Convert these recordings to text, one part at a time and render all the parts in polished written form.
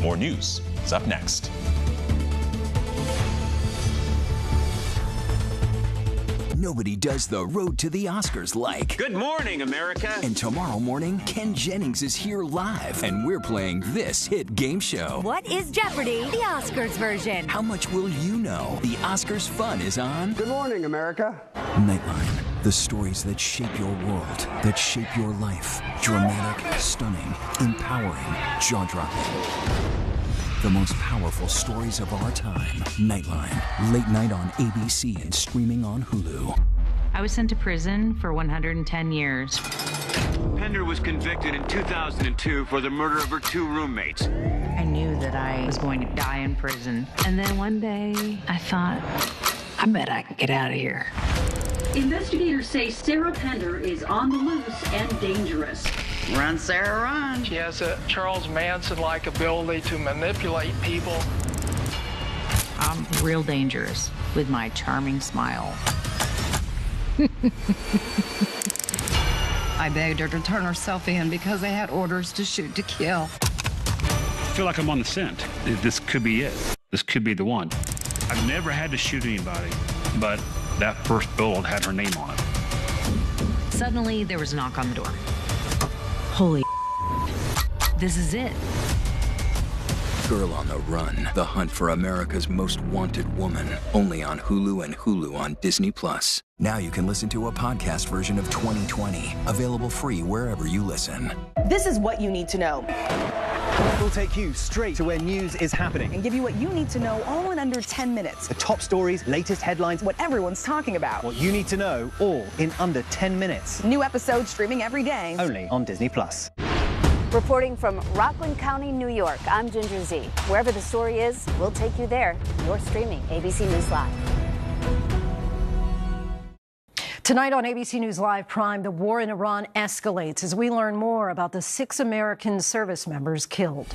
More news is up next. Nobody does the road to the Oscars like. Good morning, America. And tomorrow morning, Ken Jennings is here live, and we're playing this hit game show. What is Jeopardy? The Oscars version. How much will you know? The Oscars fun is on. Good morning, America. Nightline. The stories that shape your world, that shape your life. Dramatic, stunning, empowering, jaw-dropping. The most powerful stories of our time. Nightline. Late night on ABC and streaming on Hulu. I was sent to prison for 110 years. Pender was convicted in 2002 for the murder of her 2 roommates. I knew that I was going to die in prison. And then one day, I thought, I bet I can get out of here. Investigators say Sarah Pender is on the loose and dangerous. Run, Sarah, run. She has a Charles Manson-like ability to manipulate people. I'm real dangerous with my charming smile. I begged her to turn herself in because they had orders to shoot to kill. I feel like I'm on the scent. This could be it. This could be the one. I've never had to shoot anybody, but that first bullet had her name on it. Suddenly, there was a knock on the door. Holy, this is it. Girl on the Run. The hunt for America's most wanted woman. Only on Hulu and Hulu on Disney+. Now you can listen to a podcast version of 2020. Available free wherever you listen. This is what you need to know. We'll take you straight to where news is happening. And give you what you need to know all in under 10 minutes. The top stories, latest headlines, what everyone's talking about. What you need to know, all in under 10 minutes. New episodes streaming every day. Only on Disney+. Reporting from Rockland County, New York, I'm Ginger Z. Wherever the story is, we'll take you there. You're streaming ABC News Live. Tonight on ABC News Live Prime, the war in Iran escalates as we learn more about the 6 American service members killed.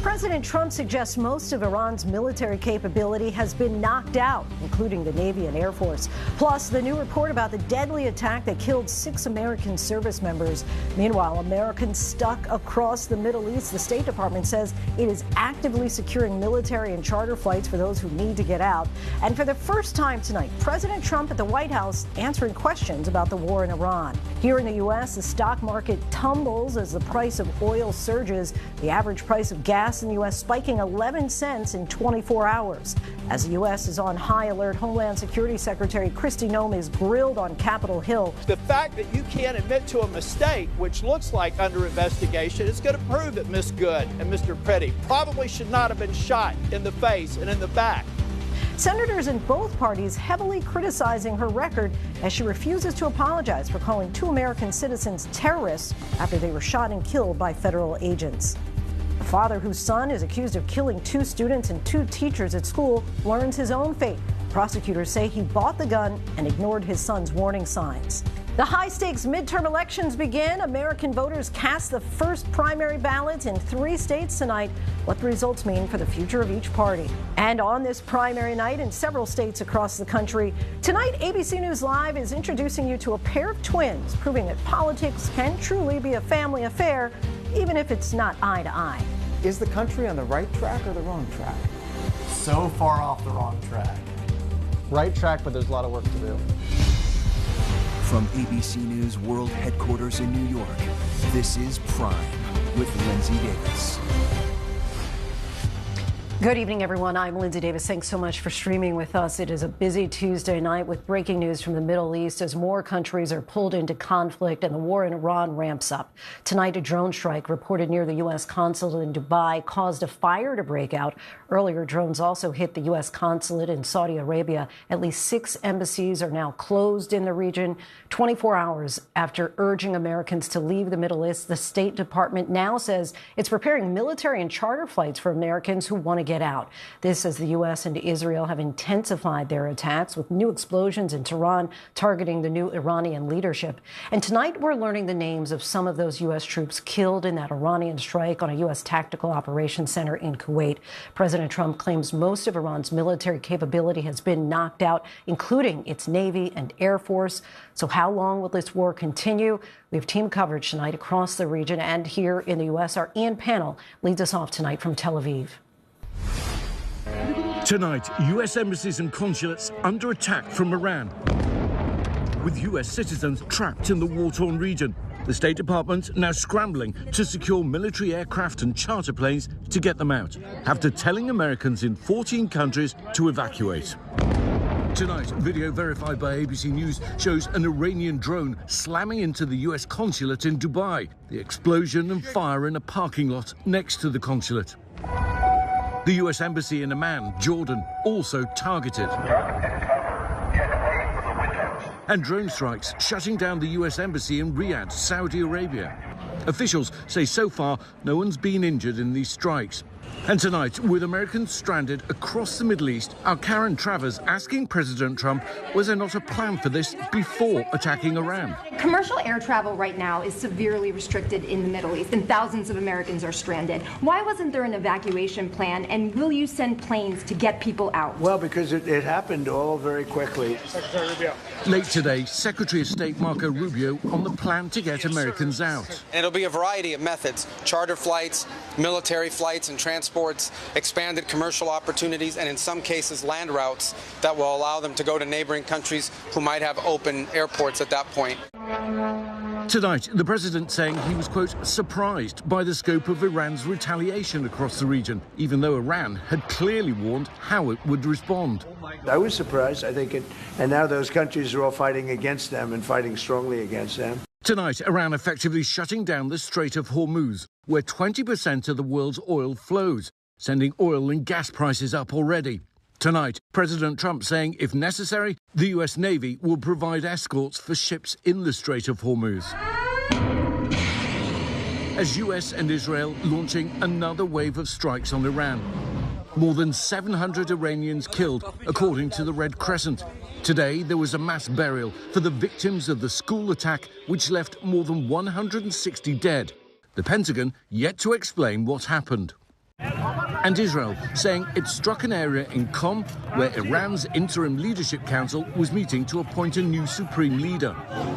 President Trump suggests most of Iran's military capability has been knocked out, including the Navy and Air Force. Plus, the new report about the deadly attack that killed 6 American service members. Meanwhile, Americans stuck across the Middle East. The State Department says it is actively securing military and charter flights for those who need to get out. And for the first time tonight, President Trump at the White House answering questions about the war in Iran. Here in the U.S., the stock market tumbles as the price of oil surges. The average price of gas in the U.S. spiking 11 cents in 24 hours. As the U.S. is on high alert, Homeland Security Secretary Kristi Noem is grilled on Capitol Hill. The fact that you can't admit to a mistake, which looks like under investigation, is going to prove that Ms. Good and Mr. Petty probably should not have been shot in the face and in the back. Senators in both parties heavily criticizing her record as she refuses to apologize for calling 2 American citizens terrorists after they were shot and killed by federal agents. A father whose son is accused of killing 2 students and 2 teachers at school learns his own fate. Prosecutors say he bought the gun and ignored his son's warning signs. The high-stakes midterm elections begin. American voters cast the first primary ballots in 3 states tonight. What the results mean for the future of each party. And on this primary night in several states across the country, tonight ABC News Live is introducing you to a pair of twins, proving that politics can truly be a family affair, even if it's not eye to eye. Is the country on the right track or the wrong track? So far off the wrong track. Right track, but there's a lot of work to do. From ABC News World Headquarters in New York, this is Prime with Linsey Davis. Good evening, everyone. I'm Linsey Davis. Thanks so much for streaming with us. It is a busy Tuesday night with breaking news from the Middle East as more countries are pulled into conflict and the war in Iran ramps up. Tonight, a drone strike reported near the U.S. consulate in Dubai caused a fire to break out. Earlier, drones also hit the U.S. consulate in Saudi Arabia. At least 6 embassies are now closed in the region. 24 hours after urging Americans to leave the Middle East, the State Department now says it's preparing military and charter flights for Americans who want to get out. This as the U.S. and Israel have intensified their attacks with new explosions in Tehran targeting the new Iranian leadership. And tonight we're learning the names of some of those U.S. troops killed in that Iranian strike on a U.S. tactical operations center in Kuwait. President Trump claims most of Iran's military capability has been knocked out, including its Navy and Air Force. So how long will this war continue? We have team coverage tonight across the region and here in the U.S. Our Ian Panel leads us off tonight from Tel Aviv. Tonight, U.S. embassies and consulates under attack from Iran, with U.S. citizens trapped in the war-torn region. The State Department now scrambling to secure military aircraft and charter planes to get them out, after telling Americans in 14 countries to evacuate. Tonight, video verified by ABC News shows an Iranian drone slamming into the U.S. consulate in Dubai. The explosion and fire in a parking lot next to the consulate. The U.S. Embassy in Amman, Jordan, also targeted. And drone strikes shutting down the U.S. Embassy in Riyadh, Saudi Arabia. Officials say so far no one's been injured in these strikes. And tonight, with Americans stranded across the Middle East, our Karen Travers asking President Trump, was there not a plan for this before attacking Iran? Commercial air travel right now is severely restricted in the Middle East, and thousands of Americans are stranded. Why wasn't there an evacuation plan, and will you send planes to get people out? Well, because it happened all very quickly. Secretary Rubio. Late today, Secretary of State Marco Rubio on the plan to get Americans out. And it'll be a variety of methods: charter flights, military flights and transports, expanded commercial opportunities, and in some cases land routes that will allow them to go to neighboring countries who might have open airports at that point. Tonight, the president saying he was, quote, surprised by the scope of Iran's retaliation across the region, even though Iran had clearly warned how it would respond. I was surprised, I think, and now those countries are all fighting against them and fighting strongly against them. Tonight, Iran effectively shutting down the Strait of Hormuz, where 20% of the world's oil flows, sending oil and gas prices up already. Tonight, President Trump saying, if necessary, the U.S. Navy will provide escorts for ships in the Strait of Hormuz. As U.S. and Israel launching another wave of strikes on Iran. More than 700 Iranians killed, according to the Red Crescent. Today, there was a mass burial for the victims of the school attack, which left more than 160 dead. The Pentagon yet to explain what happened. And Israel saying it struck an area in Qom where Iran's Interim Leadership Council was meeting to appoint a new supreme leader.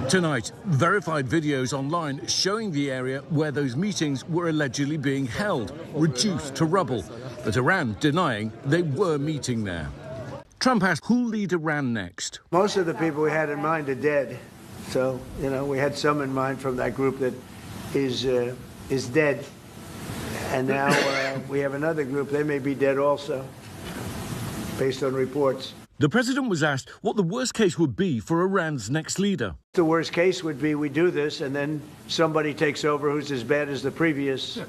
Tonight, verified videos online showing the area where those meetings were allegedly being held, reduced to rubble, but Iran denying they were meeting there. Trump asked who'll lead Iran next. Most of the people we had in mind are dead. So, we had some in mind from that group that is dead. And now we have another group. They may be dead also, based on reports. The president was asked what the worst case would be for Iran's next leader. The worst case would be we do this and then somebody takes over who's as bad as the previous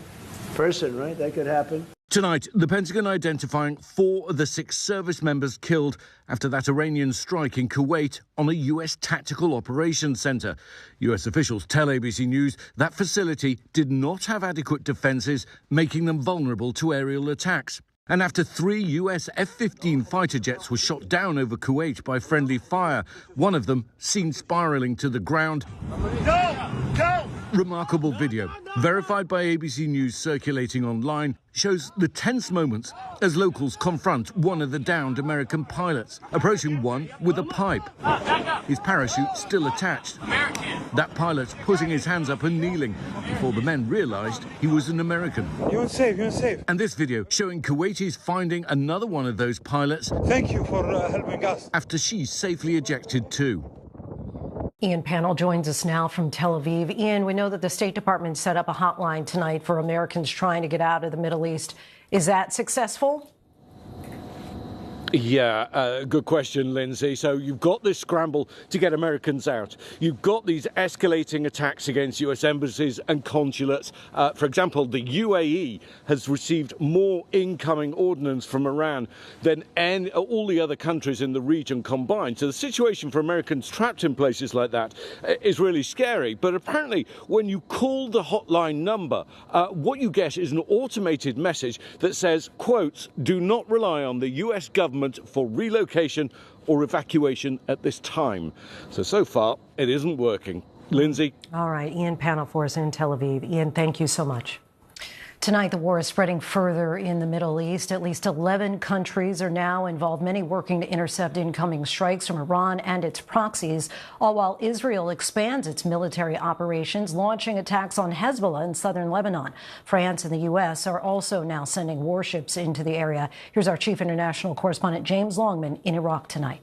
person, right? That could happen. Tonight, the Pentagon identifying 4 of the 6 service members killed after that Iranian strike in Kuwait on a U.S. tactical operations center. U.S. officials tell ABC News that facility did not have adequate defenses, making them vulnerable to aerial attacks. And after 3 U.S. F-15 fighter jets were shot down over Kuwait by friendly fire, one of them seen spiraling to the ground. Go! Remarkable video, verified by ABC News circulating online, shows the tense moments as locals confront one of the downed American pilots, approaching one with a pipe. His parachute still attached. That pilot putting his hands up and kneeling before the men realized he was an American. You're safe, you're safe. And this video showing Kuwaitis finding another one of those pilots. Thank you for helping us. After she's safely ejected too. Ian Panel joins us now from Tel Aviv. Ian, we know that the State Department set up a hotline tonight for Americans trying to get out of the Middle East. Is that successful? Yeah, good question, Lindsay. So you've got this scramble to get Americans out. You've got these escalating attacks against US embassies and consulates. For example, the UAE has received more incoming ordnance from Iran than all the other countries in the region combined. So the situation for Americans trapped in places like that is really scary. But apparently, when you call the hotline number, what you get is an automated message that says, quote, "Do not rely on the US government for relocation or evacuation at this time." So far, it isn't working. Lindsay? All right, Ian Panel for us in Tel Aviv. Ian, thank you so much. Tonight, the war is spreading further in the Middle East. At least 11 countries are now involved, many working to intercept incoming strikes from Iran and its proxies, all while Israel expands its military operations, launching attacks on Hezbollah in southern Lebanon. France and the U.S. are also now sending warships into the area. Here's our chief international correspondent, James Longman, in Iraq tonight.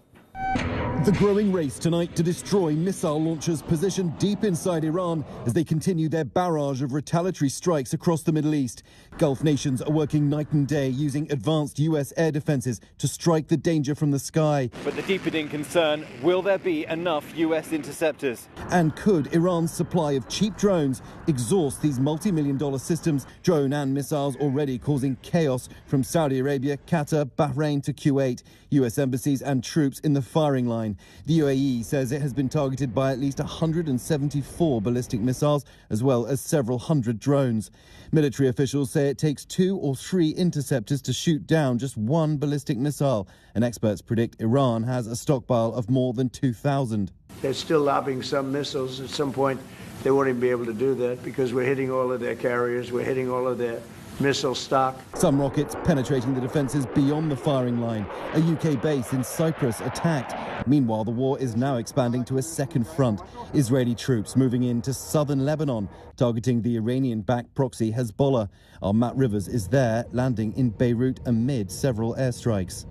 The growing race tonight to destroy missile launchers positioned deep inside Iran as they continue their barrage of retaliatory strikes across the Middle East. Gulf nations are working night and day using advanced U.S. air defenses to strike the danger from the sky. But the deepening concern, will there be enough U.S. interceptors? And could Iran's supply of cheap drones exhaust these multi-million-dollar systems? Drone and missiles already causing chaos from Saudi Arabia, Qatar, Bahrain to Kuwait. U.S. embassies and troops in the firing line. The UAE says it has been targeted by at least 174 ballistic missiles, as well as several hundred drones. Military officials say it takes 2 or 3 interceptors to shoot down just one ballistic missile, and experts predict Iran has a stockpile of more than 2,000. They're still lobbing some missiles. At some point, they won't even be able to do that because we're hitting all of their carriers, we're hitting all of their missile stock. Some rockets penetrating the defences beyond the firing line. A UK base in Cyprus attacked. Meanwhile, the war is now expanding to a second front. Israeli troops moving into southern Lebanon, targeting the Iranian-backed proxy Hezbollah. Our Matt Rivers is there, landing in Beirut amid several airstrikes.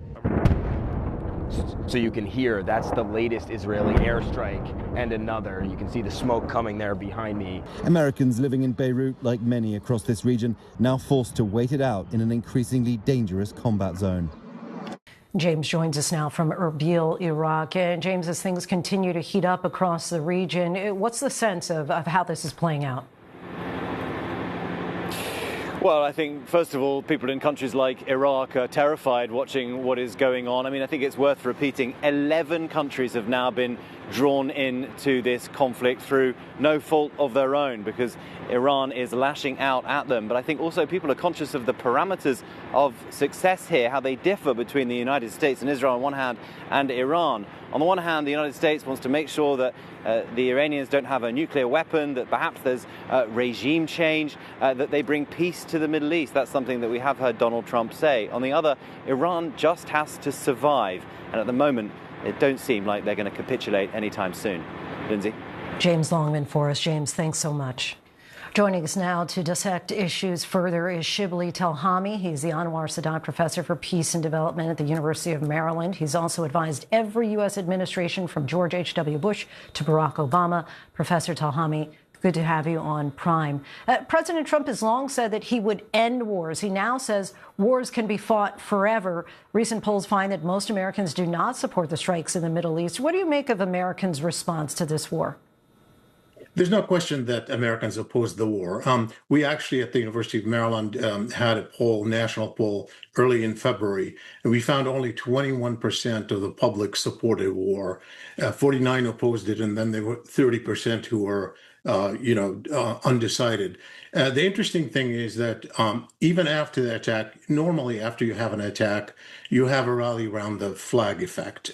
So you can hear that's the latest Israeli airstrike and another. You can see the smoke coming there behind me. Americans living in Beirut, like many across this region, now forced to wait it out in an increasingly dangerous combat zone. James joins us now from Erbil, Iraq. And James, as things continue to heat up across the region, what's the sense of how this is playing out? Well, I think, first of all, people in countries like Iraq are terrified watching what is going on. I mean, I think it's worth repeating, 11 countries have now been drawn into this conflict through no fault of their own because Iran is lashing out at them. But I think also people are conscious of the parameters of success here, how they differ between the United States and Israel on one hand and Iran. On the one hand, the United States wants to make sure that the Iranians don't have a nuclear weapon, that perhaps there's regime change, that they bring peace to the Middle East. That's something that we have heard Donald Trump say. On the other, Iran just has to survive. And at the moment, it don't seem like they're going to capitulate anytime soon. Lindsay? James Longman for us. James, thanks so much. Joining us now to dissect issues further is Shibli Telhami. He's the Anwar Sadat Professor for Peace and Development at the University of Maryland. He's also advised every U.S. administration from George H.W. Bush to Barack Obama. Professor Telhami, good to have you on Prime. President Trump has long said that he would end wars. He now says wars can be fought forever. Recent polls find that most Americans do not support the strikes in the Middle East. What do you make of Americans' response to this war? There's no question that Americans oppose the war. We actually at the University of Maryland had a poll, national poll, early in February, and we found only 21% of the public supported war. 49 opposed it, and then there were 30% who were, undecided. The interesting thing is that even after the attack, normally after you have an attack, you have a rally around the flag effect.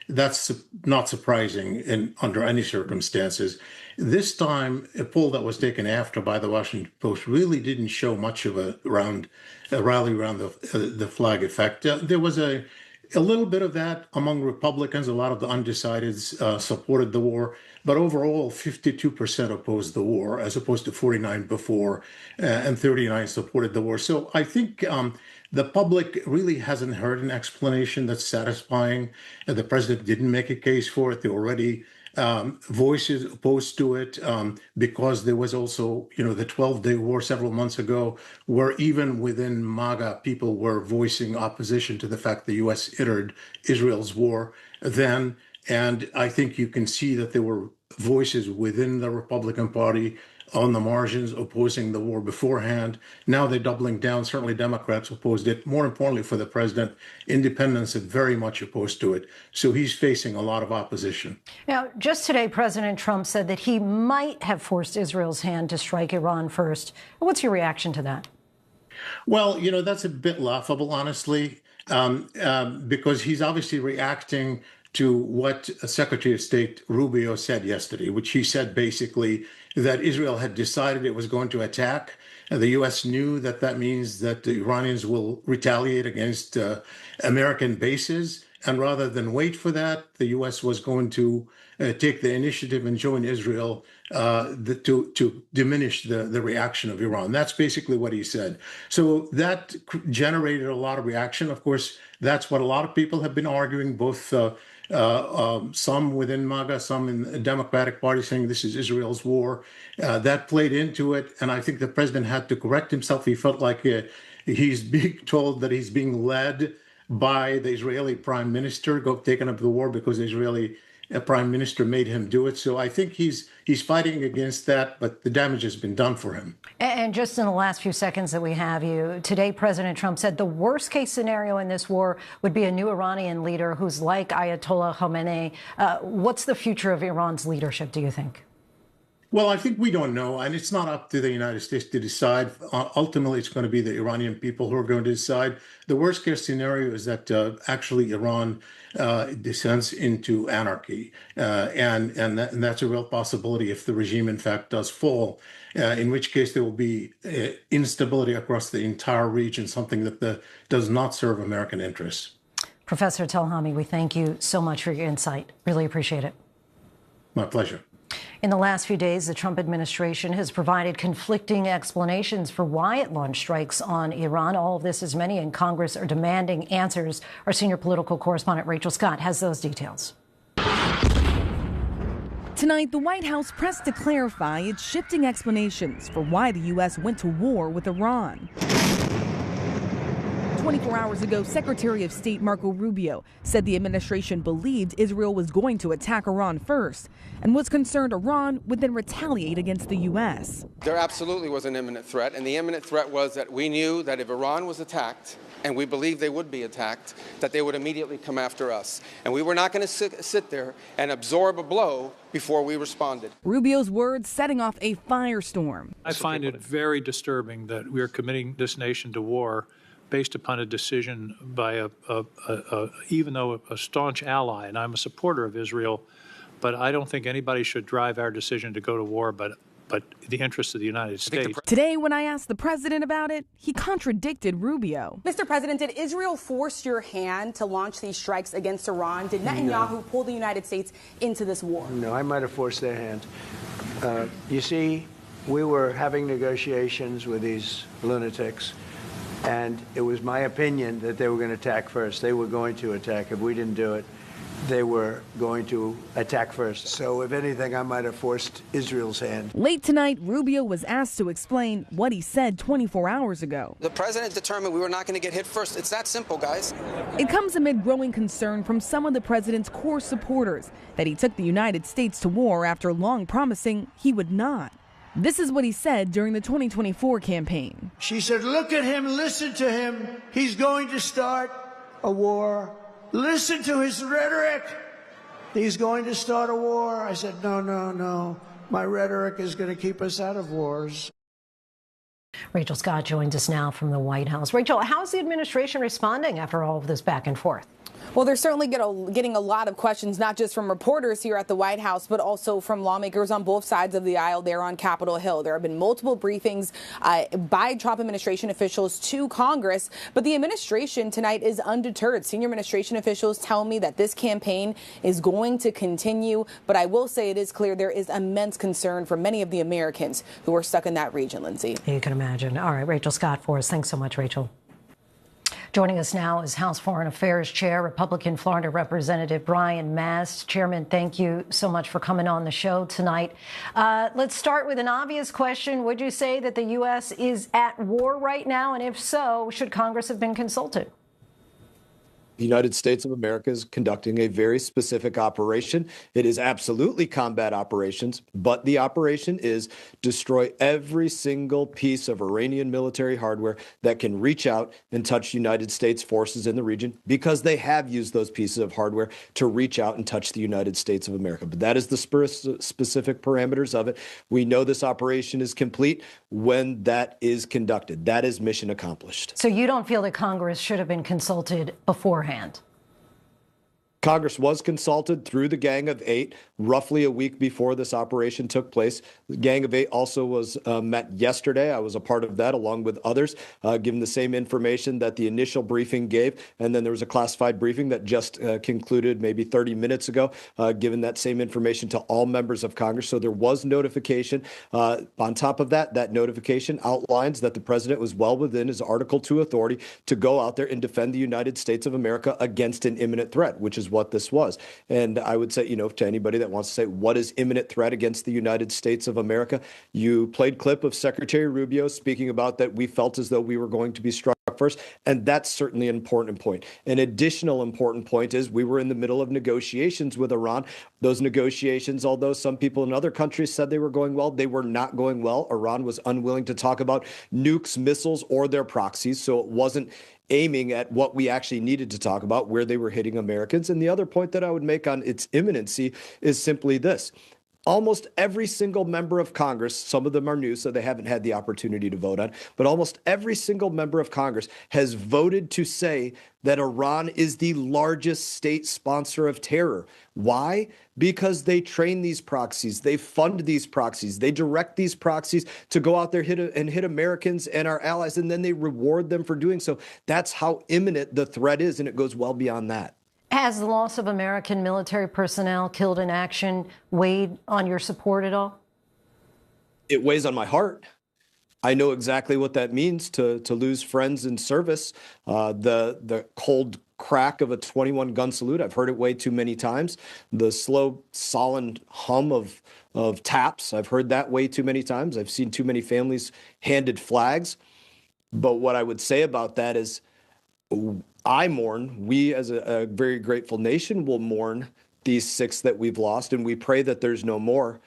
That's not surprising under any circumstances. This time, a poll that was taken after by the Washington Post really didn't show much of a rally around the flag effect. There was a little bit of that among Republicans. A lot of the undecideds supported the war, but overall, 52% opposed the war, as opposed to 49 before, and 39 supported the war. So I think the public really hasn't heard an explanation that's satisfying. The president didn't make a case for it. They already voices opposed to it, because there was also, the 12-day war several months ago, where even within MAGA, people were voicing opposition to the fact the U.S. entered Israel's war then. And I think you can see that there were voices within the Republican Party on the margins opposing the war beforehand. Now they're doubling down. Certainly Democrats opposed it. More importantly for the president, independents are very much opposed to it. So he's facing a lot of opposition. Now, just today, President Trump said that he might have forced Israel's hand to strike Iran first. What's your reaction to that? Well, that's a bit laughable, honestly, because he's obviously reacting to what Secretary of State Rubio said yesterday, which he said basically that Israel had decided it was going to attack. The U.S. knew that that means that the Iranians will retaliate against American bases. And rather than wait for that, the U.S. was going to take the initiative and join Israel to diminish the reaction of Iran. That's basically what he said. So that generated a lot of reaction. Of course, that's what a lot of people have been arguing, both some within MAGA, some in the Democratic Party, saying this is Israel's war. That played into it. And I think the president had to correct himself. He felt like he's being told that he's being led by the Israeli prime minister, taken up the war because the Israeli prime minister made him do it. So I think he's fighting against that, but the damage has been done for him. And just in the last few seconds that we have you, today President Trump said the worst case scenario in this war would be a new Iranian leader who's like Ayatollah Khamenei. What's the future of Iran's leadership, do you think? Well, I think we don't know, and it's not up to the United States to decide. Ultimately, it's going to be the Iranian people who are going to decide. The worst case scenario is that actually Iran descends into anarchy, and that's a real possibility if the regime, in fact, does fall, in which case there will be instability across the entire region, something that does not serve American interests. Professor Telhami, we thank you so much for your insight. Really appreciate it. My pleasure. In the last few days, the Trump administration has provided conflicting explanations for why it launched strikes on Iran. All of this, as many in Congress are demanding answers. Our senior political correspondent, Rachel Scott, has those details. Tonight, the White House pressed to clarify its shifting explanations for why the U.S. went to war with Iran. 24 hours ago, Secretary of State Marco Rubio said the administration believed Israel was going to attack Iran first and was concerned Iran would then retaliate against the U.S. There absolutely was an imminent threat, and the imminent threat was that we knew that if Iran was attacked, and we believed they would be attacked, that they would immediately come after us. And we were not going to sit there and absorb a blow before we responded. Rubio's words setting off a firestorm. I find it very disturbing that we are committing this nation to war based upon a decision by even though a staunch ally, and I'm a supporter of Israel, but I don't think anybody should drive our decision to go to war, but the interests of the United States. Today, when I asked the president about it, he contradicted Rubio. Mr. President, did Israel force your hand to launch these strikes against Iran? Did Netanyahu pull the United States into this war? No, I might have forced their hand. You see, we were having negotiations with these lunatics, and it was my opinion that they were going to attack first. They were going to attack. If we didn't do it, they were going to attack first. So if anything, I might have forced Israel's hand. Late tonight, Rubio was asked to explain what he said 24 hours ago. The president determined we were not going to get hit first. It's that simple, guys. It comes amid growing concern from some of the president's core supporters that he took the United States to war after long promising he would not. This is what he said during the 2024 campaign. She said, look at him, listen to him. He's going to start a war. Listen to his rhetoric. He's going to start a war. I said, no, no, no. My rhetoric is going to keep us out of wars. Rachel Scott joins us now from the White House. Rachel, how's the administration responding after all of this back and forth? Well, they're certainly getting a lot of questions, not just from reporters here at the White House, but also from lawmakers on both sides of the aisle there on Capitol Hill. There have been multiple briefings by Trump administration officials to Congress, but the administration tonight is undeterred. Senior administration officials tell me that this campaign is going to continue, but I will say it is clear there is immense concern for many of the Americans who are stuck in that region, Lindsay. You can imagine. All right, Rachel Scott for us. Thanks so much, Rachel. Joining us now is House Foreign Affairs Chair, Republican Florida Representative Brian Mast. Chairman, thank you so much for coming on the show tonight. Let's start with an obvious question. Would you say that the U.S. is at war right now? And if so, should Congress have been consulted? The United States of America is conducting a very specific operation. It is absolutely combat operations, but the operation is destroy every single piece of Iranian military hardware that can reach out and touch United States forces in the region, because they have used those pieces of hardware to reach out and touch the United States of America. But that is the specific parameters of it. We know this operation is complete when that is conducted. That is mission accomplished. So you don't feel that Congress should have been consulted beforehand? Congress was consulted through the Gang of Eight roughly a week before this operation took place. The Gang of Eight also was met yesterday. I was a part of that along with others, given the same information that the initial briefing gave. And then there was a classified briefing that just concluded maybe 30 minutes ago, given that same information to all members of Congress. So there was notification. On top of that, that notification outlines that the president was well within his Article 2 authority to go out there and defend the United States of America against an imminent threat, which is what this was. And I would say, to anybody that wants to say, what is imminent threat against the United States of America? You played clip of Secretary Rubio speaking about that we felt as though we were going to be struck first. And that's certainly an important point. An additional important point is we were in the middle of negotiations with Iran. Those negotiations, although some people in other countries said they were going well, they were not going well. Iran was unwilling to talk about nukes, missiles, or their proxies. So it wasn't aiming at what we actually needed to talk about, where they were hitting Americans. And the other point that I would make on its imminency is simply this. Almost every single member of Congress, some of them are new, so they haven't had the opportunity to vote on, but almost every single member of Congress has voted to say that Iran is the largest state sponsor of terror. Why? Because they train these proxies, they fund these proxies, they direct these proxies to go out there hit Americans and our allies, and then they reward them for doing so. That's how imminent the threat is, and it goes well beyond that. Has the loss of American military personnel killed in action weighed on your support at all? It weighs on my heart. I know exactly what that means to lose friends in service. The cold crack of a 21-gun salute, I've heard it way too many times. The slow, sullen hum of taps, I've heard that way too many times. I've seen too many families handed flags. But what I would say about that is, I mourn, we as a very grateful nation will mourn these 6 that we've lost, and we pray that there's no more.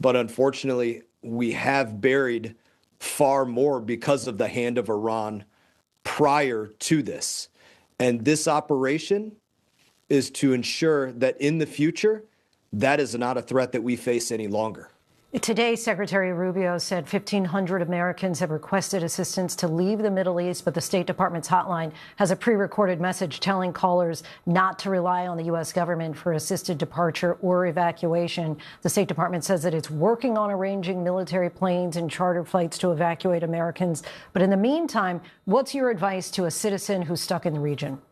But unfortunately, we have buried far more because of the hand of Iran prior to this. And this operation is to ensure that in the future, that is not a threat that we face any longer. Today, Secretary Rubio said 1,500 Americans have requested assistance to leave the Middle East, but the State Department's hotline has a pre-recorded message telling callers not to rely on the U.S. government for assisted departure or evacuation. The State Department says that it's working on arranging military planes and charter flights to evacuate Americans. But in the meantime, what's your advice to a citizen who's stuck in the region?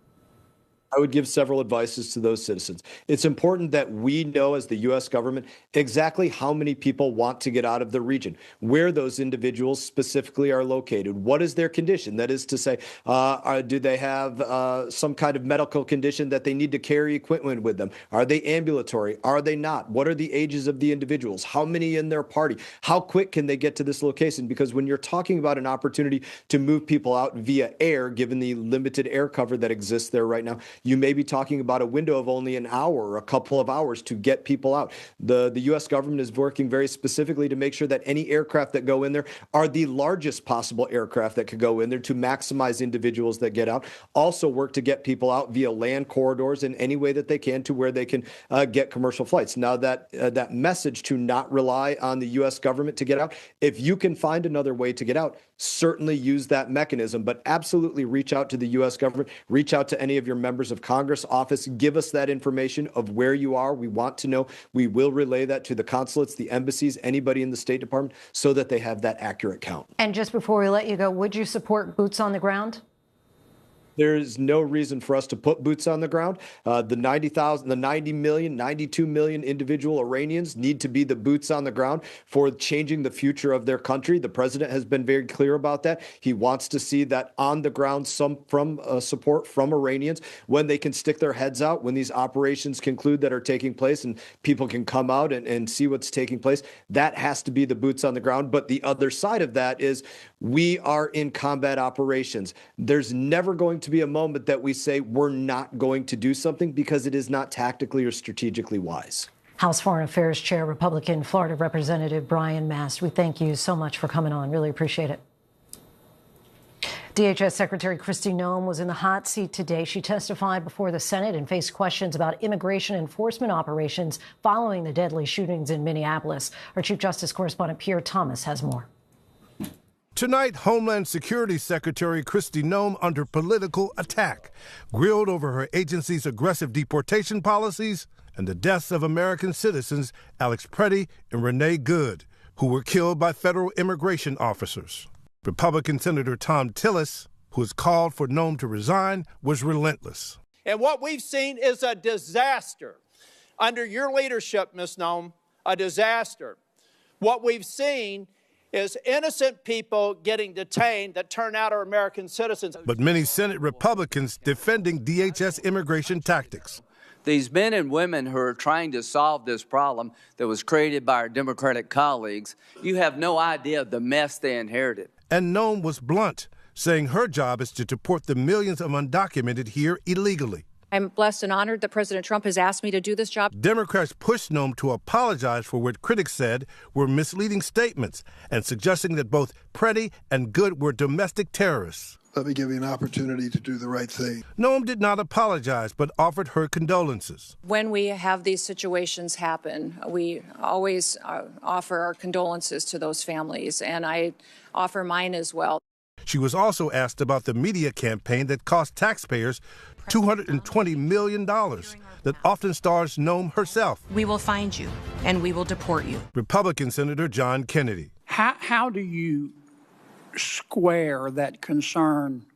I would give several advices to those citizens. It's important that we know as the U.S. government exactly how many people want to get out of the region, where those individuals specifically are located, what is their condition. That is to say, do they have some kind of medical condition that they need to carry equipment with them? Are they ambulatory? Are they not? What are the ages of the individuals? How many in their party? How quick can they get to this location? Because when you're talking about an opportunity to move people out via air, given the limited air cover that exists there right now, you may be talking about a window of only an hour or a couple of hours to get people out. The U.S. government is working very specifically to make sure that any aircraft that go in there are the largest possible aircraft that could go in there to maximize individuals that get out. Also work to get people out via land corridors in any way that they can to where they can get commercial flights. Now that message to not rely on the U.S. government to get out, if you can find another way to get out, certainly use that mechanism, but absolutely reach out to the U.S. government, reach out to any of your members of Congress office, give us that information of where you are. We want to know. We will relay that to the consulates, the embassies, anybody in the State Department, so that they have that accurate count. And just before we let you go, would you support boots on the ground? There's no reason for us to put boots on the ground. The 90 million, 92 million individual Iranians need to be the boots on the ground for changing the future of their country. The president has been very clear about that. He wants to see that on the ground support from Iranians when they can stick their heads out, when these operations conclude that are taking place and people can come out and see what's taking place. That has to be the boots on the ground. But the other side of that is we are in combat operations. There's never going to be a moment that we say we're not going to do something because it is not tactically or strategically wise. House Foreign Affairs Chair, Republican Florida Representative Brian Mast, we thank you so much for coming on. Really appreciate it. DHS Secretary Kristi Noem was in the hot seat today. She testified before the Senate and faced questions about immigration enforcement operations following the deadly shootings in Minneapolis. Our Chief Justice correspondent Pierre Thomas has more. Tonight, Homeland Security Secretary Kristi Noem under political attack, grilled over her agency's aggressive deportation policies and the deaths of American citizens Alex Preddy and Renee Good, who were killed by federal immigration officers. Republican Senator Tom Tillis, who has called for Noem to resign, was relentless. And what we've seen is a disaster. Under your leadership, Ms. Noem, a disaster. What we've seen is innocent people getting detained that turn out are American citizens. But many Senate Republicans defending DHS immigration tactics. These men and women who are trying to solve this problem that was created by our Democratic colleagues, you have no idea the mess they inherited. And Noem was blunt, saying her job is to deport the millions of undocumented here illegally. I'm blessed and honored that President Trump has asked me to do this job. Democrats pushed Noem to apologize for what critics said were misleading statements and suggesting that both Preddy and Good were domestic terrorists. Let me give you an opportunity to do the right thing. Noem did not apologize, but offered her condolences. When we have these situations happen, we always offer our condolences to those families, and I offer mine as well. She was also asked about the media campaign that cost taxpayers $220 million that often stars Noem herself. We will find you, and we will deport you. Republican Senator John Kennedy. How do you square that concern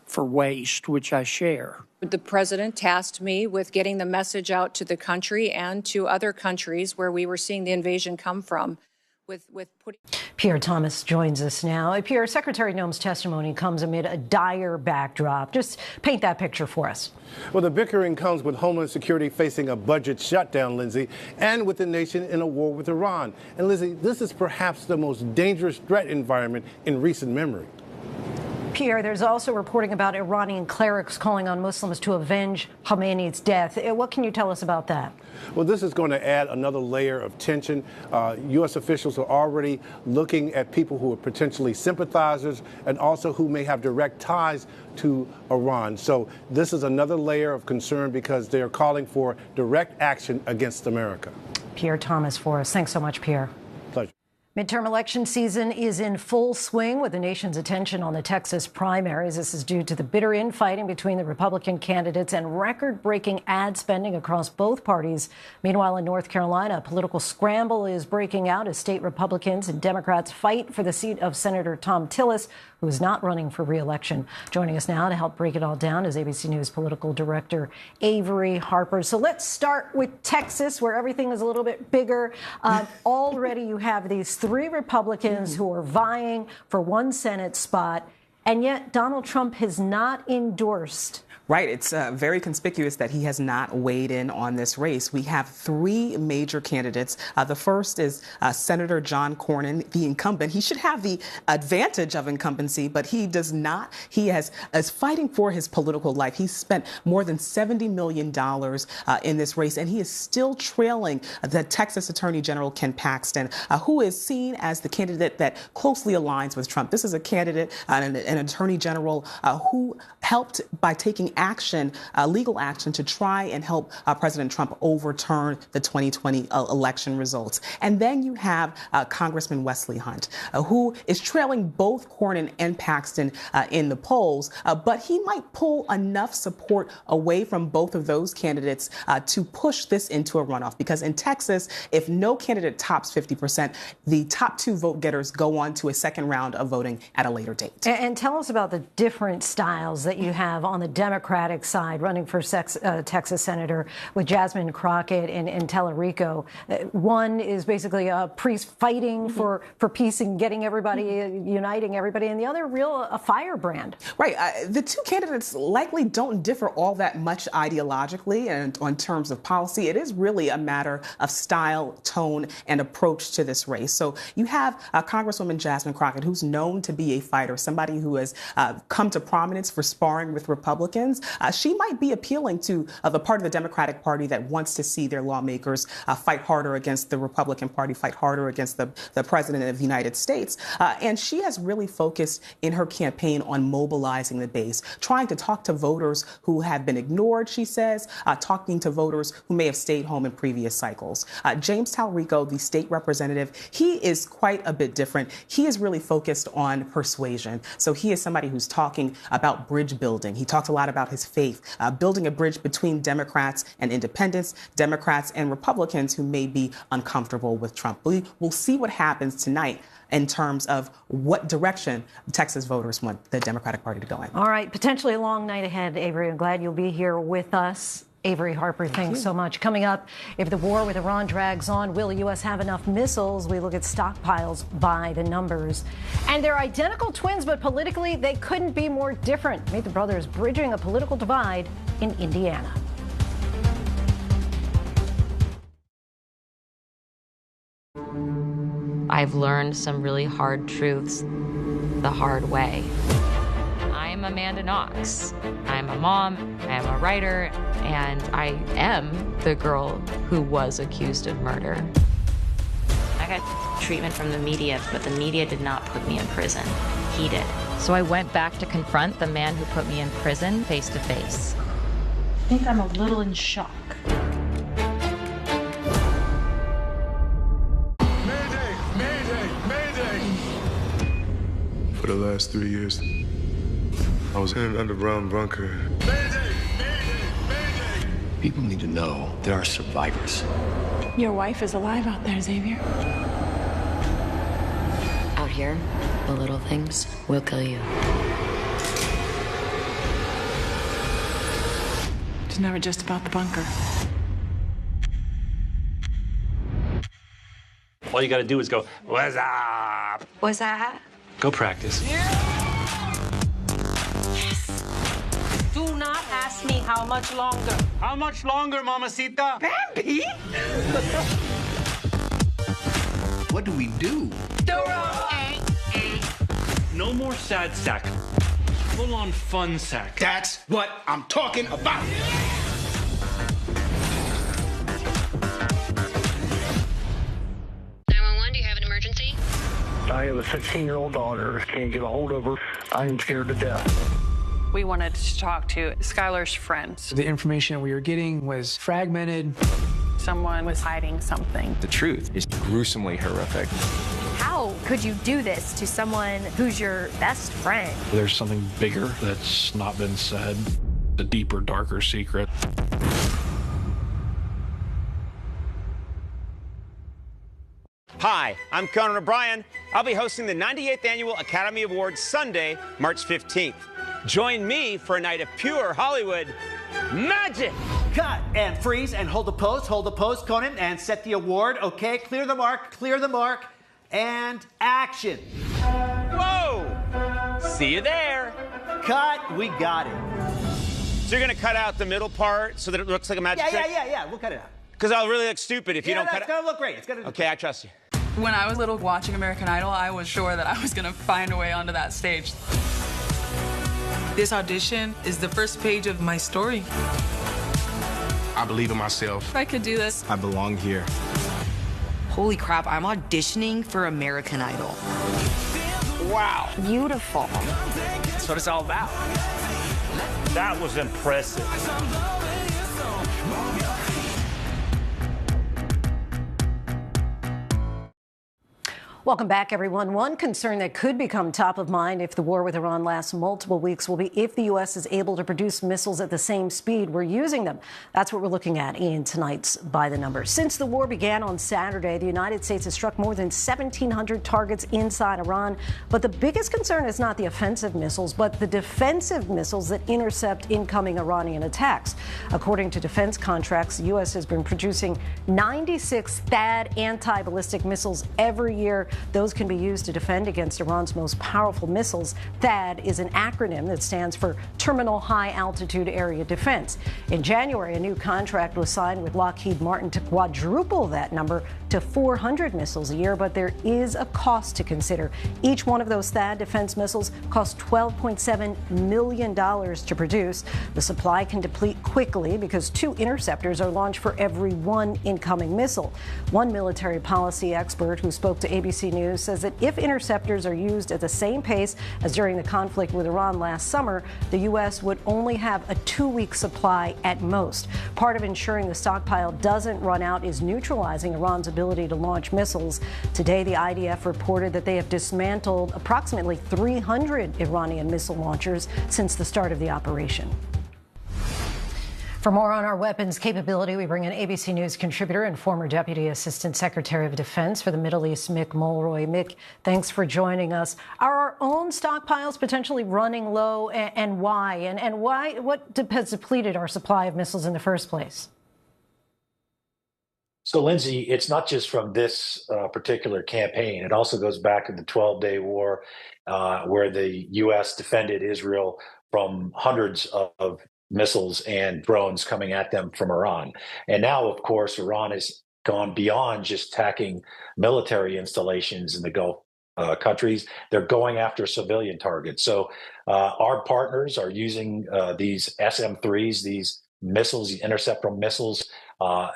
for waste, which I share? The president tasked me with getting the message out to the country and to other countries where we were seeing the invasion come from. Pierre Thomas joins us now. Pierre, Secretary Noem's testimony comes amid a dire backdrop. Just paint that picture for us. Well, the bickering comes with Homeland Security facing a budget shutdown, Linsey, and with the nation in a war with Iran. And Linsey, this is perhaps the most dangerous threat environment in recent memory. Pierre, there's also reporting about Iranian clerics calling on Muslims to avenge Khamenei's death. What can you tell us about that? Well, this is going to add another layer of tension. U.S. officials are already looking at people who are potentially sympathizers and also who may have direct ties to Iran. So this is another layer of concern because they are calling for direct action against America. Pierre Thomas for us. Thanks so much, Pierre. Pleasure. Midterm election season is in full swing with the nation's attention on the Texas primaries. This is due to the bitter infighting between the Republican candidates and record-breaking ad spending across both parties. Meanwhile, in North Carolina, a political scramble is breaking out as state Republicans and Democrats fight for the seat of Senator Tom Tillis, who is not running for re-election. Joining us now to help break it all down is ABC News political director Avery Harper. So let's start with Texas, where everything is a little bit bigger. Already you have these three Republicans who are vying for one Senate spot, and yet Donald Trump has not endorsed. Right. It's very conspicuous that he has not weighed in on this race. We have three major candidates. The first is Senator John Cornyn, the incumbent. He should have the advantage of incumbency, but he does not. He is fighting for his political life. He's spent more than $70 million in this race, and he is still trailing the Texas Attorney General Ken Paxton, who is seen as the candidate that closely aligns with Trump. This is a candidate, an attorney general who helped by taking action, legal action, to try and help President Trump overturn the 2020 election results. And then you have Congressman Wesley Hunt, who is trailing both Cornyn and Paxton in the polls, but he might pull enough support away from both of those candidates to push this into a runoff. Because in Texas, if no candidate tops 50%, the top two vote getters go on to a second round of voting at a later date. And tell us about the different styles that that you have on the Democratic side running for Texas Senator with Jasmine Crockett and Tellerico. One is basically a priest fighting for peace and getting everybody, uniting everybody, and the other a firebrand. Right. The two candidates likely don't differ all that much ideologically and on terms of policy. It is really a matter of style, tone, and approach to this race. So you have Congresswoman Jasmine Crockett, who's known to be a fighter, somebody who has come to prominence for sparring with Republicans. She might be appealing to the part of the Democratic Party that wants to see their lawmakers fight harder against the Republican Party, fight harder against the President of the United States. And she has really focused in her campaign on mobilizing the base, trying to talk to voters who have been ignored, she says, talking to voters who may have stayed home in previous cycles. James Tallarico, the state representative, he is quite a bit different. He is really focused on persuasion. So he is somebody who's talking about bridge building. He talked a lot about his faith, building a bridge between Democrats and independents, Democrats and Republicans who may be uncomfortable with Trump. We'll see what happens tonight in terms of what direction Texas voters want the Democratic Party to go in. All right, potentially a long night ahead, Avery. I'm glad you'll be here with us. Avery Harper, thanks so much. Coming up, if the war with Iran drags on, will the U.S. have enough missiles? We look at stockpiles by the numbers. And they're identical twins, but politically, they couldn't be more different. Meet the brothers bridging a political divide in Indiana. I've learned some really hard truths the hard way. I'm Amanda Knox. I'm a mom, I am a writer, and I am the girl who was accused of murder. I got treatment from the media, but the media did not put me in prison. He did. So I went back to confront the man who put me in prison face to face. I think I'm a little in shock. For the last 3 years, I was in an underground bunker. People need to know there are survivors. Your wife is alive out there, Xavier. Out here, the little things will kill you. It's never just about the bunker. All you gotta do is go, what's up? What's that? Go practice. Do not ask me how much longer. How much longer, mamacita? Bambi? What do we do? No more sad sack. Full-on fun sack. That's what I'm talking about. 911, do you have an emergency? I have a 16-year-old daughter. Can't get a hold of her. I am scared to death. We wanted to talk to Skylar's friends. The information we were getting was fragmented. Someone was hiding something. The truth is gruesomely horrific. How could you do this to someone who's your best friend? There's something bigger that's not been said, a deeper, darker secret. Hi, I'm Conan O'Brien. I'll be hosting the 98th Annual Academy Awards Sunday, March 15th. Join me for a night of pure Hollywood magic. Cut and freeze and hold the pose, Conan, and set the award. Okay, clear the mark, and action. Whoa! See you there. Cut, we got it. So you're gonna cut out the middle part so that it looks like a magic trick? Yeah, we'll cut it out. Because I'll really look stupid if you don't cut it. It's gonna look great. It's gonna. Okay, I trust you. When I was little watching American Idol, I was sure that I was gonna find a way onto that stage. This audition is the first page of my story. I believe in myself. I could do this. I belong here. Holy crap, I'm auditioning for American Idol. Wow. Beautiful. That's what it's all about. That was impressive. Welcome back, everyone. One concern that could become top of mind if the war with Iran lasts multiple weeks will be if the U.S. is able to produce missiles at the same speed we're using them. That's what we're looking at in tonight's By the Numbers. Since the war began on Saturday, the United States has struck more than 1,700 targets inside Iran. But the biggest concern is not the offensive missiles, but the defensive missiles that intercept incoming Iranian attacks. According to defense contracts, the U.S. has been producing 96 THAAD anti-ballistic missiles every year. Those can be used to defend against Iran's most powerful missiles. THAAD is an acronym that stands for Terminal High Altitude Area Defense. In January, a new contract was signed with Lockheed Martin to quadruple that number to 400 missiles a year, but there is a cost to consider. Each one of those THAAD defense missiles costs $12.7 million to produce. The supply can deplete quickly because 2 interceptors are launched for every 1 incoming missile. One military policy expert who spoke to ABC News says that if interceptors are used at the same pace as during the conflict with Iran last summer, the U.S. would only have a 2-week supply at most. Part of ensuring the stockpile doesn't run out is neutralizing Iran's ability to launch missiles. Today, the IDF reported that they have dismantled approximately 300 Iranian missile launchers since the start of the operation. For more on our weapons capability, we bring in ABC News contributor and former Deputy Assistant Secretary of Defense for the Middle East, Mick Mulroy. Mick, thanks for joining us. Are our own stockpiles potentially running low, and why? And why? What has depleted our supply of missiles in the first place? So, Lindsay, it's not just from this particular campaign. It also goes back to the 12-day war where the U.S. defended Israel from hundreds of missiles and drones coming at them from Iran. And now, of course, Iran has gone beyond just attacking military installations in the Gulf countries. They're going after civilian targets. So our partners are using these SM-3s, these missiles, these interceptor missiles,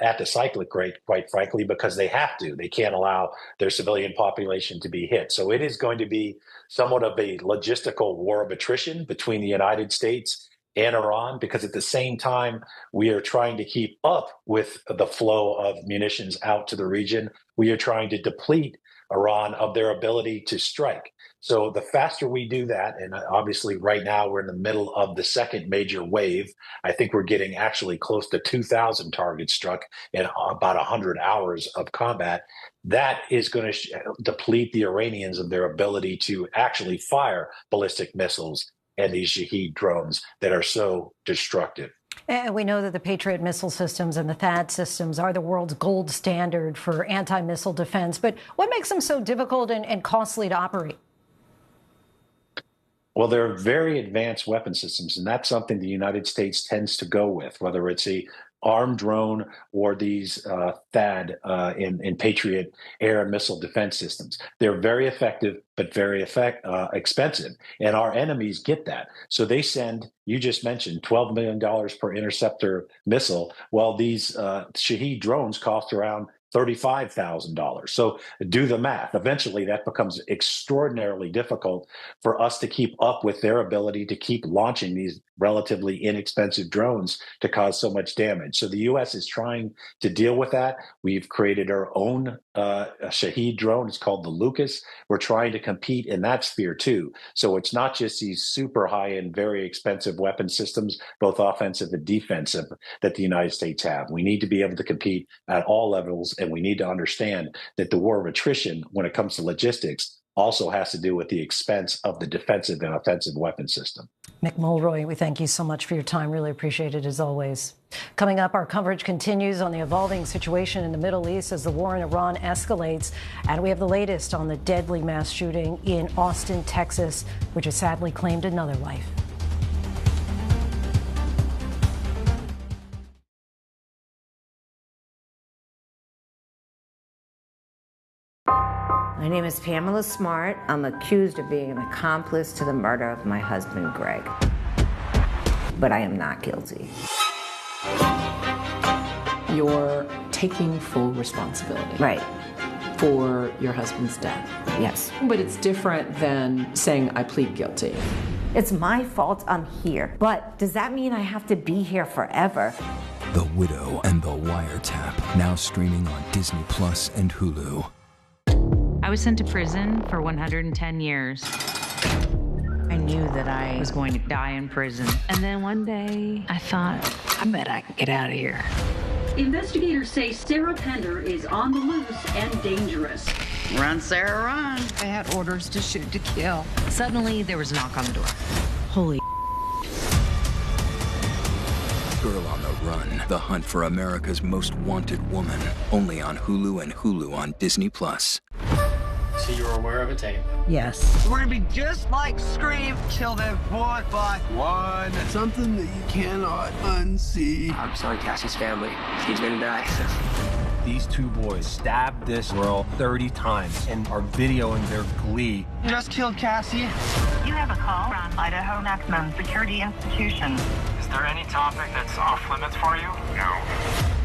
at the cyclic rate, quite frankly, because they have to. They can't allow their civilian population to be hit. So it is going to be somewhat of a logistical war of attrition between the United States and Iran, because at the same time, we are trying to keep up with the flow of munitions out to the region. We are trying to deplete Iran of their ability to strike. So the faster we do that, and obviously right now we're in the middle of the second major wave. I think we're getting actually close to 2,000 targets struck in about 100 hours of combat. That is going to deplete the Iranians of their ability to actually fire ballistic missiles and these Shahed drones that are so destructive. And we know that the Patriot missile systems and the THAAD systems are the world's gold standard for anti-missile defense. But what makes them so difficult and costly to operate? Well, they're very advanced weapon systems, and that's something the United States tends to go with, whether it's a armed drone or these THAAD in Patriot air and missile defense systems. They're very effective, but very expensive. And our enemies get that. So they send, you just mentioned, $12 million per interceptor missile. Well, these Shahed drones cost around $35,000. So do the math. Eventually, that becomes extraordinarily difficult for us to keep up with their ability to keep launching these relatively inexpensive drones to cause so much damage. So the U.S. is trying to deal with that. We've created our own Shahed drone. It's called the Lucas. We're trying to compete in that sphere too. So it's not just these super high and very expensive weapon systems, both offensive and defensive, that the United States have. We need to be able to compete at all levels, and we need to understand that the war of attrition, when it comes to logistics, also has to do with the expense of the defensive and offensive weapon system. Mick Mulroy, we thank you so much for your time. Really appreciate it, as always. Coming up, our coverage continues on the evolving situation in the Middle East as the war in Iran escalates. And we have the latest on the deadly mass shooting in Austin, Texas, which has sadly claimed another life. My name is Pamela Smart. I'm accused of being an accomplice to the murder of my husband, Greg. But I am not guilty. You're taking full responsibility. Right. For your husband's death. Yes. But it's different than saying, I plead guilty. It's my fault I'm here. But does that mean I have to be here forever? The Widow and the Wiretap, now streaming on Disney Plus and Hulu. I was sent to prison for 110 years. I knew that I was going to die in prison. And then one day, I thought, I bet I can get out of here. Investigators say Sarah Pender is on the loose and dangerous. Run, Sarah, run. I had orders to shoot to kill. Suddenly, there was a knock on the door. Holy Girl on the Run, the hunt for America's most wanted woman. Only on Hulu and Hulu on Disney+. So you're aware of a tape? Yes. We're gonna be just like Scream. Kill them one by one. Something that you cannot unsee. I'm sorry, Cassie's family. He's gonna die. These two boys stabbed this girl 30 times and are videoing their glee. Just killed Cassie. You have a call from Idaho Maximum Security Institution. Is there any topic that's off limits for you? No.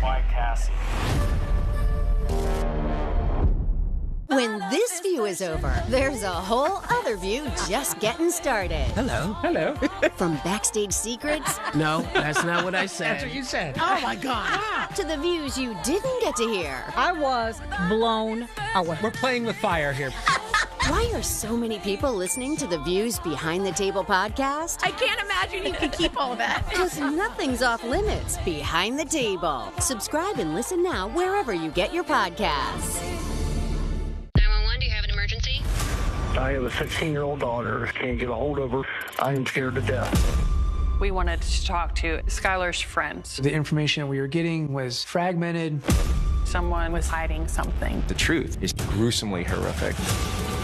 Why Cassie? When this view is over, there's a whole other view just getting started. Hello. Hello. From backstage secrets. No, that's not what I said. That's what you said. Oh my God. To the views you didn't get to hear. I was blown away. We're playing with fire here. Why are so many people listening to the Views Behind the Table podcast? I can't imagine you could keep all of that. Because nothing's off limits behind the table. Subscribe and listen now wherever you get your podcasts. I have a 16-year-old daughter. Can't get a hold of her. I am scared to death. We wanted to talk to Skylar's friends. The information we were getting was fragmented. Someone was hiding something. The truth is gruesomely horrific.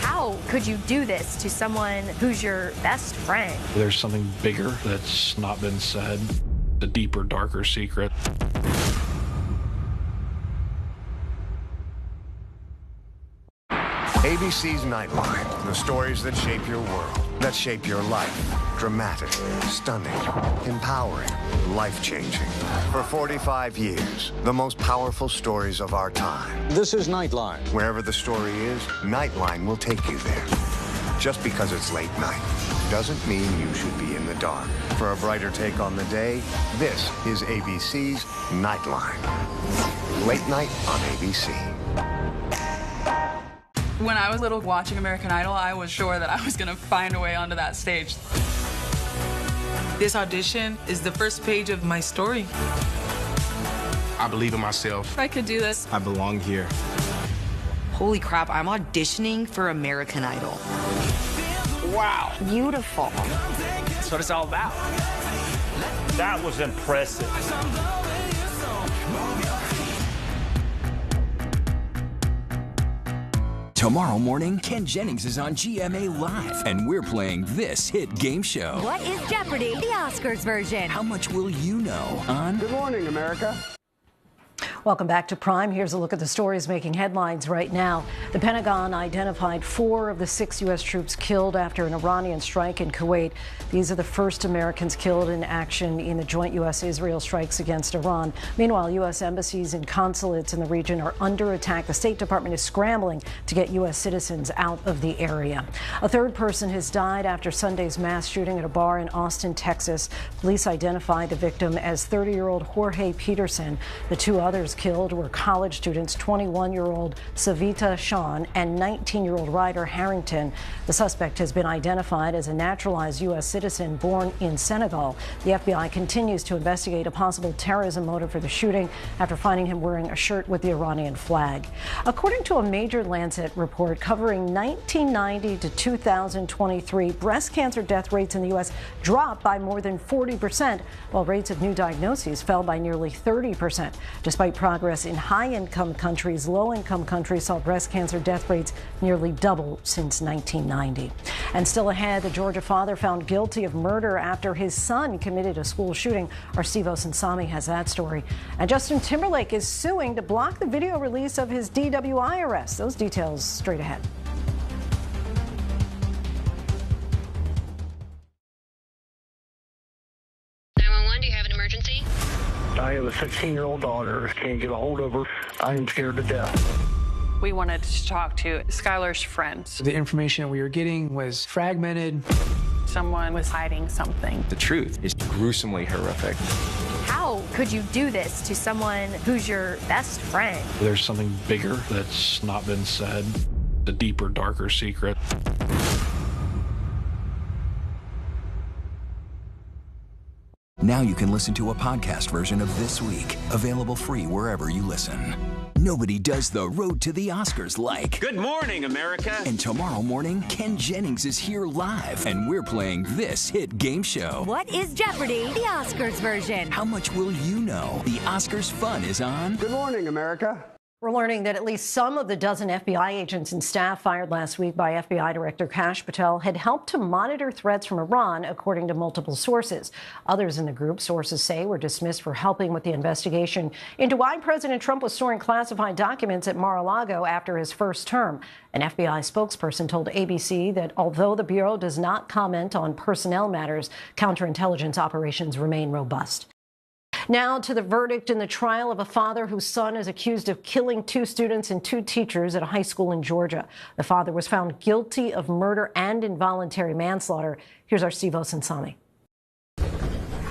How could you do this to someone who's your best friend? There's something bigger that's not been said, a deeper, darker secret. ABC's Nightline, the stories that shape your world, that shape your life. Dramatic, stunning, empowering, life-changing. For 45 years, the most powerful stories of our time. This is Nightline. Wherever the story is, Nightline will take you there. Just because it's late night doesn't mean you should be in the dark. For a brighter take on the day, this is ABC's Nightline. Late night on ABC. When I was little watching American Idol, I was sure that I was going to find a way onto that stage. This audition is the first page of my story. I believe in myself. I could do this. I belong here. Holy crap, I'm auditioning for American Idol. Wow. Beautiful. That's what it's all about. That was impressive. Tomorrow morning, Ken Jennings is on GMA Live, and we're playing this hit game show. What is Jeopardy? The Oscars version. How much will you know on Good morning, America. Welcome back to Prime. Here's a look at the stories making headlines right now. The Pentagon identified 4 of the 6 U.S. troops killed after an Iranian strike in Kuwait. These are the first Americans killed in action in the joint U.S.-Israel strikes against Iran. Meanwhile, U.S. embassies and consulates in the region are under attack. The State Department is scrambling to get U.S. citizens out of the area. A third person has died after Sunday's mass shooting at a bar in Austin, Texas. Police identified the victim as 30-year-old Jorge Peterson. The 2 others killed were college students, 21-year-old Savita Shawn and 19-year-old Ryder Harrington. The suspect has been identified as a naturalized U.S. citizen born in Senegal. The FBI continues to investigate a possible terrorism motive for the shooting after finding him wearing a shirt with the Iranian flag. According to a major Lancet report covering 1990 to 2023, breast cancer death rates in the U.S. dropped by more than 40%, while rates of new diagnoses fell by nearly 30%. Despite progress in high-income countries, low-income countries saw breast cancer death rates nearly double since 1990. And still ahead, the Georgia father found guilty of murder after his son committed a school shooting. Our Steve Osunsami has that story. And Justin Timberlake is suing to block the video release of his DWI arrest. Those details straight ahead. I have a 16-year-old daughter. Can't get a hold of her. I am scared to death. We wanted to talk to Skylar's friends. The information we were getting was fragmented. Someone was hiding something. The truth is gruesomely horrific. How could you do this to someone who's your best friend? There's something bigger that's not been said, the deeper, darker secret. Now you can listen to a podcast version of This Week, available free wherever you listen. Nobody does the road to the Oscars like. Good morning, America. And tomorrow morning, Ken Jennings is here live, and we're playing this hit game show. What is Jeopardy, the Oscars version? How much will you know? The Oscars fun is on. Good morning, America. We're learning that at least some of the dozen FBI agents and staff fired last week by FBI Director Kash Patel had helped to monitor threats from Iran, according to multiple sources. Others in the group, sources say, were dismissed for helping with the investigation into why President Trump was storing classified documents at Mar-a-Lago after his first term. An FBI spokesperson told ABC that although the Bureau does not comment on personnel matters, counterintelligence operations remain robust. Now to the verdict in the trial of a father whose son is accused of killing 2 students and 2 teachers at a high school in Georgia. The father was found guilty of murder and involuntary manslaughter. Here's our Steve Osunsami.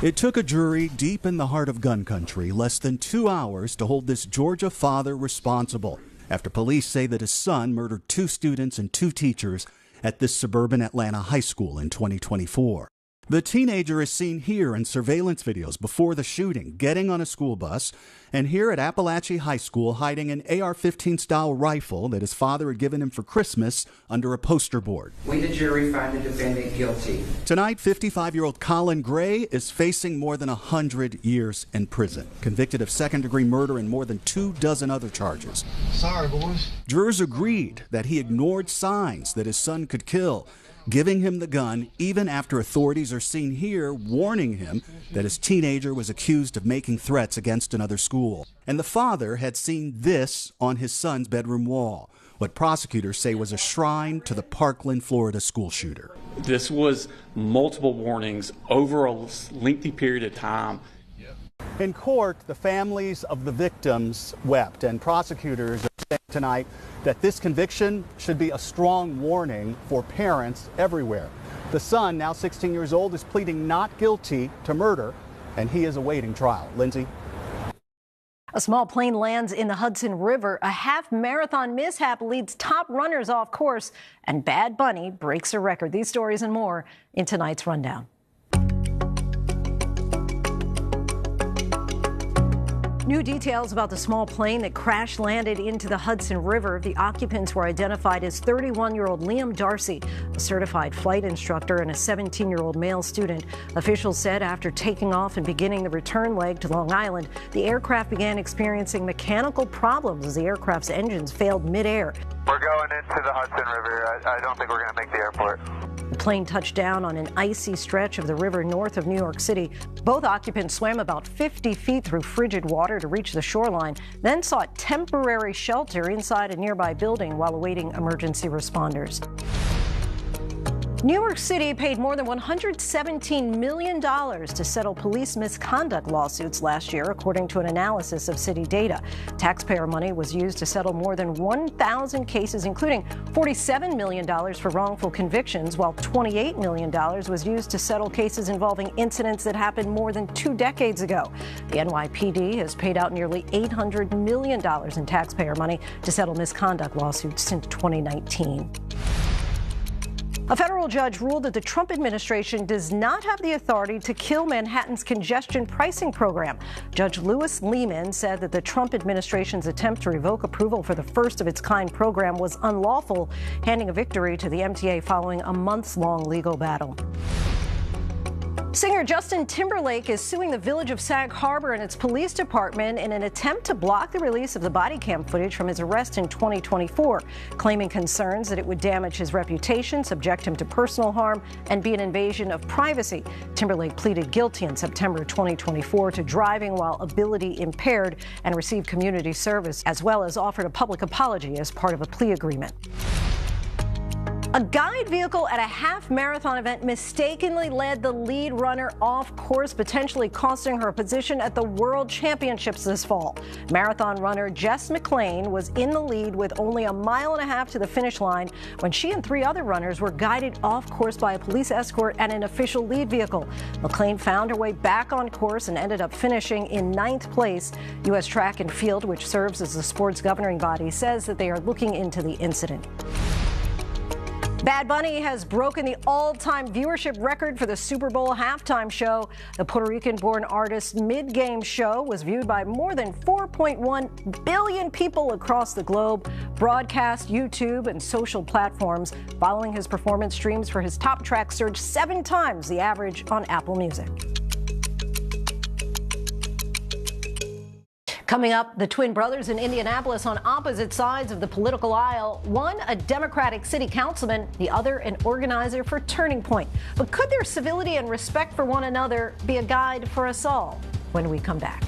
It took a jury deep in the heart of gun country less than 2 hours to hold this Georgia father responsible after police say that his son murdered 2 students and 2 teachers at this suburban Atlanta high school in 2024. The teenager is seen here in surveillance videos before the shooting, getting on a school bus, and here at Appalachia High School hiding an AR-15-style rifle that his father had given him for Christmas under a poster board. We, the jury, find the defendant guilty. Tonight, 55-year-old Colin Gray is facing more than 100 years in prison, convicted of second-degree murder and more than 24 other charges. Sorry, boys. Jurors agreed that he ignored signs that his son could kill, giving him the gun even after authorities are seen here warning him that his teenager was accused of making threats against another school. And the father had seen this on his son's bedroom wall, what prosecutors say was a shrine to the Parkland, Florida school shooter. This was multiple warnings over a lengthy period of time. In court, the families of the victims wept, and prosecutors are saying tonight that this conviction should be a strong warning for parents everywhere. The son, now 16 years old, is pleading not guilty to murder, and he is awaiting trial. Lindsay? A small plane lands in the Hudson River. A half-marathon mishap leads top runners off course, and Bad Bunny breaks a record. These stories and more in tonight's Rundown. New details about the small plane that crash-landed into the Hudson River. The occupants were identified as 31-year-old Liam Darcy, a certified flight instructor, and a 17-year-old male student. Officials said after taking off and beginning the return leg to Long Island, the aircraft began experiencing mechanical problems as the aircraft's engines failed midair. We're going into the Hudson River. I don't think we're going to make the airport. The plane touched down on an icy stretch of the river north of New York City. Both occupants swam about 50 feet through frigid water to reach the shoreline, then sought temporary shelter inside a nearby building while awaiting emergency responders. New York City paid more than $117 million to settle police misconduct lawsuits last year, according to an analysis of city data. Taxpayer money was used to settle more than 1,000 cases, including $47 million for wrongful convictions, while $28 million was used to settle cases involving incidents that happened more than 2 decades ago. The NYPD has paid out nearly $800 million in taxpayer money to settle misconduct lawsuits since 2019. A federal judge ruled that the Trump administration does not have the authority to kill Manhattan's congestion pricing program. Judge Louis Lehman said that the Trump administration's attempt to revoke approval for the first-of-its-kind program was unlawful, handing a victory to the MTA following a months-long legal battle. Singer Justin Timberlake is suing the village of Sag Harbor and its police department in an attempt to block the release of the body cam footage from his arrest in 2024, claiming concerns that it would damage his reputation, subject him to personal harm, and be an invasion of privacy. Timberlake pleaded guilty in September 2024 to driving while ability impaired and received community service, as well as offered a public apology as part of a plea agreement. A guide vehicle at a half-marathon event mistakenly led the lead runner off course, potentially costing her a position at the World Championships this fall. Marathon runner Jess McLean was in the lead with only a mile and a half to the finish line when she and 3 other runners were guided off course by a police escort and an official lead vehicle. McLean found her way back on course and ended up finishing in 9th place. U.S. Track and Field, which serves as the sport's governing body, says that they are looking into the incident. Bad Bunny has broken the all-time viewership record for the Super Bowl halftime show. The Puerto Rican-born artist's mid-game show was viewed by more than 4.1 billion people across the globe, broadcast, YouTube, and social platforms. Following his performance, streams for his top track surged 7 times the average on Apple Music. Coming up, the twin brothers in Indianapolis on opposite sides of the political aisle. One, a Democratic city councilman, the other, an organizer for Turning Point. But could their civility and respect for one another be a guide for us all when we come back?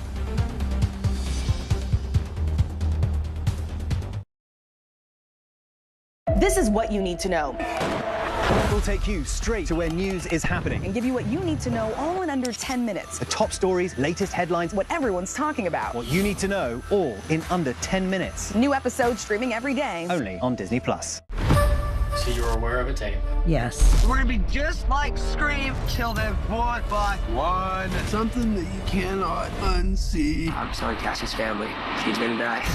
This is what you need to know. We'll take you straight to where news is happening and give you what you need to know all in under 10 minutes. The top stories, latest headlines, what everyone's talking about. What you need to know, all in under 10 minutes. New episodes streaming every day. Only on Disney+. So you're aware of a tape? Yes. We're gonna be just like Scream, kill them one by one. Something that you cannot unsee. I'm sorry, Cassie's family. She's gonna die.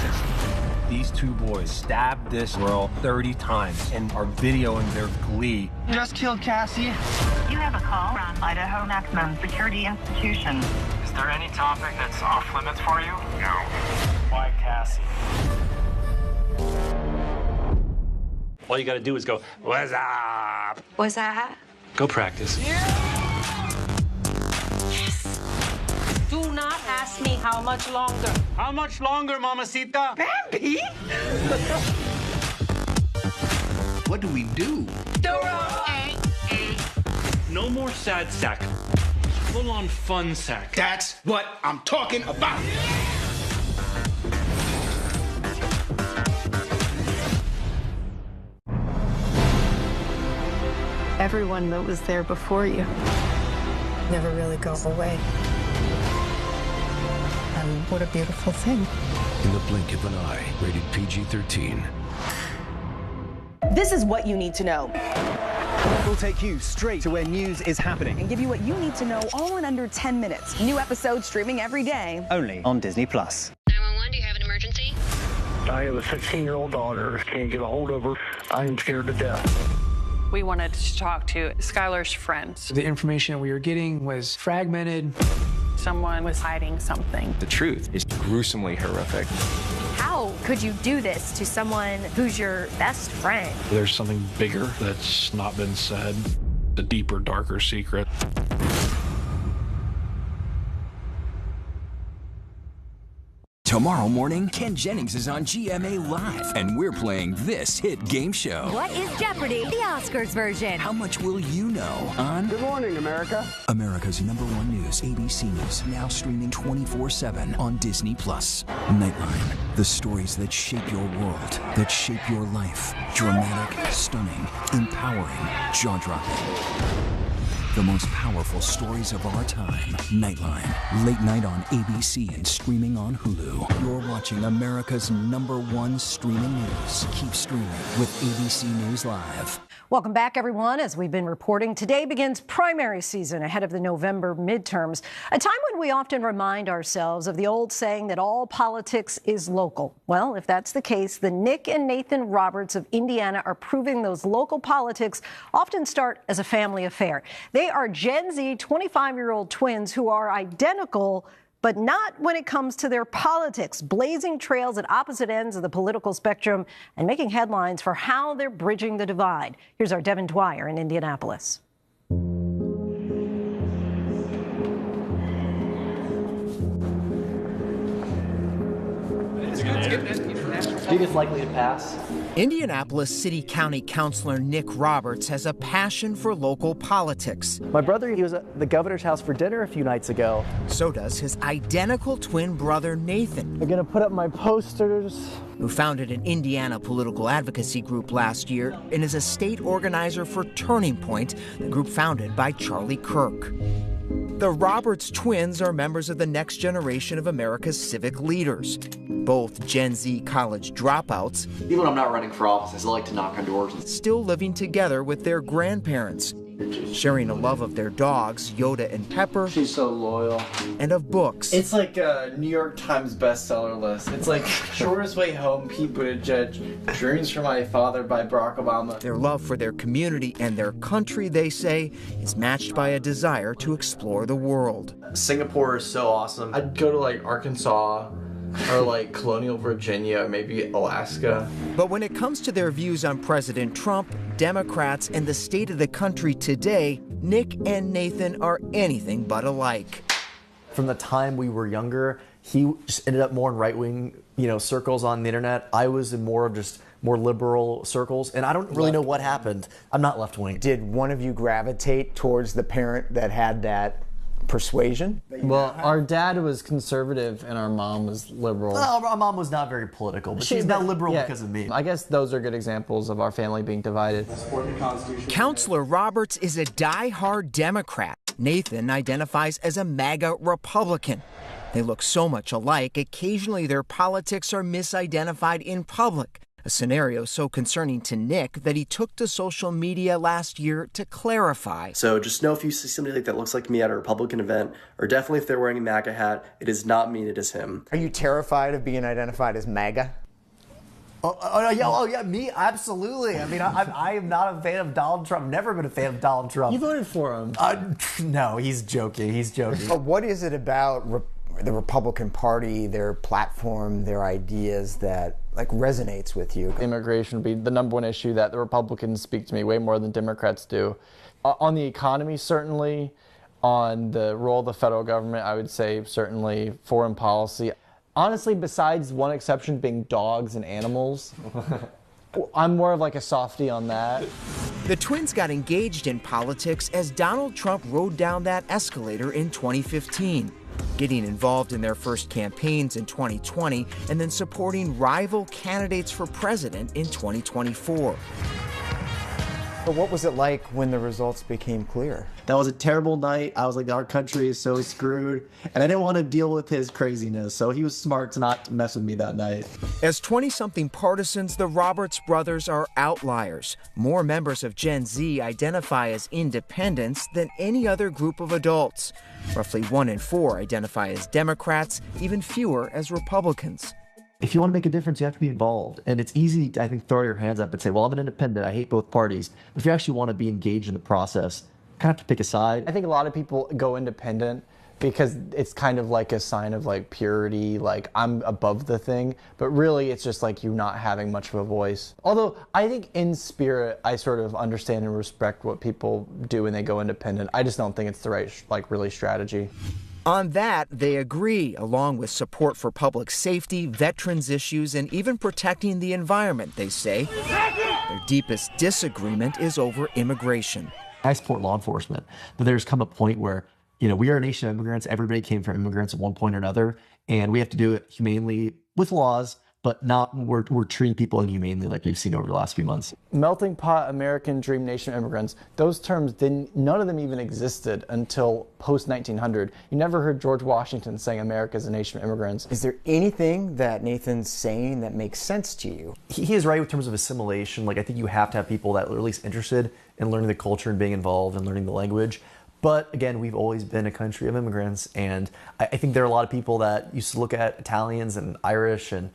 These 2 boys stabbed this girl 30 times and are videoing their glee. Just killed Cassie. You have a call from Idaho Maximum Security Institution. Is there any topic that's off limits for you? No. Why Cassie? All you gotta do is go, what's up? What's that? Go practice. Do not ask me how much longer. How much longer, mamacita? Bambi? What do we do? No more sad sack. Full-on fun sack. That's what I'm talking about. Everyone that was there before you never really goes away. And what a beautiful thing. In the blink of an eye, rated PG-13. This is what you need to know. We'll take you straight to where news is happening and give you what you need to know all in under 10 minutes. New episodes streaming every day. Only on Disney+. 911, do you have an emergency? I have a 16-year-old daughter. Can't get a hold of her. I am scared to death. We wanted to talk to Skylar's friends. The information that we were getting was fragmented. Someone was hiding something. The truth is gruesomely horrific. How could you do this to someone who's your best friend? There's something bigger that's not been said, the deeper, darker secret. Tomorrow morning, Ken Jennings is on GMA Live, and we're playing this hit game show. What is Jeopardy? The Oscars version. How much will you know on... Good morning, America. America's #1 news, ABC News, now streaming 24/7 on Disney+. Nightline, the stories that shape your world, that shape your life. Dramatic, stunning, empowering, jaw-dropping. The most powerful stories of our time. Nightline. Late night on ABC and streaming on Hulu. You're watching America's #1 streaming news. Keep streaming with ABC News Live. Welcome back, everyone. As we've been reporting, today begins primary season ahead of the November midterms, a time when we often remind ourselves of the old saying that all politics is local. Well, if that's the case, the Nick and Nathan Roberts of Indiana are proving those local politics often start as a family affair. They are Gen Z 25-year-old twins who are identical, but not when it comes to their politics, blazing trails at opposite ends of the political spectrum and making headlines for how they're bridging the divide. Here's our Devin Dwyer in Indianapolis. Do you think it's likely to pass? Indianapolis City County Councilor Nick Roberts has a passion for local politics. My brother, he was at the governor's house for dinner a few nights ago. So does his identical twin brother Nathan. They're gonna put up my posters. Who founded an Indiana political advocacy group last year and is a state organizer for Turning Point, the group founded by Charlie Kirk. The Roberts twins are members of the next generation of America's civic leaders. Both Gen Z college dropouts. Even when I'm not running for office, I still like to knock on doors. Still living together with their grandparents, sharing a love of their dogs, Yoda and Pepper. She's so loyal. And of books. It's like a New York Times bestseller list. It's like Shortest Way Home, Pete Buttigieg, Dreams for My Father by Barack Obama. Their love for their community and their country, they say, is matched by a desire to explore the world. Singapore is so awesome. I'd go to like Arkansas or like Colonial Virginia, maybe Alaska. But when it comes to their views on President Trump, Democrats, and the state of the country today, Nick and Nathan are anything but alike. From the time we were younger, he just ended up more in right-wing, circles on the internet. I was in more liberal circles, and I don't really know what happened. I'm not left-wing. Did one of you gravitate towards the parent that had that persuasion? Well, our dad was conservative and our mom was liberal. Well, our mom was not very political, but she's not liberal because of me. I guess those are good examples of our family being divided. Counselor Roberts is a die-hard Democrat. Nathan identifies as a MAGA Republican. They look so much alike, occasionally their politics are misidentified in public. A scenario so concerning to Nick that he took to social media last year to clarify. So just know if you see somebody like that looks like me at a Republican event, or definitely if they're wearing a MAGA hat, it is not me, it is him. Are you terrified of being identified as MAGA? Oh yeah, me, absolutely. I mean, I am not a fan of Donald Trump. Never been a fan of Donald Trump. You voted for him. No, he's joking. But what is it about the Republican Party, their platform, their ideas that resonates with you? Immigration would be the number one issue that the Republicans speak to me way more than Democrats do. On the economy, certainly. On the role of the federal government, I would say certainly. Foreign policy. Honestly, besides one exception being dogs and animals, I'm more of a softie on that. The twins got engaged in politics as Donald Trump rode down that escalator in 2015, getting involved in their first campaigns in 2020 and then supporting rival candidates for president in 2024. But what was it like when the results became clear? That was a terrible night. I was like, our country is so screwed. And I didn't want to deal with his craziness. So he was smart to not mess with me that night. As 20-something partisans, the Roberts brothers are outliers. More members of Gen Z identify as independents than any other group of adults. Roughly 1 in 4 identify as Democrats, even fewer as Republicans. If you want to make a difference, you have to be involved. And it's easy to, throw your hands up and say, well, I'm an independent. I hate both parties. But if you actually want to be engaged in the process, you kind of have to pick a side. I think a lot of people go independent because it's kind of like a sign of purity, I'm above the thing. But really, it's just you not having much of a voice. Although I think in spirit, I sort of understand and respect what people do when they go independent. I just don't think it's the right, really strategy. On that, they agree, along with support for public safety, veterans issues, and even protecting the environment, they say. Their deepest disagreement is over immigration. I support law enforcement, but there's come a point where, we are a nation of immigrants. Everybody came from immigrants at one point or another, and we have to do it humanely with laws, but not we're treating people inhumanely like we've seen over the last few months. Melting pot, American dream, nation of immigrants, those terms, none of them even existed until post-1900. You never heard George Washington saying America is a nation of immigrants. Is there anything that Nathan's saying that makes sense to you? He is right in terms of assimilation. I think you have to have people that are at least interested in learning the culture and being involved and learning the language. But again, we've always been a country of immigrants, and I think there are a lot of people that used to look at Italians and Irish and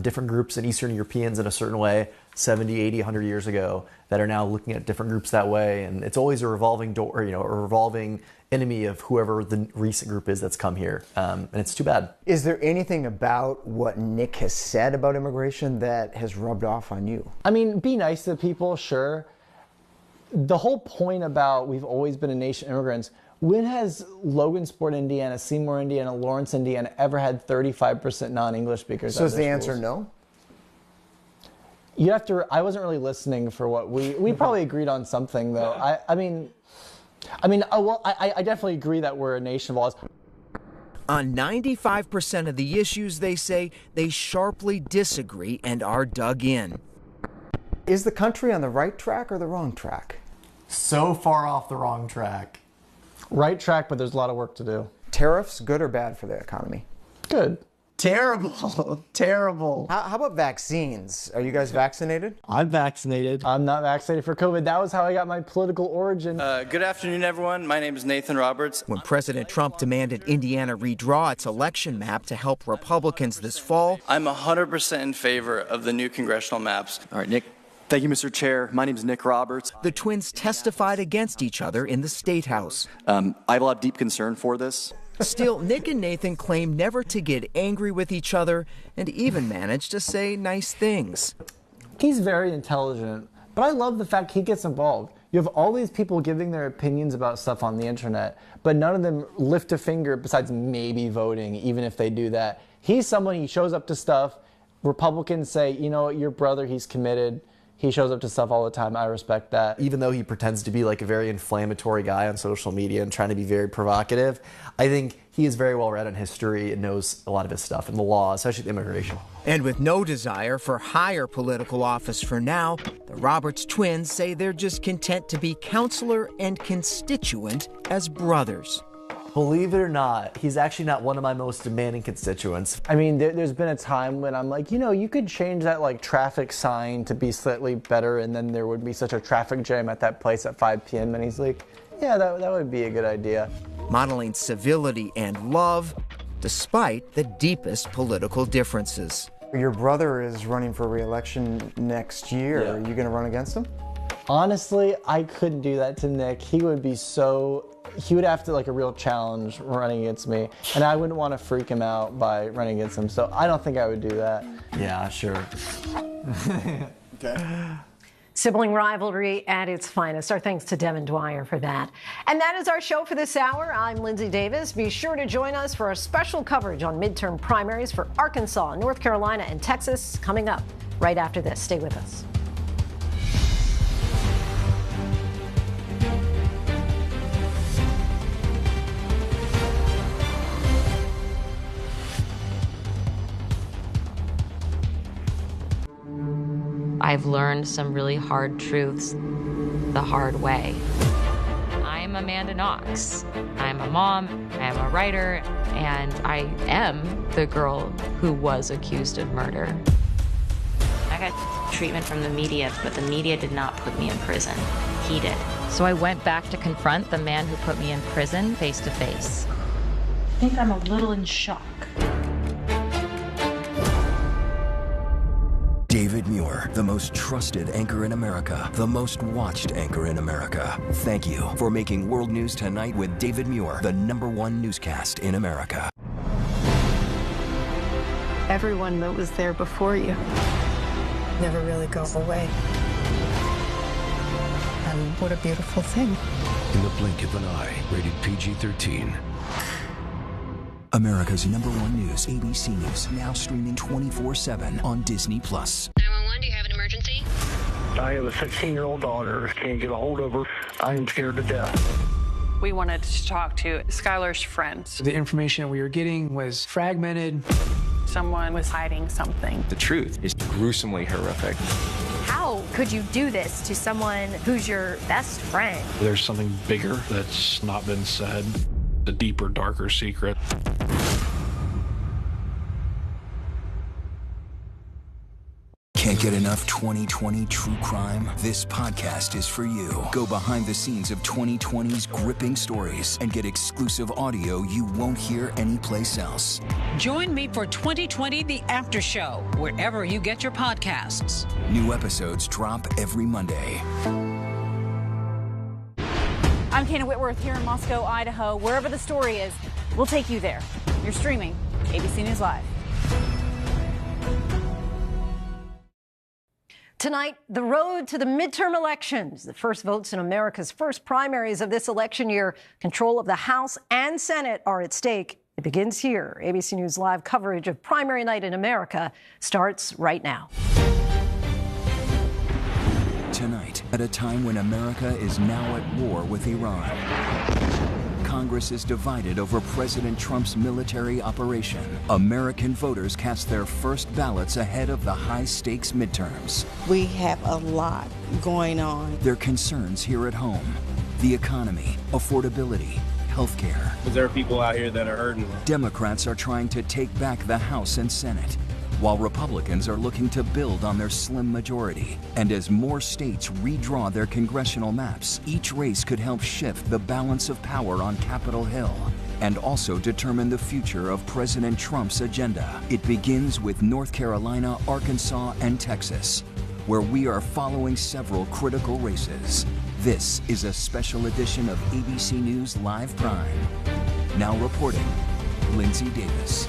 different groups and Eastern Europeans in a certain way 70, 80, 100 years ago that are now looking at different groups that way. And it's always a revolving door, a revolving enemy of whoever the recent group is that's come here. And it's too bad. Is there anything about what Nick has said about immigration that has rubbed off on you? I mean, be nice to people, sure. The whole point about we've always been a nation of immigrants, when has Logansport, Indiana, Seymour, Indiana, Lawrence, Indiana ever had 35% non-English speakers? So is the answer no? I wasn't really listening for what we probably agreed on something though. I definitely agree that we're a nation of laws. On 95% of the issues, they say they sharply disagree and are dug in. Is the country on the right track or the wrong track? So far off the wrong track. Right track, but there's a lot of work to do. Tariffs, good or bad for the economy? Good. Terrible. Terrible. How about vaccines? Are you guys vaccinated? I'm vaccinated. I'm not vaccinated for COVID. That was how I got my political origin. Good afternoon, everyone. My name is Nathan Roberts. When President Trump demanded Indiana redraw its election map to help Republicans this fall, I'm 100% in favor of the new congressional maps. All right, Nick. Thank you, Mr. Chair. My name is Nick Roberts. The twins testified against each other in the State House. I have a lot of deep concern for this. Still, Nick and Nathan claim never to get angry with each other and even manage to say nice things. He's very intelligent, but I love the fact he gets involved. You have all these people giving their opinions about stuff on the internet, but none of them lift a finger besides maybe voting, even if they do that. He's someone, he shows up to stuff. Republicans say, you know, your brother, he's committed. He shows up to stuff all the time. I respect that. Even though he pretends to be like a very inflammatory guy on social media and trying to be very provocative, I think he is very well read on history and knows a lot of his stuff and the law, especially immigration. And with no desire for higher political office for now, the Roberts twins say they're just content to be counselor and constituent as brothers. Believe it or not, he's actually not one of my most demanding constituents. I mean, there's been a time when I'm like, you know, you could change that like traffic sign to be slightly better and then there would be such a traffic jam at that place at 5 p.m. And he's like, yeah, that would be a good idea. Modeling civility and love despite the deepest political differences. Your brother is running for re-election next year. Yeah. Are you going to run against him? Honestly, I couldn't do that to Nick. He would have to like a real challenge running against me, and I wouldn't want to freak him out by running against him, so I don't think I would do that. Yeah, sure. Okay. Sibling rivalry at its finest. Our thanks to Devin Dwyer for that. And that is our show for this hour. I'm Linsey Davis. Be sure to join us for our special coverage on midterm primaries for Arkansas, North Carolina, and Texas coming up right after this. Stay with us. I've learned some really hard truths the hard way. I'm Amanda Knox. I'm a mom, I'm a writer, and I am the girl who was accused of murder. I got treatment from the media, but the media did not put me in prison. He did. So I went back to confront the man who put me in prison face to face. I think I'm a little in shock. David Muir, the most trusted anchor in America, the most watched anchor in America. Thank you for making World News Tonight with David Muir the #1 newscast in America. Everyone that was there before you never really goes away. And what a beautiful thing. In the blink of an eye, rated PG-13. America's #1 news, ABC News, now streaming 24/7 on Disney+. 911, do you have an emergency? I have a 16-year-old daughter. Can't get a hold of her. I am scared to death. We wanted to talk to Skylar's friends. The information we were getting was fragmented. Someone was hiding something. The truth is gruesomely horrific. How could you do this to someone who's your best friend? There's something bigger that's not been said. The deeper, darker secret. Can't get enough 2020 true crime? This podcast is for you. Go behind the scenes of 2020's gripping stories and get exclusive audio you won't hear anyplace else. Join me for 2020 The After Show, wherever you get your podcasts. New episodes drop every Monday. I'm Kana Whitworth here in Moscow, Idaho. Wherever the story is, we'll take you there. You're streaming ABC News Live. Tonight, the road to the midterm elections. The first votes in America's first primaries of this election year. Control of the House and Senate are at stake. It begins here. ABC News Live coverage of primary night in America starts right now. Tonight, at a time when America is now at war with Iran, Congress is divided over President Trump's military operation. American voters cast their first ballots ahead of the high-stakes midterms. We have a lot going on. Their concerns here at home: the economy, affordability, healthcare. There are people out here that are hurting. Democrats are trying to take back the House and Senate, while Republicans are looking to build on their slim majority. And as more states redraw their congressional maps, each race could help shift the balance of power on Capitol Hill and also determine the future of President Trump's agenda. It begins with North Carolina, Arkansas, and Texas, where we are following several critical races. This is a special edition of ABC News Live Prime. Now reporting, Linsey Davis.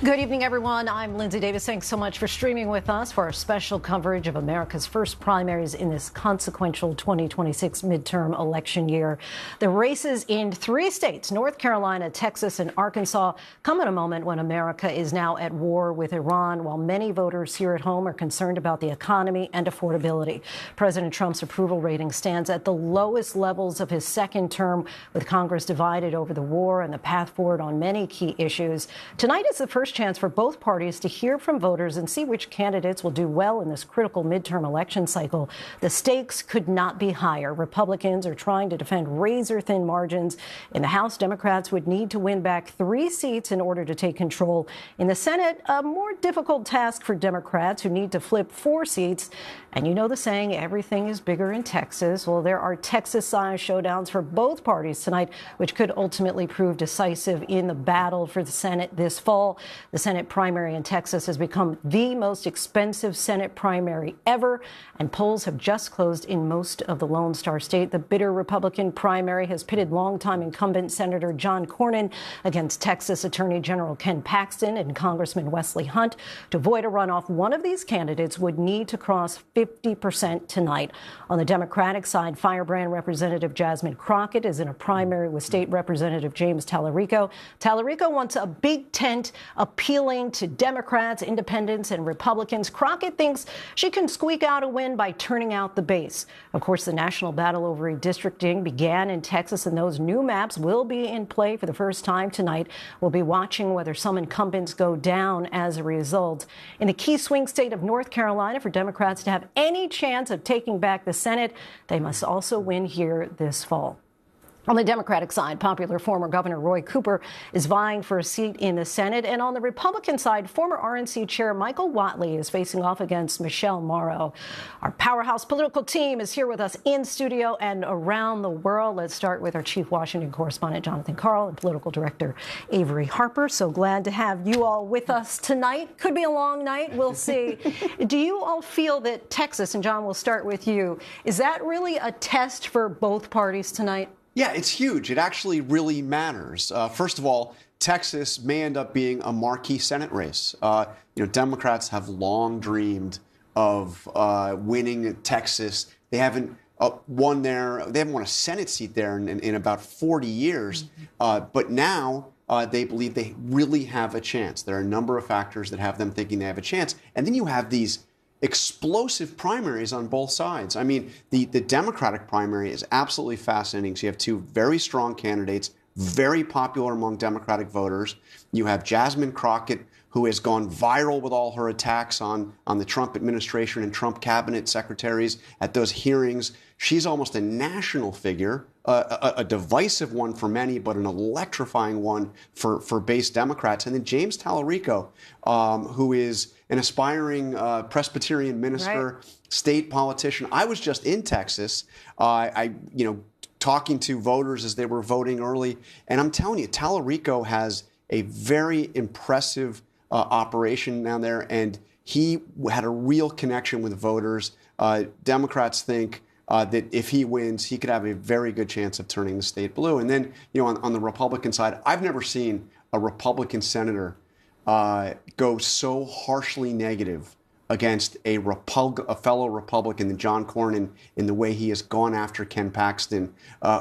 Good evening, everyone. I'm Linsey Davis. Thanks so much for streaming with us for our special coverage of America's first primaries in this consequential 2026 midterm election year. The races in 3 states, North Carolina, Texas, and Arkansas, come at a moment when America is now at war with Iran, while many voters here at home are concerned about the economy and affordability. President Trump's approval rating stands at the lowest levels of his second term, with Congress divided over the war and the path forward on many key issues. Tonight is the first chance for both parties to hear from voters and see which candidates will do well in this critical midterm election cycle. The stakes could not be higher. Republicans are trying to defend razor-thin margins. In the House, Democrats would need to win back 3 seats in order to take control. In the Senate, a more difficult task for Democrats, who need to flip 4 seats. And you know the saying, everything is bigger in Texas. Well, there are Texas-sized showdowns for both parties tonight, which could ultimately prove decisive in the battle for the Senate this fall. The Senate primary in Texas has become the most expensive Senate primary ever, and polls have just closed in most of the Lone Star State. The bitter Republican primary has pitted longtime incumbent Senator John Cornyn against Texas Attorney General Ken Paxton and Congressman Wesley Hunt. To avoid a runoff, one of these candidates would need to cross 50% tonight. On the Democratic side, Firebrand Representative Jasmine Crockett is in a primary with State Representative James Tallarico. Tallarico wants a big tent appealing to Democrats, independents, and Republicans. Crockett thinks she can squeak out a win by turning out the base. Of course, the national battle over redistricting began in Texas, and those new maps will be in play for the first time tonight. We'll be watching whether some incumbents go down as a result. In the key swing state of North Carolina, for Democrats to have any chance of taking back the Senate, they must also win here this fall. On the Democratic side, popular former Governor Roy Cooper is vying for a seat in the Senate. And on the Republican side, former RNC Chair Michael Whatley is facing off against Michelle Morrow. Our powerhouse political team is here with us in studio and around the world. Let's start with our chief Washington correspondent, Jonathan Karl, and political director, Avery Harper. So glad to have you all with us tonight. Could be a long night. We'll see. Do you all feel that Texas, and John, we'll start with you, is that really a test for both parties tonight? Yeah, it's huge. It actually really matters. First of all, Texas may end up being a marquee Senate race. Democrats have long dreamed of winning Texas. They haven't won there. They haven't won a Senate seat there in about 40 years. But now they believe they really have a chance. There are a number of factors that have them thinking they have a chance. And then you have these explosive primaries on both sides. I mean, the Democratic primary is absolutely fascinating. So you have 2 very strong candidates, very popular among Democratic voters. You have Jasmine Crockett, who has gone viral with all her attacks on the Trump administration and Trump cabinet secretaries at those hearings. She's almost a national figure, a divisive one for many, but an electrifying one for base Democrats. And then James Tallarico, who is an aspiring Presbyterian minister, right, state politician. I was just in Texas, talking to voters as they were voting early. And I'm telling you, Tallarico has a very impressive operation down there, and he had a real connection with voters. Democrats think that if he wins, he could have a very good chance of turning the state blue. And then, on the Republican side, I've never seen a Republican senator go so harshly negative against a fellow Republican than John Cornyn in the way he has gone after Ken Paxton,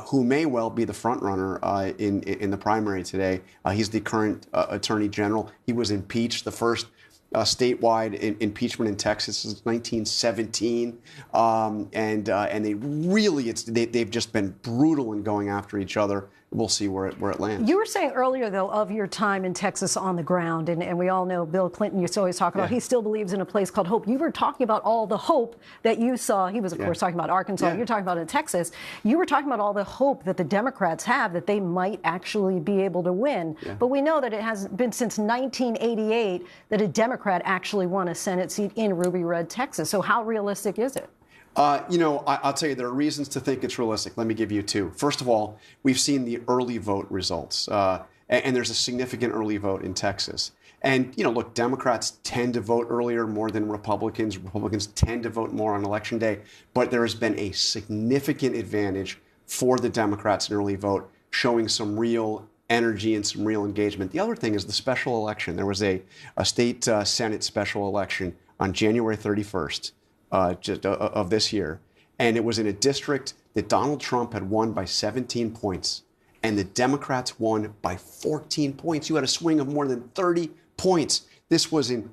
who may well be the front runner in the primary today. He's the current Attorney General. He was impeached, the first statewide impeachment in Texas since 1917, and they really they've just been brutal in going after each other. We'll see where it lands. You were saying earlier, though, of your time in Texas on the ground, and we all know Bill Clinton used to always talk about he still believes in a place called hope. You were talking about all the hope that you saw. He was, of course, talking about Arkansas. You're talking about in Texas. You were talking about all the hope that the Democrats have that they might actually be able to win. But we know that it has been since 1988 that a Democrat actually won a Senate seat in Ruby Red, Texas. So how realistic is it? I'll tell you, there are reasons to think it's realistic. Let me give you two. First of all, we've seen the early vote results, and there's a significant early vote in Texas. And, look, Democrats tend to vote earlier more than Republicans. Republicans tend to vote more on Election Day. But there has been a significant advantage for the Democrats in early vote, showing some real energy and some real engagement. The other thing is the special election. There was a state Senate special election on January 31st. Of this year, and it was in a district that Donald Trump had won by 17 points, and the Democrats won by 14 points. You had a swing of more than 30 points. This was in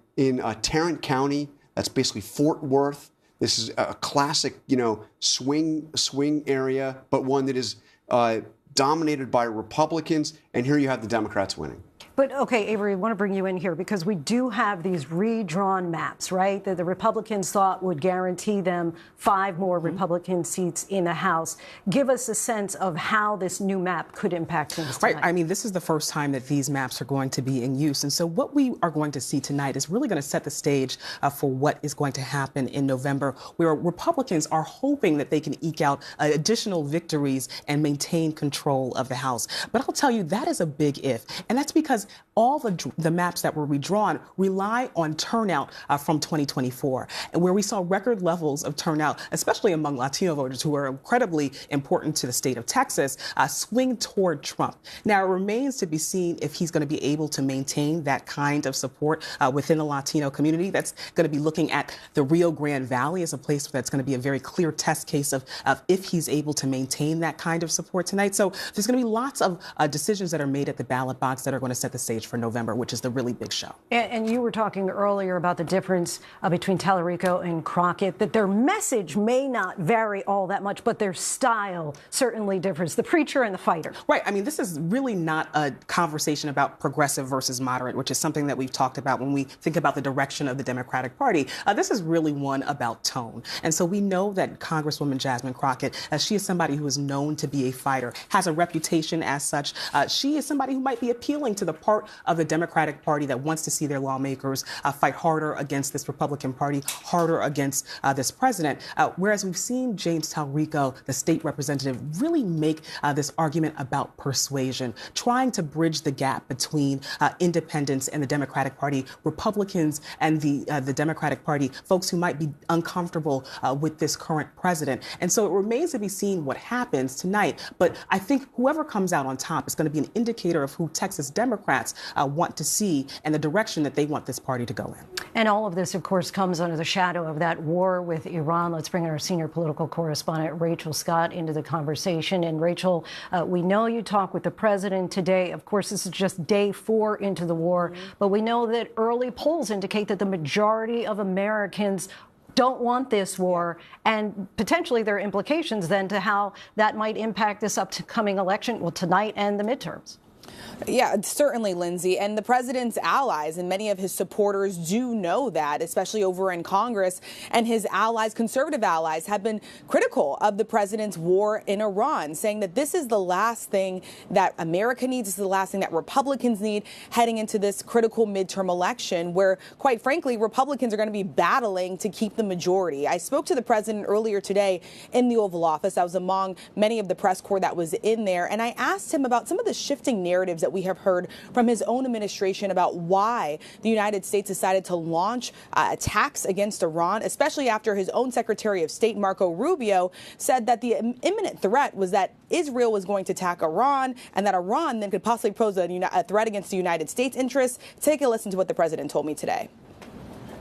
Tarrant County. That's basically Fort Worth. This is a classic, swing area, but one that is dominated by Republicans. And here you have the Democrats winning. But, okay, Avery, I want to bring you in here because we do have these redrawn maps, right, that the Republicans thought would guarantee them 5 more Republican seats in the House. Give us a sense of how this new map could impact things tonight. Right. I mean, this is the first time that these maps are going to be in use. And so what we are going to see tonight is really going to set the stage for what is going to happen in November, where Republicans are hoping that they can eke out additional victories and maintain control of the House. But I'll tell you, that is a big if. And that's because all the maps that were redrawn rely on turnout from 2024, and where we saw record levels of turnout, especially among Latino voters who are incredibly important to the state of Texas, swing toward Trump. Now, it remains to be seen if he's going to be able to maintain that kind of support within the Latino community. That's going to be looking at the Rio Grande Valley as a place that's going to be a very clear test case of if he's able to maintain that kind of support tonight. So there's going to be lots of decisions that are made at the ballot box that are going to set the stage for November, which is the really big show. And you were talking earlier about the difference between Tallarico and Crockett, that their message may not vary all that much, but their style certainly differs. The preacher and the fighter. Right. I mean, this is really not a conversation about progressive versus moderate, which is something that we've talked about when we think about the direction of the Democratic Party. This is really one about tone. And so we know that Congresswoman Jasmine Crockett, she is somebody who is known to be a fighter, has a reputation as such. She is somebody who might be appealing to the part of the Democratic Party that wants to see their lawmakers fight harder against this Republican Party, harder against this president. Whereas we've seen James Tallarico, the state representative, really make this argument about persuasion, trying to bridge the gap between independents and the Democratic Party, Republicans and the Democratic Party, folks who might be uncomfortable with this current president. And so it remains to be seen what happens tonight. But I think whoever comes out on top is going to be an indicator of who Texas Democrats want to see and the direction that they want this party to go in. And all of this, of course, comes under the shadow of that war with Iran. Let's bring in our senior political correspondent, Rachel Scott, into the conversation. And Rachel, we know you talked with the president today. Of course, this is just day 4 into the war, but we know that early polls indicate that the majority of Americans don't want this war, and potentially there are implications then to how that might impact this upcoming election, well, tonight and the midterms. Yeah, certainly, Linsey. And the president's allies and many of his supporters do know that, especially over in Congress. And his allies, conservative allies, have been critical of the president's war in Iran, saying that this is the last thing that America needs. This is the last thing that Republicans need heading into this critical midterm election where, quite frankly, Republicans are going to be battling to keep the majority. I spoke to the president earlier today in the Oval Office. I was among many of the press corps that was in there. And I asked him about some of the shifting narratives that we have heard from his own administration about why the United States decided to launch attacks against Iran, especially after his own Secretary of State, Marco Rubio, said that the imminent threat was that Israel was going to attack Iran and that Iran then could possibly pose a threat against the United States' interests. Take a listen to what the president told me today.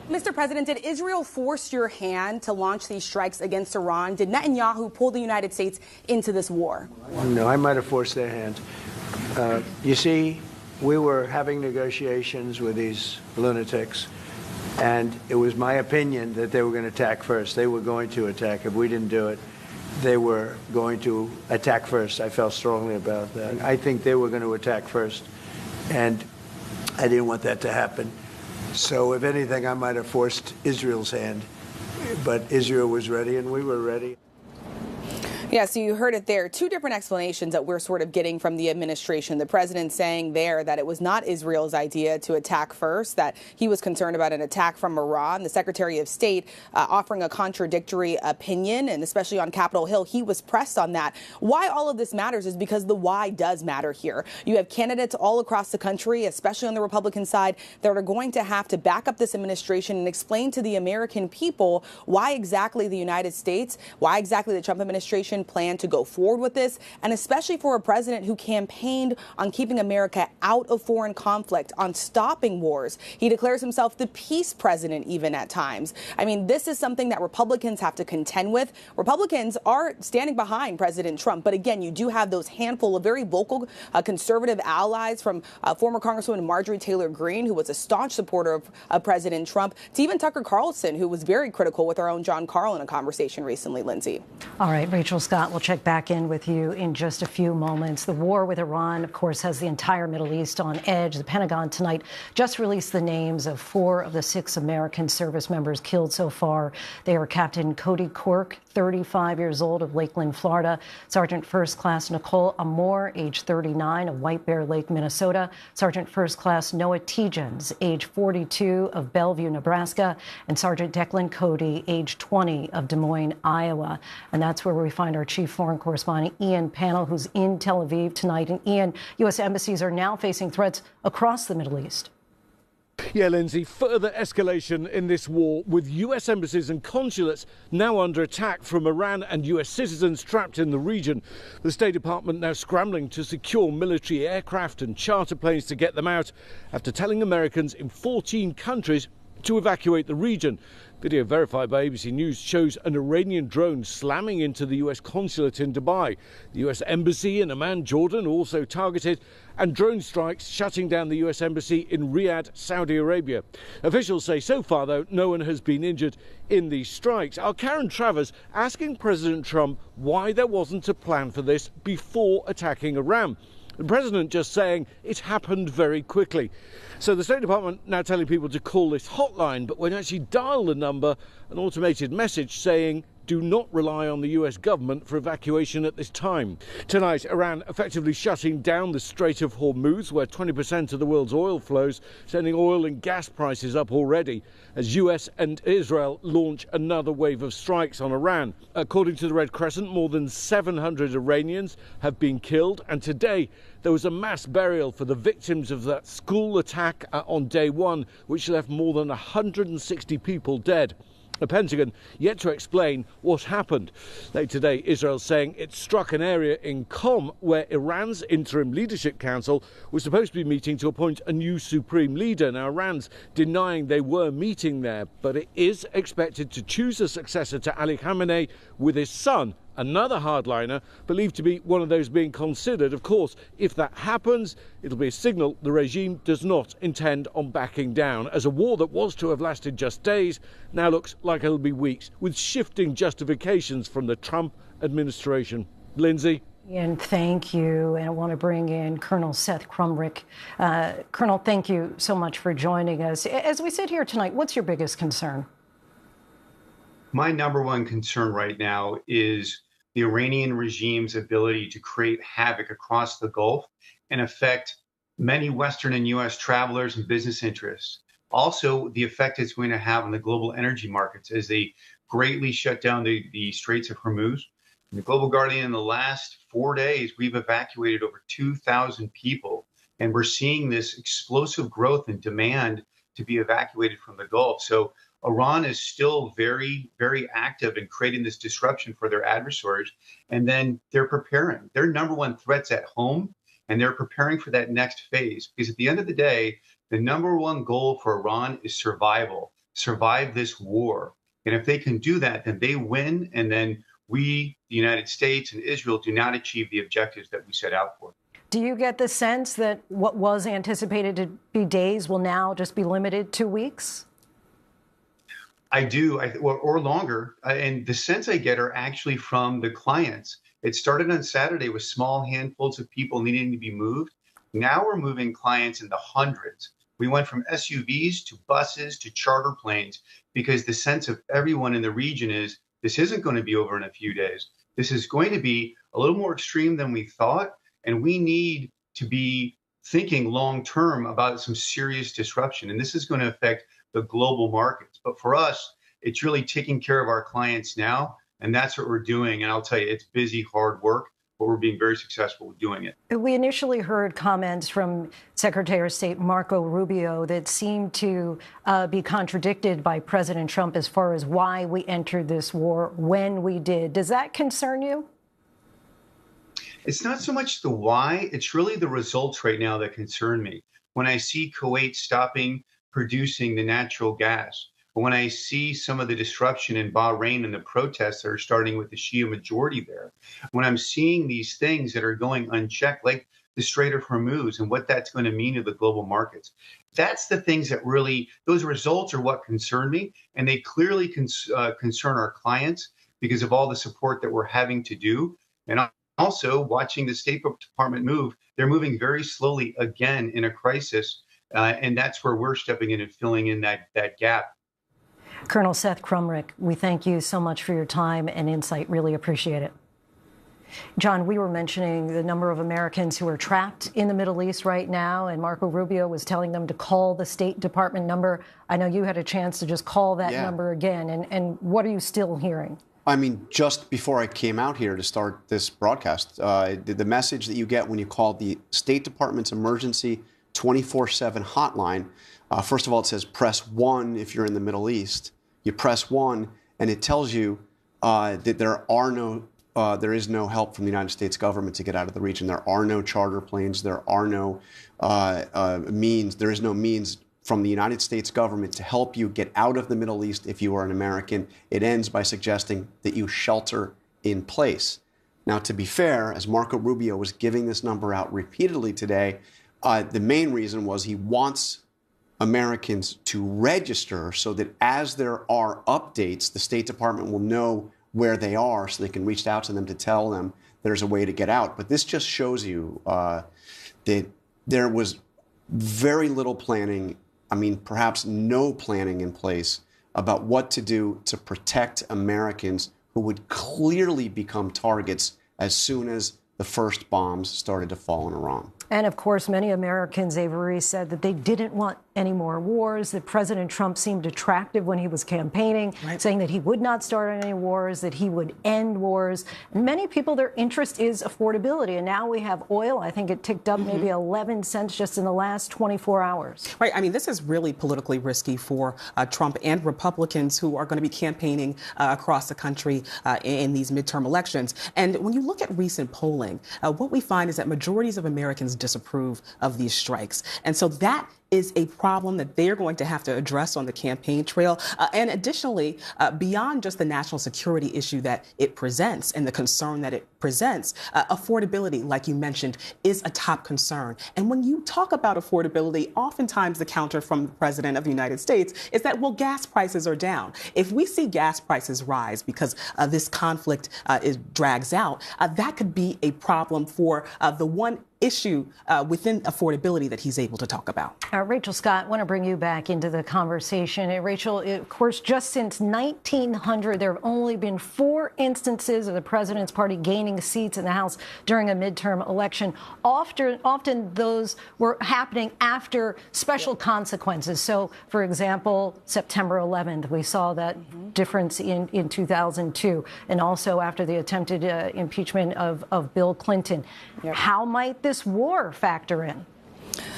Mr. President, did Israel force your hand to launch these strikes against Iran? Did Netanyahu pull the United States into this war? No, I might have forced their hand. You see, we were having negotiations with these lunatics, And it was my opinion that they were going to attack first. They were going to attack. If we didn't do it, they were going to attack first. I felt strongly about that. I think they were going to attack first, and I didn't want that to happen. So if anything, I might have forced Israel's hand, but Israel was ready and we were ready. Yeah, so you heard it there. Two different explanations that we're sort of getting from the administration. The president saying there that it was not Israel's idea to attack first, that he was concerned about an attack from Iran. The Secretary of State offering a contradictory opinion, and especially on Capitol Hill, he was pressed on that. Why all of this matters is because the why does matter here. You have candidates all across the country, especially on the Republican side, that are going to have to back up this administration and explain to the American people why exactly the United States, why exactly the Trump administration plan to go forward with this, and especially for a president who campaigned on keeping America out of foreign conflict, on stopping wars. He declares himself the peace president even at times. I mean, this is something that Republicans have to contend with. Republicans are standing behind President Trump, but again, you do have those handful of very vocal conservative allies, from former Congresswoman Marjorie Taylor Greene, who was a staunch supporter of President Trump, to even Tucker Carlson, who was very critical with our own John Carl in a conversation recently, Lindsay. All right, Rachel Scott, we'll check back in with you in just a few moments. The war with Iran, of course, has the entire Middle East on edge. The Pentagon tonight just released the names of 4 of the 6 American service members killed so far. They are Captain Cody Quirk, 35 years old, of Lakeland, Florida; Sergeant First Class Nicole Amore, age 39, of White Bear Lake, Minnesota; Sergeant First Class Noah Tegens, age 42, of Bellevue, Nebraska; and Sergeant Declan Cody, age 20, of Des Moines, Iowa. And that's where we find our chief foreign correspondent, Ian Pannell, who's in Tel Aviv tonight. And Ian, U.S. embassies are now facing threats across the Middle East. Yeah, Lindsay, further escalation in this war, with U.S. embassies and consulates now under attack from Iran and U.S. citizens trapped in the region. The State Department now scrambling to secure military aircraft and charter planes to get them out, after telling Americans in 14 countries to evacuate the region. Video verified by ABC News shows an Iranian drone slamming into the U.S. consulate in Dubai. The U.S. embassy in Amman, Jordan, also targeted, and drone strikes shutting down the U.S. embassy in Riyadh, Saudi Arabia. Officials say so far, though, no one has been injured in these strikes. Our Karen Travers asking President Trump why there wasn't a plan for this before attacking Iran. The president just saying it happened very quickly. So the State Department now telling people to call this hotline, but when you actually dial the number, an automated message saying, do not rely on the US government for evacuation at this time. Tonight, Iran effectively shutting down the Strait of Hormuz, where 20% of the world's oil flows, sending oil and gas prices up already, as US and Israel launch another wave of strikes on Iran. According to the Red Crescent, more than 700 Iranians have been killed, and today there was a mass burial for the victims of that school attack on day one, which left more than 160 people dead. The Pentagon yet to explain what happened. Later today, Israel saying it struck an area in Qom where Iran's Interim Leadership Council was supposed to be meeting to appoint a new supreme leader. Now, Iran's denying they were meeting there, but it is expected to choose a successor to Ali Khamenei with his son, another hardliner, believed to be one of those being considered. Of course, if that happens, it'll be a signal the regime does not intend on backing down, as a war that was to have lasted just days now looks like it'll be weeks, with shifting justifications from the Trump administration. Lindsay? Ian, thank you. And I want to bring in Colonel Seth Crumrick. Colonel, thank you so much for joining us. As we sit here tonight, what's your biggest concern? My number one concern right now is the Iranian regime's ability to create havoc across the Gulf and affect many Western and U.S. travelers and business interests. Also, the effect it's going to have on the global energy markets as they greatly shut down the Straits of Hormuz. In the Global Guardian, in the last 4 days, we've evacuated over 2,000 people, and we're seeing this explosive growth in demand to be evacuated from the Gulf. So Iran is still very, very active in creating this disruption for their adversaries. And then they're preparing. Their number one threat's at home, and they're preparing for that next phase. Because at the end of the day, the number one goal for Iran is survival, survive this war. And if they can do that, then they win. And then we, the United States and Israel, do not achieve the objectives that we set out for. Do you get the sense that what was anticipated to be days will now just be limited to weeks? I do, or longer. And the sense I get are actually from the clients. It started on Saturday with small handfuls of people needing to be moved. Now we're moving clients in the hundreds. We went from SUVs to buses to charter planes because the sense of everyone in the region is this isn't going to be over in a few days. This is going to be a little more extreme than we thought. And we need to be thinking long term about some serious disruption. And this is going to affect the global markets. But for us, it's really taking care of our clients now. And that's what we're doing. And I'll tell you, it's busy, hard work, but we're being very successful with doing it. We initially heard comments from Secretary of State Marco Rubio that seemed to be contradicted by President Trump as far as why we entered this war when we did. Does that concern you? It's not so much the why, it's really the results right now that concern me. When I see Kuwait stopping producing the natural gas, when I see some of the disruption in Bahrain and the protests that are starting with the Shia majority there, when I'm seeing these things that are going unchecked, like the Strait of Hormuz and what that's going to mean to the global markets, that's the things that really, those results are what concern me. And they clearly concern our clients because of all the support that we're having to do. And also watching the State Department move, they're moving very slowly again in a crisis. And that's where we're stepping in and filling in that gap. Colonel Seth Crumrick, we thank you so much for your time and insight. Really appreciate it. John, we were mentioning the number of Americans who are trapped in the Middle East right now, and Marco Rubio was telling them to call the State Department number. I know you had a chance to just call that number again. And what are you still hearing? I mean, just before I came out here to start this broadcast, the message that you get when you call the State Department's emergency 24/7 hotline, first of all, it says press 1 if you're in the Middle East. You press 1, and it tells you that there is no help from the United States government to get out of the region. There are no charter planes. There are no means. There is no means from the United States government to help you get out of the Middle East if you are an American. It ends by suggesting that you shelter in place. Now, to be fair, as Marco Rubio was giving this number out repeatedly today, the main reason was he wants Americans to register so that as there are updates, the State Department will know where they are so they can reach out to them to tell them there's a way to get out. But this just shows you that there was very little planning, I mean, perhaps no planning in place about what to do to protect Americans who would clearly become targets as soon as the first bombs started to fall in Iran. And of course, many Americans, Avery, said that they didn't want any more wars, that President Trump seemed attractive when he was campaigning, saying that he would not start any wars, that he would end wars. And many people, their interest is affordability. And now we have oil. I think it ticked up maybe 11 cents just in the last 24 hours. Right. I mean, this is really politically risky for Trump and Republicans who are going to be campaigning across the country in these midterm elections. And when you look at recent polling, what we find is that majorities of Americans disapprove of these strikes. And so that is a problem that they're going to have to address on the campaign trail. And additionally, beyond just the national security issue that it presents and the concern that it presents, affordability, like you mentioned, is a top concern. And when you talk about affordability, oftentimes the counter from the President of the United States is that, well, gas prices are down. If we see gas prices rise because this conflict drags out, that could be a problem for the one issue within affordability that he's able to talk about. Rachel Scott, I want to bring you back into the conversation. Rachel, of course, just since 1900, there have only been 4 instances of the president's party gaining seats in the House during a midterm election. Often those were happening after special consequences. So, for example, September 11th, we saw that difference in 2002, and also after the attempted impeachment of Bill Clinton. How might this war factor in?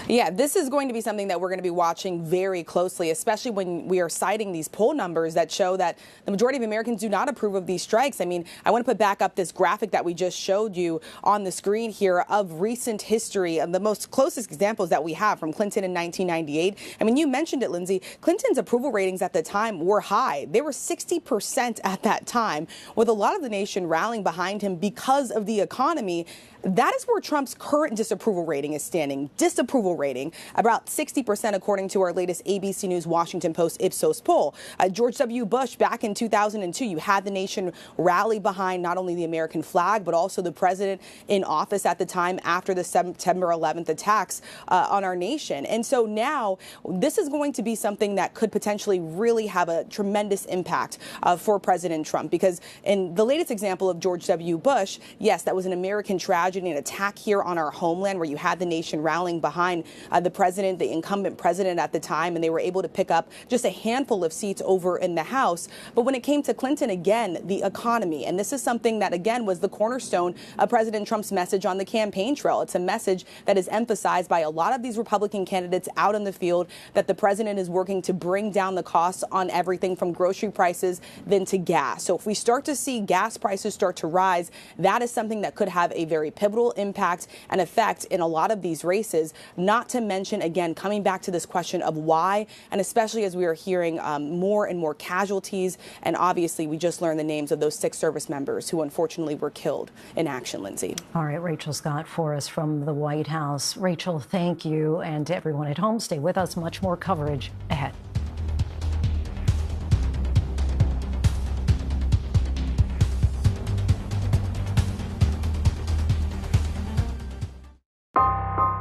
Yeah, this is going to be something that we're going to be watching very closely, especially when we are citing these poll numbers that show that the majority of Americans do not approve of these strikes. I mean, I want to put back up this graphic that we just showed you on the screen here of recent history and the most closest examples that we have from Clinton in 1998. I mean, you mentioned it, Linsey. Clinton's approval ratings at the time were high. They were 60% at that time, with a lot of the nation rallying behind him because of the economy. That is where Trump's current disapproval rating is standing. Disapproval approval rating, about 60% according to our latest ABC News Washington Post Ipsos poll. George W. Bush, back in 2002, you had the nation rally behind not only the American flag, but also the president in office at the time after the September 11th attacks on our nation. And so now this is going to be something that could potentially really have a tremendous impact for President Trump, because in the latest example of George W. Bush, yes, that was an American tragedy, an attack here on our homeland where you had the nation rallying behind the president, the incumbent president at the time, and they were able to pick up just a handful of seats over in the House. But when it came to Clinton, again, the economy, and this is something that, again, was the cornerstone of President Trump's message on the campaign trail. It's a message that is emphasized by a lot of these Republican candidates out in the field, that the president is working to bring down the costs on everything from grocery prices then to gas. So if we start to see gas prices start to rise, that is something that could have a very pivotal impact and effect in a lot of these races, not to mention, again, coming back to this question of why, and especially as we are hearing more and more casualties. And obviously, we just learned the names of those 6 service members who unfortunately were killed in action, Lindsay. All right, Rachel Scott for us from the White House. Rachel, thank you. And to everyone at home, stay with us. Much more coverage ahead.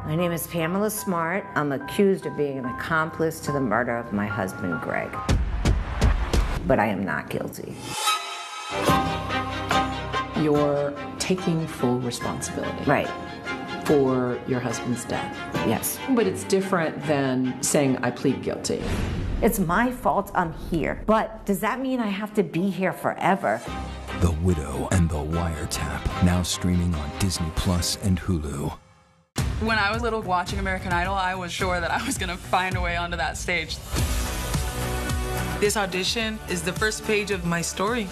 My name is Pamela Smart. I'm accused of being an accomplice to the murder of my husband, Greg. But I am not guilty. You're taking full responsibility. Right. For your husband's death. Yes. But it's different than saying, I plead guilty. It's my fault I'm here. But does that mean I have to be here forever? The Widow and the Wiretap, now streaming on Disney Plus and Hulu. When I was little watching American Idol, I was sure that I was going to find a way onto that stage. This audition is the first page of my story.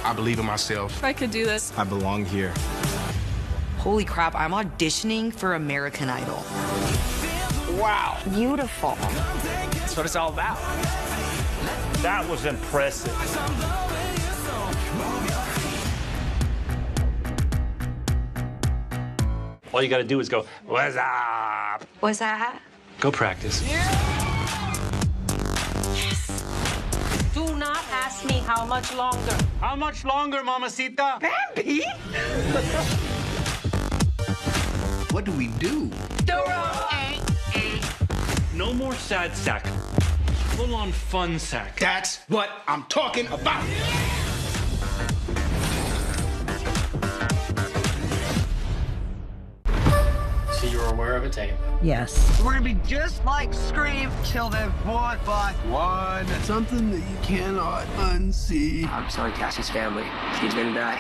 I believe in myself. I could do this. I belong here. Holy crap, I'm auditioning for American Idol. Wow. Beautiful. That's what it's all about. That was impressive. All you gotta do is go, what's up? What's that? Go practice. Do not ask me how much longer. How much longer, mamacita? Bambi? What do we do? No more sad sack. Full-on fun sack. That's what I'm talking about. So you're aware of a tape? Yes. We're gonna be just like Scream. Kill them one by one. Something that you cannot unsee. I'm sorry, Cassie's family. She's gonna die.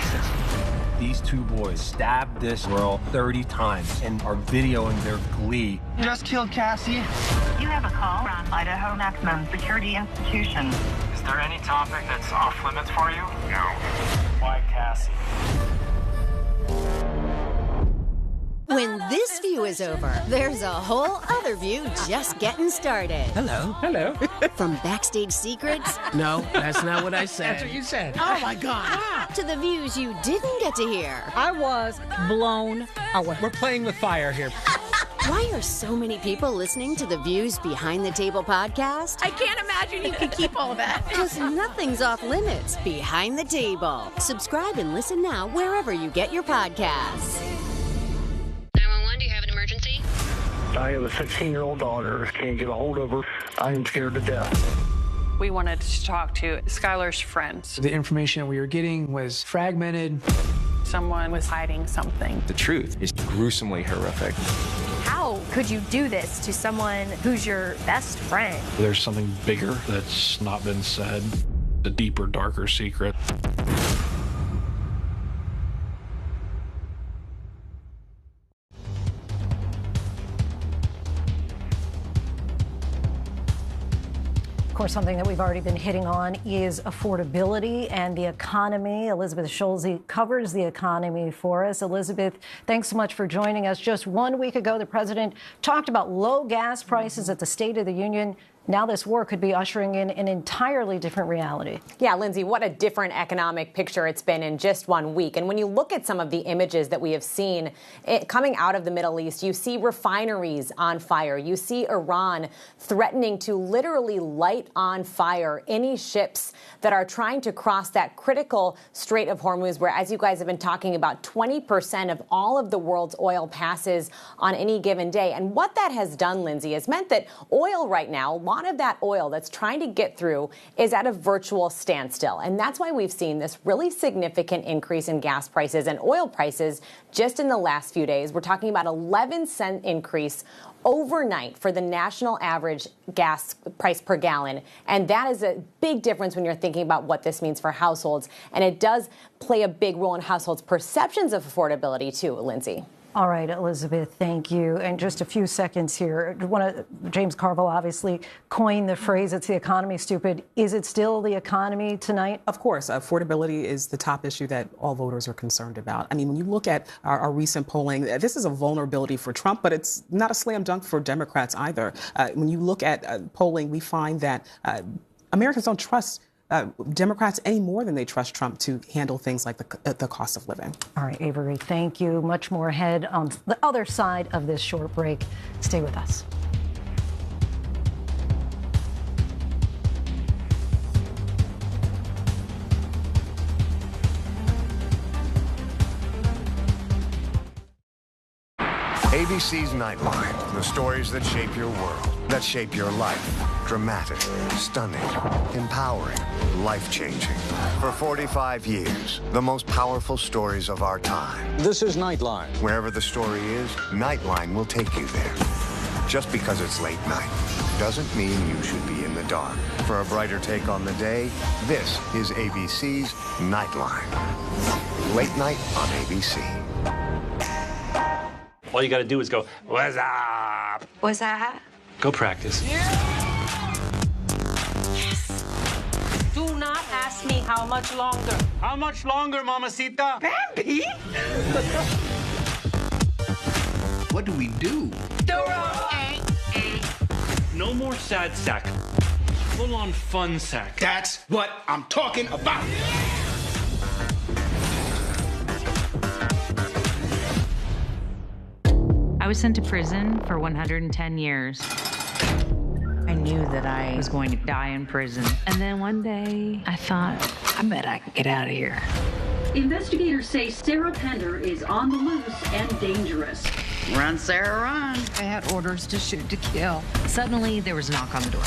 These 2 boys stabbed this girl 30 times and are videoing their glee. Just killed Cassie. You have a call from Idaho Maximum Security Institution. Is there any topic that's off limits for you? No. Why Cassie? When this view is over, there's a whole other view just getting started. Hello. Hello. From backstage secrets. No, that's not what I said. That's what you said. Oh my God. To the views you didn't get to hear. I was blown away. We're playing with fire here. Why are so many people listening to the Views Behind the Table podcast? I can't imagine you can keep all of that. Because nothing's off limits behind the table. Subscribe and listen now wherever you get your podcasts. I have a 16-year-old daughter. Can't get a hold of her. I am scared to death. We wanted to talk to Skylar's friends. The information we were getting was fragmented. Someone was hiding something. The truth is gruesomely horrific. How could you do this to someone who's your best friend? There's something bigger that's not been said, a deeper, darker secret. Of course, something that we've already been hitting on is affordability and the economy. Elizabeth Schulze covers the economy for us. Elizabeth, thanks so much for joining us. Just 1 week ago, the president talked about low gas prices at the State of the Union. Now this war could be ushering in an entirely different reality. Yeah, Linsey, what a different economic picture it's been in just 1 week. And when you look at some of the images that we have seen coming out of the Middle East, you see refineries on fire. You see Iran threatening to literally light on fire any ships that are trying to cross that critical Strait of Hormuz, where, as you guys have been talking about, 20% of all of the world's oil passes on any given day. And what that has done, Linsey, has meant that oil right now, a lot of that oil that's trying to get through is at a virtual standstill. And that's why we've seen this really significant increase in gas prices and oil prices just in the last few days. We're talking about 11-cent increase overnight for the national average gas price per gallon. And that is a big difference when you're thinking about what this means for households. And it does play a big role in households' perceptions of affordability too, Linsey. All right, Elizabeth, thank you. And just a few seconds here. James Carville obviously coined the phrase, it's the economy, stupid. Is it still the economy tonight? Of course. Affordability is the top issue that all voters are concerned about. I mean, when you look at our recent polling, this is a vulnerability for Trump, but it's not a slam dunk for Democrats either. When you look at polling, we find that Americans don't trust Democrats any more than they trust Trump to handle things like the cost of living. All right, Avery, thank you. Much more ahead on the other side of this short break. Stay with us. ABC's Nightline, the stories that shape your world, that shape your life. Dramatic, stunning, empowering, life-changing. For 45 years, the most powerful stories of our time. This is Nightline. Wherever the story is, Nightline will take you there. Just because it's late night doesn't mean you should be in the dark. For a brighter take on the day, this is ABC's Nightline. Late night on ABC. All you gotta do is go, what's up? What's that? Go practice. Yes! Do not ask me how much longer. How much longer, mamacita? Bambi? What do we do? No more sad sack. Full-on fun sack. That's what I'm talking about. I was sent to prison for 110 years. I knew that I was going to die in prison. And then one day, I thought, I bet I can get out of here. Investigators say Sarah Pender is on the loose and dangerous. Run, Sarah, run. I had orders to shoot to kill. Suddenly, there was a knock on the door.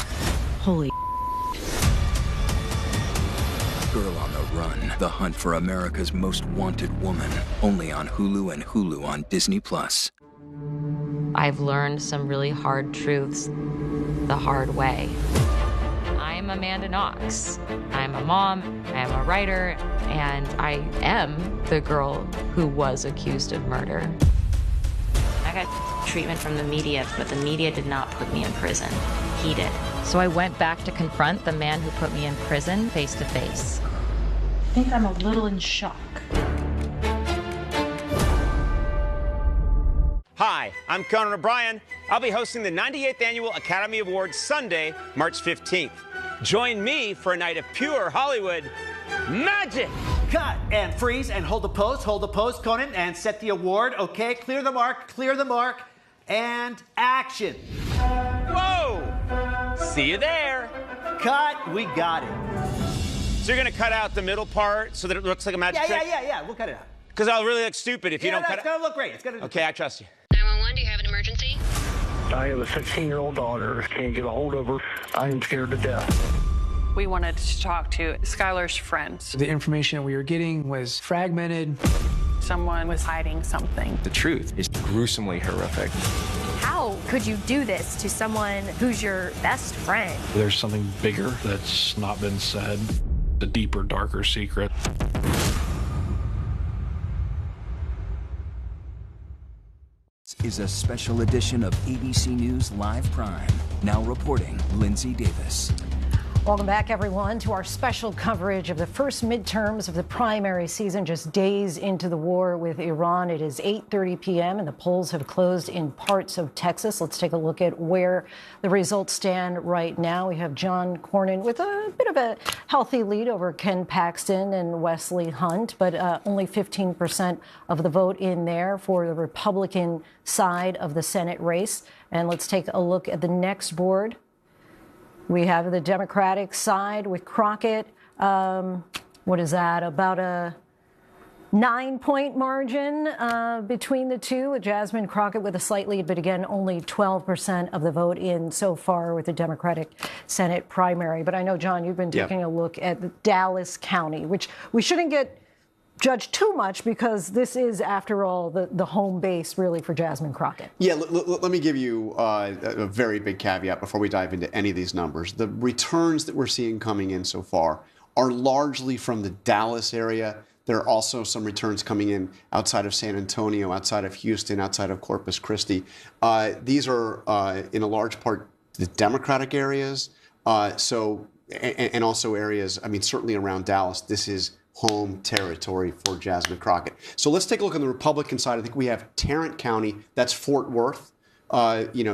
Holy Girl on the Run, the hunt for America's most wanted woman. Only on Hulu and Hulu on Disney+. I've learned some really hard truths the hard way. I'm Amanda Knox. I'm a mom, I'm a writer, and I am the girl who was accused of murder. I got treatment from the media, but the media did not put me in prison. He did. So I went back to confront the man who put me in prison face to face. I think I'm a little in shock. Hi, I'm Conan O'Brien. I'll be hosting the 98th Annual Academy Awards Sunday, March 15th. Join me for a night of pure Hollywood magic. Cut and freeze and hold the pose, Conan, and set the award. Okay, clear the mark, and action. Whoa! See you there. Cut, we got it. So you're gonna cut out the middle part so that it looks like a magic trick? Yeah, we'll cut it out. Because I'll really look stupid if you don't cut it. It's gonna look great. It's gonna. Okay, I trust you. 911, do you have an emergency? I have a 16-year-old daughter. Can't get a hold of her. I am scared to death. We wanted to talk to Skylar's friends. The information we were getting was fragmented. Someone was hiding something. The truth is gruesomely horrific. How could you do this to someone who's your best friend? There's something bigger that's not been said. The deeper, darker secret. Is a special edition of ABC News Live Prime. Now reporting, Linsey Davis. Welcome back, everyone, to our special coverage of the first midterms of the primary season, just days into the war with Iran. It is 8:30 p.m. and the polls have closed in parts of Texas. Let's take a look at where the results stand right now. We have John Cornyn with a bit of a healthy lead over Ken Paxton and Wesley Hunt, but only 15% of the vote in there for the Republican side of the Senate race. And let's take a look at the next board. We have the Democratic side with Crockett. What is that? About a 9-point margin between the two, with Jasmine Crockett with a slight lead, but again, only 12% of the vote in so far with the Democratic Senate primary. But I know, John, you've been taking a look at the Dallas County, which we shouldn't get judged too much because this is, after all, the home base really for Jasmine Crockett. Yeah, let me give you a very big caveat before we dive into any of these numbers. The returns that we're seeing coming in so far are largely from the Dallas area. There are also some returns coming in outside of San Antonio, outside of Houston, outside of Corpus Christi. These are, in a large part, the Democratic areas. And also areas, I mean, certainly around Dallas, this is home territory for Jasmine Crockett. So let's take a look on the Republican side. I think we have Tarrant County. That's Fort Worth,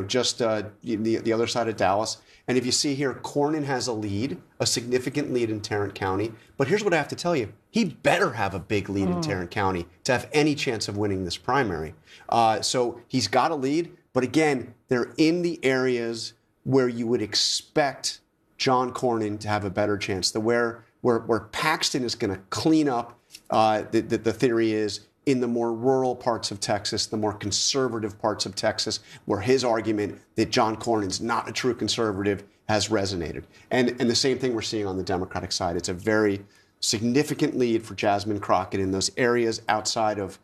just the other side of Dallas. And if you see here, Cornyn has a lead, a significant lead in Tarrant County. But here's what I have to tell you. He better have a big lead in Tarrant County to have any chance of winning this primary. So he's got a lead. But again, they're in the areas where you would expect John Cornyn to have a better chance. Where Paxton is going to clean up, the theory is, in the more rural parts of Texas, the more conservative parts of Texas, where his argument that John Cornyn's not a true conservative has resonated. And the same thing we're seeing on the Democratic side. It's a very significant lead for Jasmine Crockett in those areas outside of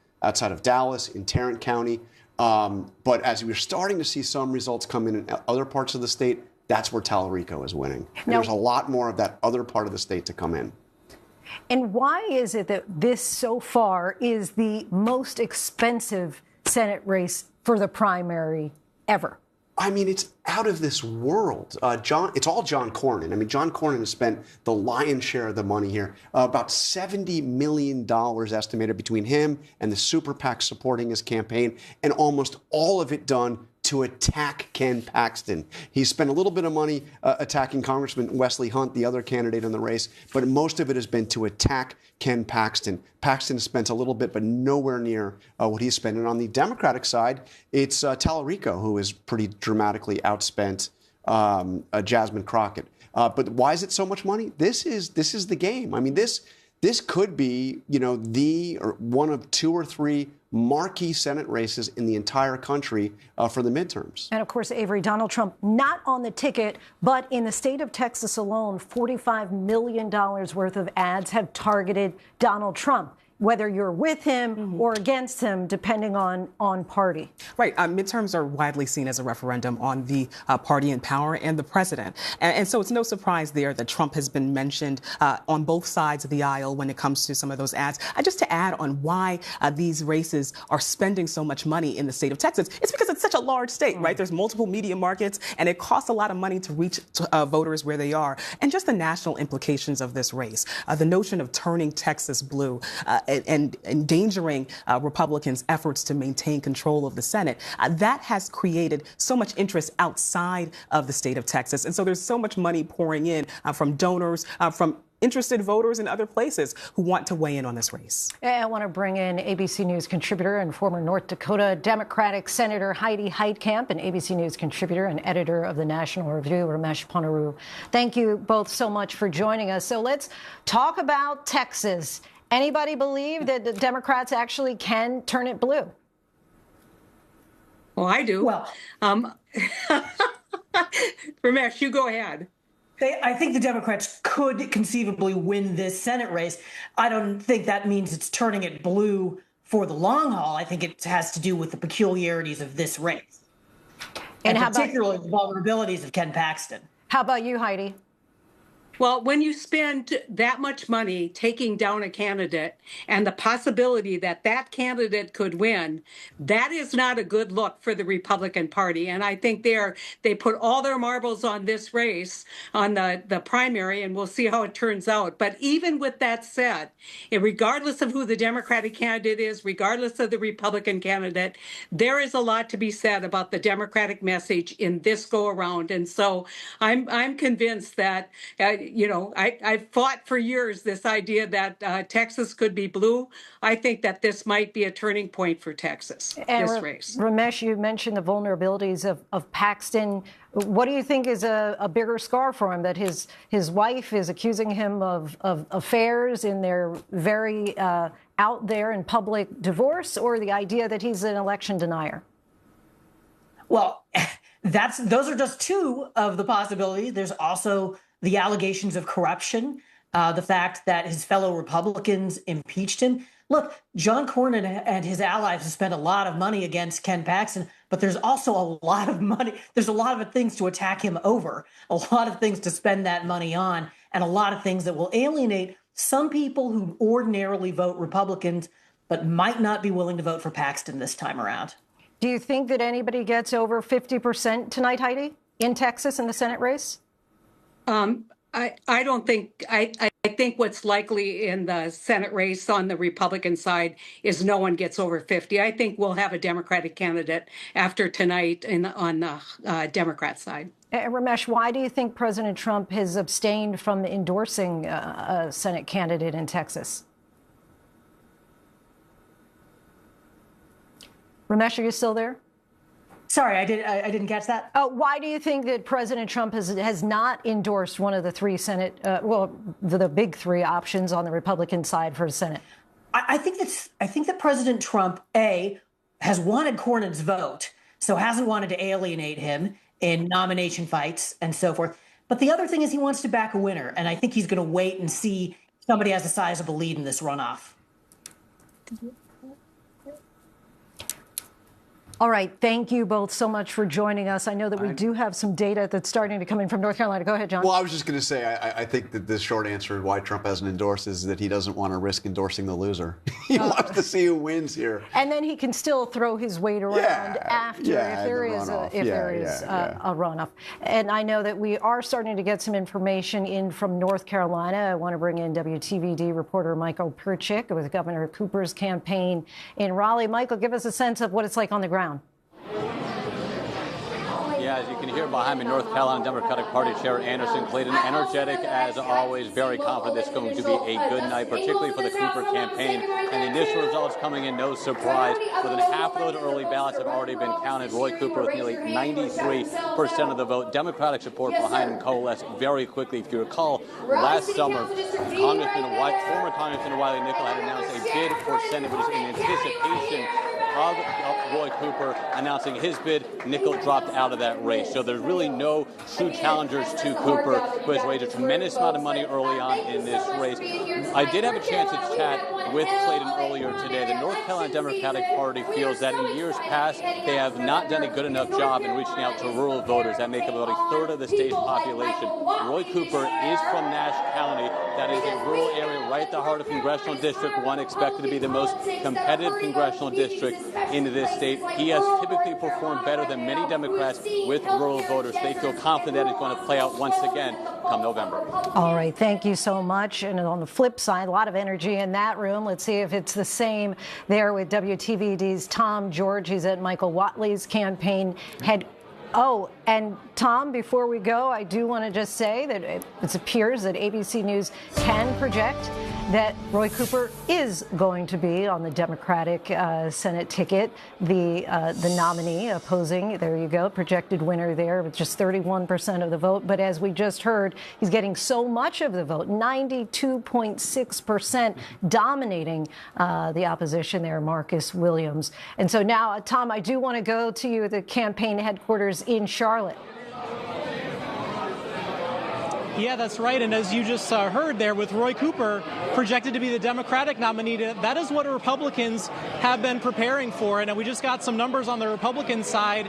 Dallas, in Tarrant County. But as we're starting to see some results come in other parts of the state, that's where Tallarico is winning. And there's a lot more of that other part of the state to come in. And why is it that this so far is the most expensive Senate race for the primary ever? I mean, it's out of this world. It's all John Cornyn. I mean, John Cornyn has spent the lion's share of the money here, about $70 million estimated between him and the super PAC supporting his campaign, and almost all of it done to attack Ken Paxton. He spent a little bit of money attacking Congressman Wesley Hunt, the other candidate in the race, but most of it has been to attack Ken Paxton. Paxton has spent a little bit, but nowhere near what he's spent. And on the Democratic side, it's Tallarico who is pretty dramatically outspent Jasmine Crockett. But why is it so much money? This is the game. I mean, this could be, or one of 2 or 3 marquee Senate races in the entire country for the midterms. And of course, Avery, Donald Trump not on the ticket, but in the state of Texas alone, $45 million worth of ads have targeted Donald Trump, whether you're with him or against him, depending on party. Right. Midterms are widely seen as a referendum on the party in power and the president. And so it's no surprise there that Trump has been mentioned on both sides of the aisle when it comes to some of those ads. Just to add on why these races are spending so much money in the state of Texas, it's because it's such a large state, right? There's multiple media markets, and it costs a lot of money to reach voters where they are. And just the national implications of this race, the notion of turning Texas blue, and endangering Republicans' efforts to maintain control of the Senate, that has created so much interest outside of the state of Texas. And so there's so much money pouring in from donors, from interested voters in other places who want to weigh in on this race. I want to bring in ABC News contributor and former North Dakota Democratic Senator Heidi Heitkamp, and ABC News contributor and editor of the National Review, Ramesh Ponnuru. Thank you both so much for joining us. So let's talk about Texas. Anybody believe that the Democrats actually can turn it blue? Well, I do. Well, Ramesh, you go ahead. I think the Democrats could conceivably win this Senate race. I don't think that means it's turning it blue for the long haul. I think it has to do with the peculiarities of this race. And particularly the vulnerabilities of Ken Paxton. How about you, Heidi? Well, when you spend that much money taking down a candidate and the possibility that that candidate could win, that is not a good look for the Republican Party. And I think they put all their marbles on this race, on the primary, and we'll see how it turns out. But even with that said, regardless of who the Democratic candidate is, regardless of the Republican candidate, there is a lot to be said about the Democratic message in this go around. And so I'm convinced that I've fought for years this idea that Texas could be blue. I think that this might be a turning point for Texas, this race. Ramesh, you mentioned the vulnerabilities of Paxton. What do you think is a bigger scar for him? That his wife is accusing him of affairs in their very out there and public divorce, or the idea that he's an election denier? Well, those are just two of the possibilities. There's also the allegations of corruption, the fact that his fellow Republicans impeached him. Look, John Cornyn and his allies have spent a lot of money against Ken Paxton, but there's also a lot of money. There's a lot of things to attack him over, a lot of things to spend that money on, and a lot of things that will alienate some people who ordinarily vote Republicans, but might not be willing to vote for Paxton this time around. Do you think that anybody gets over 50% tonight, Heidi, in Texas in the Senate race? I don't think, I think what's likely in the Senate race on the Republican side is no one gets over 50. I think we'll have a Democratic candidate after tonight on the Democrat side. Ramesh, why do you think President Trump has abstained from endorsing a Senate candidate in Texas? Ramesh, are you still there? Sorry, I didn't catch that. Why do you think that President Trump has not endorsed one of the three Senate, the big three options on the Republican side for the Senate? I think that President Trump, A, has wanted Cornyn's vote, so hasn't wanted to alienate him in nomination fights and so forth. But the other thing is he wants to back a winner, and I think he's going to wait and see if somebody has a sizable lead in this runoff. All right. Thank you both so much for joining us. I know that we do have some data that's starting to come in from North Carolina. Go ahead, John. Well, I was just going to say, I think that the short answer why Trump hasn't endorsed is that he doesn't want to risk endorsing the loser. He wants to see who wins here. And then he can still throw his weight around after if there is a runoff. And I know that we are starting to get some information in from North Carolina. I want to bring in WTVD reporter Michael Perchik with Governor Cooper's campaign in Raleigh. Michael, give us a sense of what it's like on the ground. Yeah, as you can hear behind me, North Carolina Democratic Party Chair Anderson Clayton, energetic as always, very confident it's going to be a good night, particularly for the Cooper campaign. And the initial results coming in, no surprise. More than half of those early ballots have already been counted. Roy Cooper with nearly 93% of the vote. Democratic support behind him coalesced very quickly. If you recall, last summer, former Congressman Wiley Nickel had announced a bid for Senate, which is in anticipation of Roy Cooper announcing his bid. Nickel dropped out of that race. So there's really no true challengers to Cooper, who has raised a tremendous amount of money early on in this race. I did have a chance to chat with Clayton earlier today. The North Carolina Democratic Party feels that in years past, they have not done a good enough job in reaching out to rural voters that make up about a third of the state's population. Roy Cooper is from Nash County. That is a rural area right at the heart of Congressional District 1, expected to be the most competitive congressional district into this state. He has typically performed better than many Democrats with rural voters. They feel confident that it's going to play out once again come November. All right. Thank you so much. And on the flip side, a lot of energy in that room. Let's see if it's the same there with WTVD's Tom George. He's at Michael Whatley's campaign head. Oh, and Tom, before we go, I do want to just say that it appears that ABC News can project that Roy Cooper is going to be on the Democratic Senate ticket, the nominee opposing. There you go, projected winner there with just 31% of the vote. But as we just heard, he's getting so much of the vote, 92.6%, dominating the opposition there, Marcus Williams. And so now, Tom, I do want to go to you at the campaign headquarters in Charlotte. Yeah, that's right. And as you just heard there, with Roy Cooper projected to be the Democratic nominee, that is what Republicans have been preparing for. And we just got some numbers on the Republican side.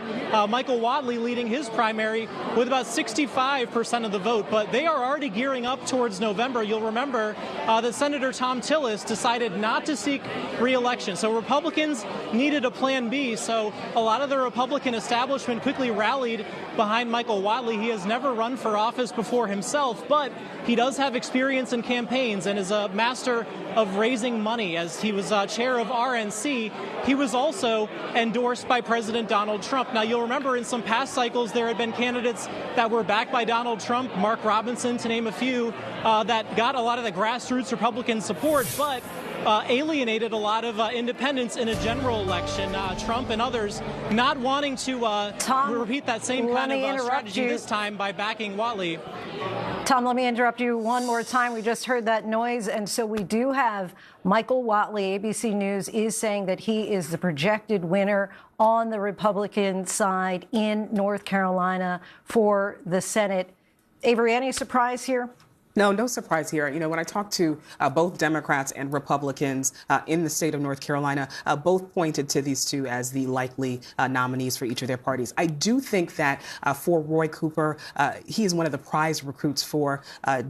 Michael Whatley leading his primary with about 65% of the vote. But they are already gearing up towards November. You'll remember that Senator Tom Tillis decided not to seek re-election. So Republicans needed a plan B. So a lot of the Republican establishment quickly rallied behind Michael Whatley. He has never run for office before himself, but he does have experience in campaigns and is a master of raising money. As he was chair of RNC, he was also endorsed by President Donald Trump. Now, you'll remember in some past cycles there had been candidates that were backed by Donald Trump, Mark Robinson to name a few, that got a lot of the grassroots Republican support, but alienated a lot of independents in a general election. Trump and others not wanting to repeat that same kind of strategy this time by backing Whatley. Tom, let me interrupt you one more time. We just heard that noise, and so we do have Michael Whatley. ABC News is saying that he is the projected winner on the Republican side in North Carolina for the Senate. Avery, any surprise here? No surprise here. You know, when I talked to both Democrats and Republicans in the state of North Carolina, both pointed to these two as the likely nominees for each of their parties. I do think that for Roy Cooper, he is one of the prize recruits for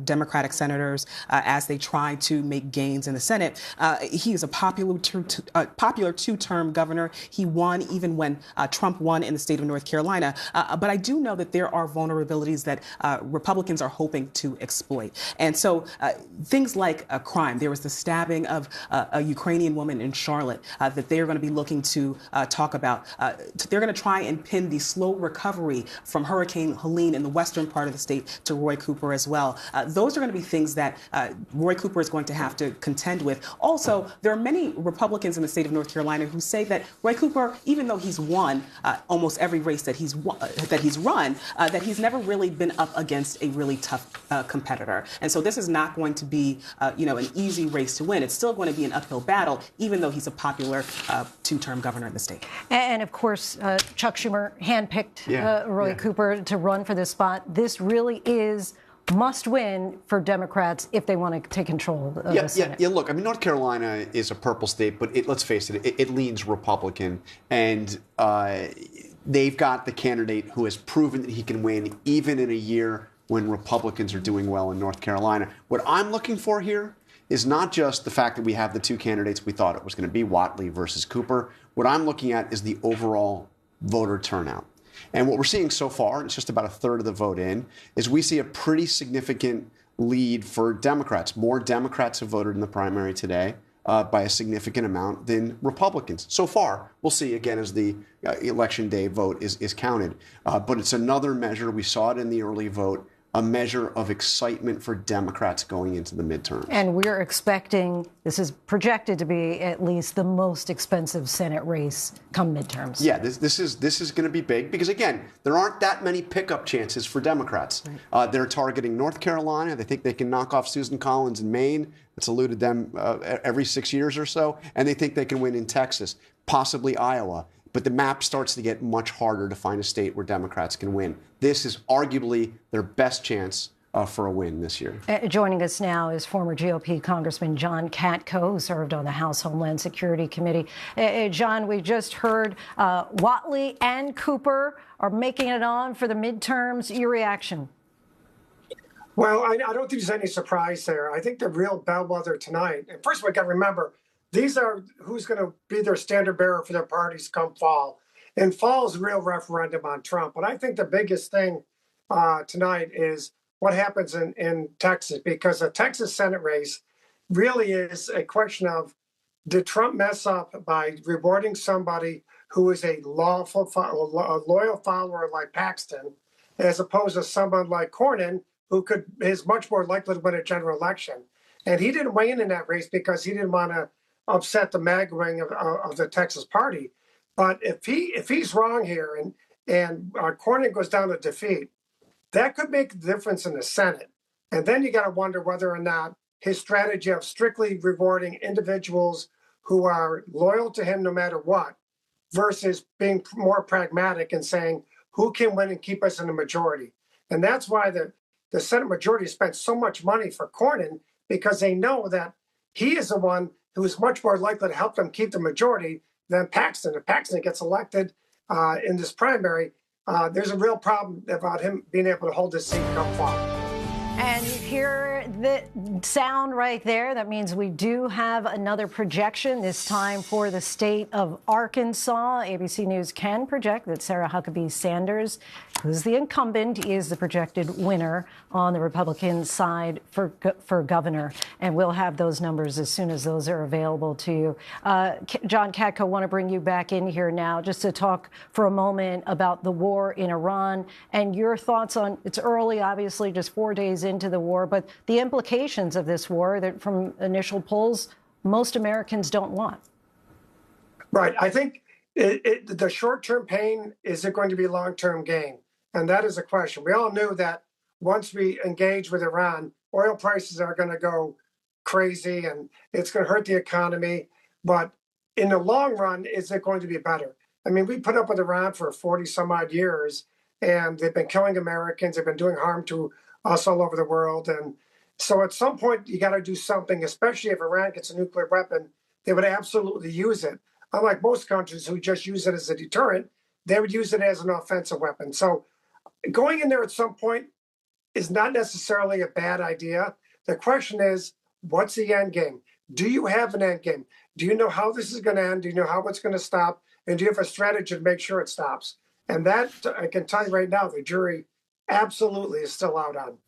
Democratic senators as they try to make gains in the Senate. He is a popular two-term governor. He won even when Trump won in the state of North Carolina. But I do know that there are vulnerabilities that Republicans are hoping to exploit. And so things like crime, there was the stabbing of a Ukrainian woman in Charlotte that they are going to be looking to talk about. They're going to try and pin the slow recovery from Hurricane Helene in the western part of the state to Roy Cooper as well. Those are going to be things that Roy Cooper is going to have to contend with. Also, there are many Republicans in the state of North Carolina who say that Roy Cooper, even though he's won almost every race that he's run, that he's never really been up against a really tough competitor. And so this is not going to be, an easy race to win. It's still going to be an uphill battle, even though he's a popular two-term governor in the state. And of course, Chuck Schumer handpicked Roy Cooper to run for this spot. This really is must win for Democrats if they want to take control of the Senate. Yeah, look, I mean, North Carolina is a purple state, but let's face it, it leans Republican. And they've got the candidate who has proven that he can win even in a year when Republicans are doing well in North Carolina. What I'm looking for here is not just the fact that we have the two candidates we thought it was going to be, Whatley versus Cooper. What I'm looking at is the overall voter turnout. And what we're seeing so far, and it's just about a third of the vote in, is we see a pretty significant lead for Democrats. More Democrats have voted in the primary today by a significant amount than Republicans. So far, we'll see again as the election day vote is counted. But it's another measure. We saw it in the early vote, a measure of excitement for Democrats going into the midterms. And we're expecting, this is projected to be at least the most expensive Senate race come midterms. Yeah, this is going to be big because, again, there aren't that many pickup chances for Democrats. Right. They're targeting North Carolina. They think they can knock off Susan Collins in Maine. It's eluded them every 6 years or so. And they think they can win in Texas, possibly Iowa. But the map starts to get much harder to find a state where Democrats can win. This is arguably their best chance for a win this year. Joining us now is former GOP Congressman John Katko, who served on the House Homeland Security Committee. John, we just heard Whatley and Cooper are making it on for the midterms. Your reaction? Well, I don't think there's any surprise there. I think the real bellwether tonight, and first of all, we got to remember, these are who's going to be their standard bearer for their parties come fall. And fall is a real referendum on Trump. But I think the biggest thing tonight is what happens in Texas, because the Texas Senate race really is a question of, did Trump mess up by rewarding somebody who is a loyal follower like Paxton, as opposed to someone like Cornyn, who is much more likely to win a general election. And he didn't weigh in that race because he didn't want to upset the MAGA wing of the Texas party. But if he's wrong here and Cornyn goes down to defeat, that could make a difference in the Senate. And then you got to wonder whether or not his strategy of strictly rewarding individuals who are loyal to him no matter what, versus being more pragmatic and saying who can win and keep us in the majority. And that's why the Senate majority spent so much money for Cornyn because they know that he is the one who is much more likely to help them keep the majority than Paxton. If Paxton gets elected in this primary, there's a real problem about him being able to hold his seat come fall. And you hear the sound right there. That means we do have another projection, this time for the state of Arkansas. ABC News can project that Sarah Huckabee Sanders, who's the incumbent, is the projected winner on the Republican side for governor. And we'll have those numbers as soon as those are available to you. John Katko, want to bring you back in here now just to talk for a moment about the war in Iran and your thoughts on, it's early, obviously, just 4 days into the war, but the implications of this war that from initial polls, most Americans don't want. Right. I think the short-term pain, is it going to be long-term gain? And that is a question. We all knew that once we engage with Iran, oil prices are going to go crazy and it's going to hurt the economy. But in the long run, is it going to be better? I mean, we put up with Iran for 40 some odd years, and they've been killing Americans. They've been doing harm to us all over the world. And so at some point, you got to do something, especially if Iran gets a nuclear weapon, they would absolutely use it. Unlike most countries who just use it as a deterrent, they would use it as an offensive weapon. So going in there at some point is not necessarily a bad idea. The question is, what's the end game? Do you have an end game? Do you know how this is going to end? Do you know how it's going to stop? And do you have a strategy to make sure it stops? And that, I can tell you right now, the jury absolutely is still out on.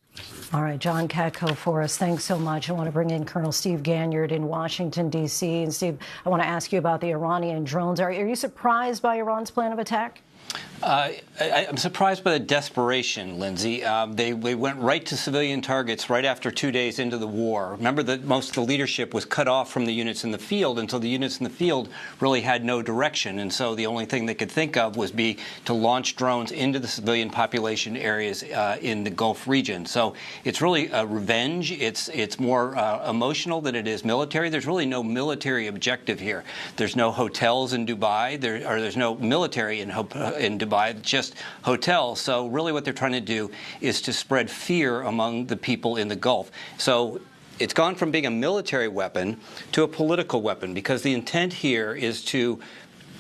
All right, John Katko for us. Thanks so much. I want to bring in Colonel Steve Ganyard in Washington, D.C. And Steve, I want to ask you about the Iranian drones. Are you surprised by Iran's plan of attack? I'm surprised by the desperation, Lindsay. They went right to civilian targets right after 2 days into the war. Remember that most of the leadership was cut off from the units in the field until the units in the field really had no direction. And so the only thing they could think of was to launch drones into the civilian population areas in the Gulf region. So it's really revenge. It's more emotional than it is military. There's really no military objective here. There's no hotels in Dubai. There's no military in Dubai, just hotels. So really what they're trying to do is to spread fear among the people in the Gulf. So it's gone from being a military weapon to a political weapon, because the intent here is to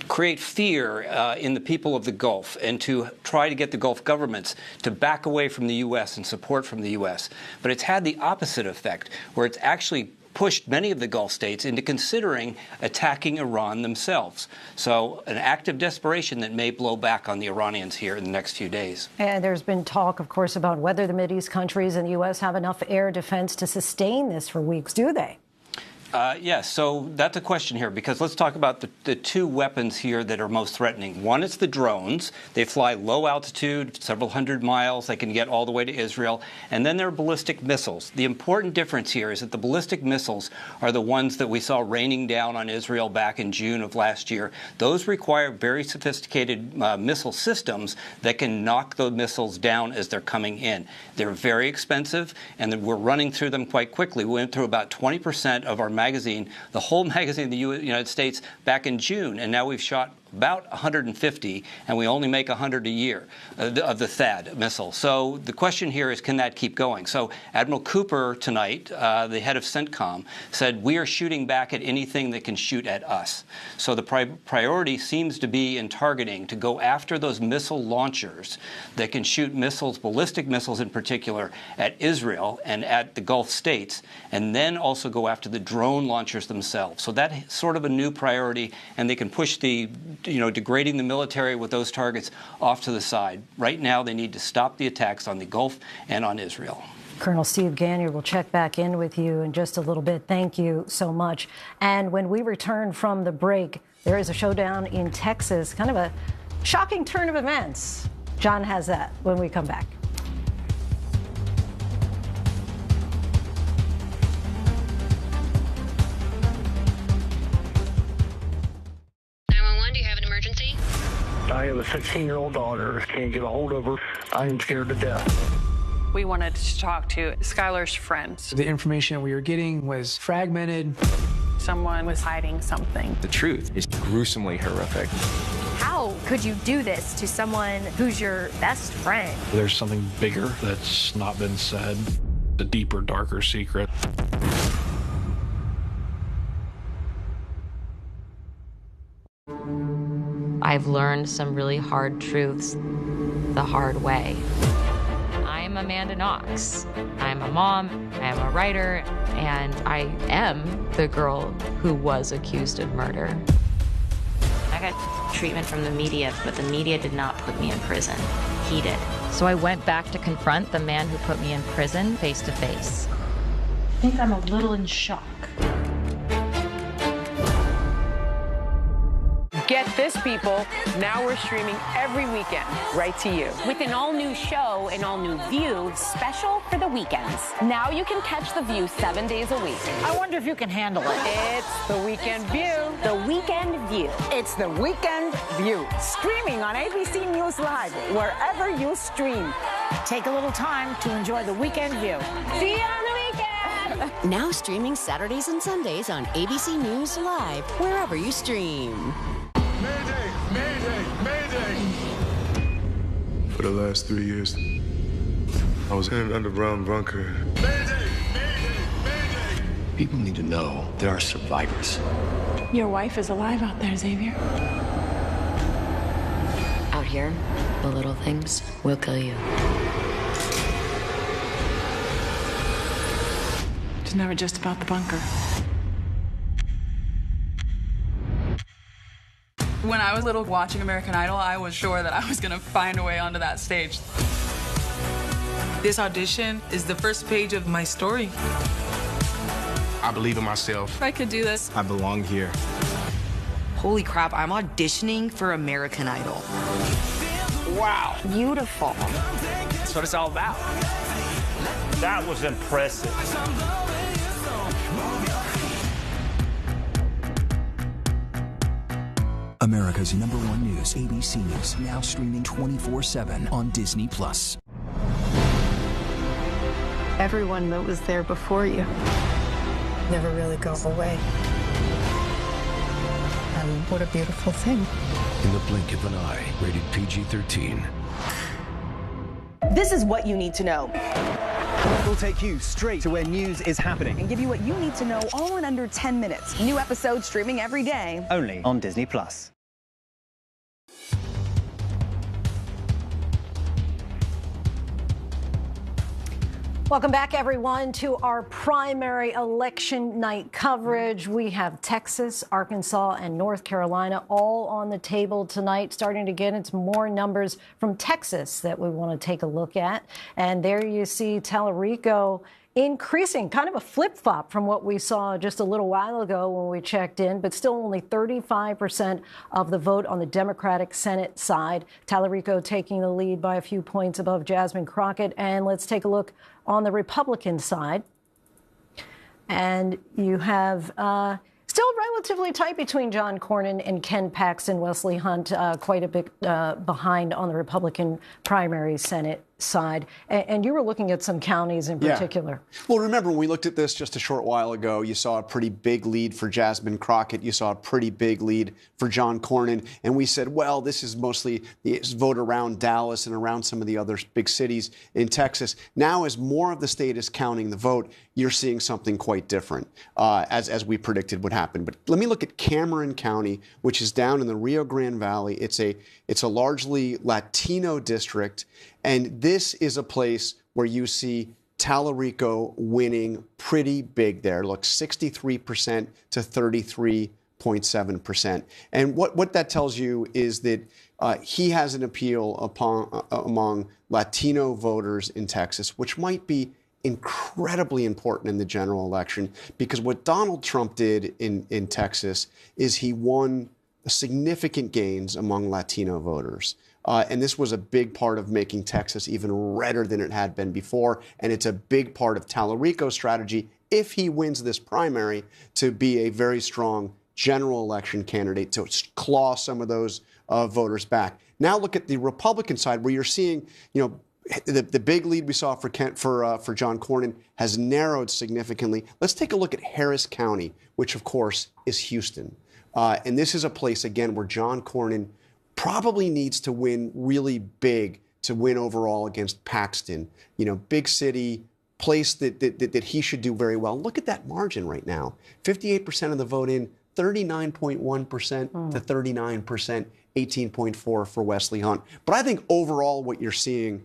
create fear in the people of the Gulf and to try to get the Gulf governments to back away from the U.S. and support from the U.S. But it's had the opposite effect, where it's actually pushed many of the Gulf states into considering attacking Iran themselves. So an act of desperation that may blow back on the Iranians here in the next few days. And there's been talk, of course, about whether the Mideast countries and the U.S. have enough air defense to sustain this for weeks. Do they? Yes, so that's a question here, because let's talk about the two weapons here that are most threatening. One is the drones. They fly low altitude, several hundred miles. They can get all the way to Israel. And then there are ballistic missiles. The important difference here is that the ballistic missiles are the ones that we saw raining down on Israel back in June of last year. Those require very sophisticated missile systems that can knock the missiles down as they're coming in. They're very expensive, and we're running through them quite quickly. We went through about 20% of our magazine, the whole magazine in the United States, back in June, and now we've shot about 150, and we only make 100 a year of the THAAD missile. So the question here is, can that keep going? So Admiral Cooper tonight, the head of CENTCOM, said we are shooting back at anything that can shoot at us. So the priority seems to be in targeting to go after those missile launchers that can shoot missiles, ballistic missiles in particular, at Israel and at the Gulf states, and then also go after the drone launchers themselves. So that's sort of a new priority, and they can push the degrading the military with those targets off to the side. Right now, they need to stop the attacks on the Gulf and on Israel. Colonel Steve Ganyard, will check back in with you in just a little bit. Thank you so much. And when we return from the break, there is a showdown in Texas, kind of a shocking turn of events. John has that when we come back. I have a 16-year-old daughter. Can't get a hold of her. I am scared to death. We wanted to talk to Skylar's friends. The information we were getting was fragmented. Someone was hiding something. The truth is gruesomely horrific. How could you do this to someone who's your best friend? There's something bigger that's not been said, the deeper, darker secret. I've learned some really hard truths the hard way. I'm Amanda Knox. I'm a mom, I'm a writer, and I am the girl who was accused of murder. I got treatment from the media, but the media did not put me in prison. He did. So I went back to confront the man who put me in prison face to face. I think I'm a little in shock. Get this, people. Now we're streaming every weekend right to you. With an all-new show, an all-new View, special for the weekends. Now you can catch The View 7 days a week. I wonder if you can handle it. It's The Weekend View. The Weekend View. It's The Weekend View. Streaming on ABC News Live, wherever you stream. Take a little time to enjoy The Weekend View. See you on the weekend! Now streaming Saturdays and Sundays on ABC News Live, wherever you stream. Mayday! Mayday! Mayday! For the last 3 years, I was in an underground bunker. Mayday! Mayday! Mayday! People need to know there are survivors. Your wife is alive out there, Xavier. Out here, the little things will kill you. It's never just about the bunker. When I was little watching American Idol, I was sure that I was going to find a way onto that stage. This audition is the first page of my story. I believe in myself. I could do this. I belong here. Holy crap, I'm auditioning for American Idol. Wow. Beautiful. That's what it's all about. That was impressive. America's #1 news, ABC News, now streaming 24/7 on Disney+. Everyone that was there before you never really goes away. And what a beautiful thing. In the blink of an eye, rated PG-13. This is what you need to know. We'll take you straight to where news is happening. And give you what you need to know all in under 10 minutes. New episodes streaming every day. Only on Disney+. Welcome back, everyone, to our primary election night coverage. We have Texas, Arkansas, and North Carolina all on the table tonight. Starting to get into more numbers from Texas that we want to take a look at. And there you see Tallarico increasing, kind of a flip-flop from what we saw just a little while ago when we checked in, but still only 35% of the vote on the Democratic Senate side. Tallarico taking the lead by a few points above Jasmine Crockett. And let's take a look on the Republican side. And you have still relatively tight between John Cornyn and Ken Paxton. Wesley Hunt quite a bit behind on the Republican primary Senate side. And you were looking at some counties in particular. Yeah. Well, remember, when we looked at this just a short while ago, you saw a pretty big lead for Jasmine Crockett. You saw a pretty big lead for John Cornyn. And we said, well, this is mostly the vote around Dallas and around some of the other big cities in Texas. Now, as more of the state is counting the vote, you're seeing something quite different, as we predicted would happen. But let me look at Cameron County, which is down in the Rio Grande Valley. It's a largely Latino district. And this is a place where you see Tallarico winning pretty big there. Look, 63% to 33.7%. And what that tells you is that he has an appeal among Latino voters in Texas, which might be incredibly important in the general election, because what Donald Trump did in Texas is he won significant gains among Latino voters. And this was a big part of making Texas even redder than it had been before. And it's a big part of Tallarico's strategy, if he wins this primary, to be a very strong general election candidate to claw some of those voters back. Now look at the Republican side, where you're seeing, the big lead we saw for John Cornyn has narrowed significantly. Let's take a look at Harris County, which of course is Houston. And this is a place, again, where John Cornyn probably needs to win really big to win overall against Paxton. You know, big city, place that he should do very well. Look at that margin right now. 58% of the vote in, 39.1% to 39%, 18.4 for Wesley Hunt. But I think overall what you're seeing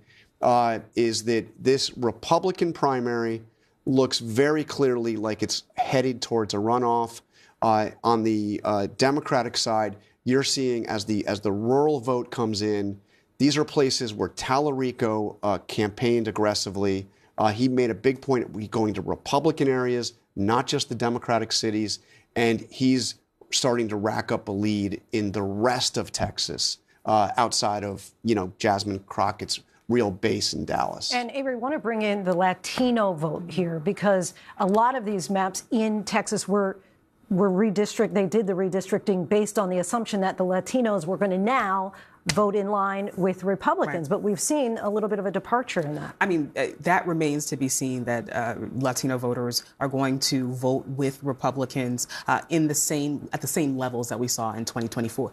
is that this Republican primary looks very clearly like it's headed towards a runoff. On the Democratic side, you're seeing as the rural vote comes in, these are places where Tallarico campaigned aggressively. He made a big point of going to Republican areas, not just the Democratic cities, and he's starting to rack up a lead in the rest of Texas, outside of, you know, Jasmine Crockett's real base in Dallas. And Avery, I want to bring in the Latino vote here, because a lot of these maps in Texas were redistricted. They did the redistricting based on the assumption that the Latinos were going to now vote in line with Republicans. Right. But we've seen a little bit of a departure in that. I mean, that remains to be seen, that Latino voters are going to vote with Republicans at the same levels that we saw in 2024.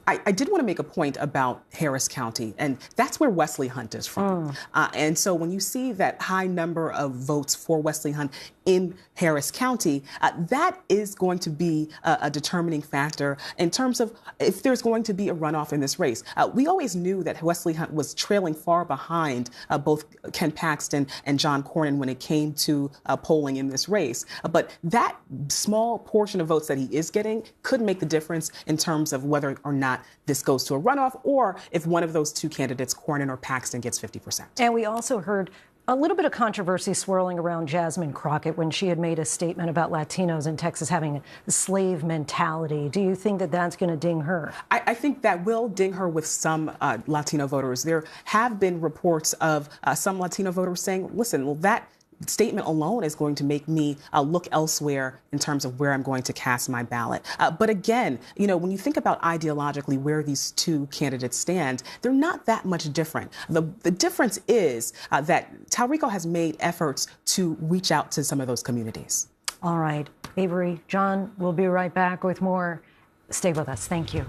I did want to make a point about Harris County, and that's where Wesley Hunt is from. And so when you see that high number of votes for Wesley Hunt in Harris County, that is going to be a determining factor in terms of if there's going to be a runoff in this race. We always knew that Wesley Hunt was trailing far behind both Ken Paxton and John Cornyn when it came to polling in this race. But that small portion of votes that he is getting could make the difference in terms of whether or not this goes to a runoff, or if one of those two candidates, Cornyn or Paxton, gets 50%. And we also heard a little bit of controversy swirling around Jasmine Crockett when she had made a statement about Latinos in Texas having a slave mentality. Do you think that that's going to ding her? I think that will ding her with some Latino voters. There have been reports of some Latino voters saying, listen, well, that statement alone is going to make me look elsewhere in terms of where I'm going to cast my ballot. But again, you know, when you think about ideologically where these two candidates stand, they're not that much different. The difference is that Tallarico has made efforts to reach out to some of those communities. All right, Avery, John, we'll be right back with more. Stay with us. Thank you.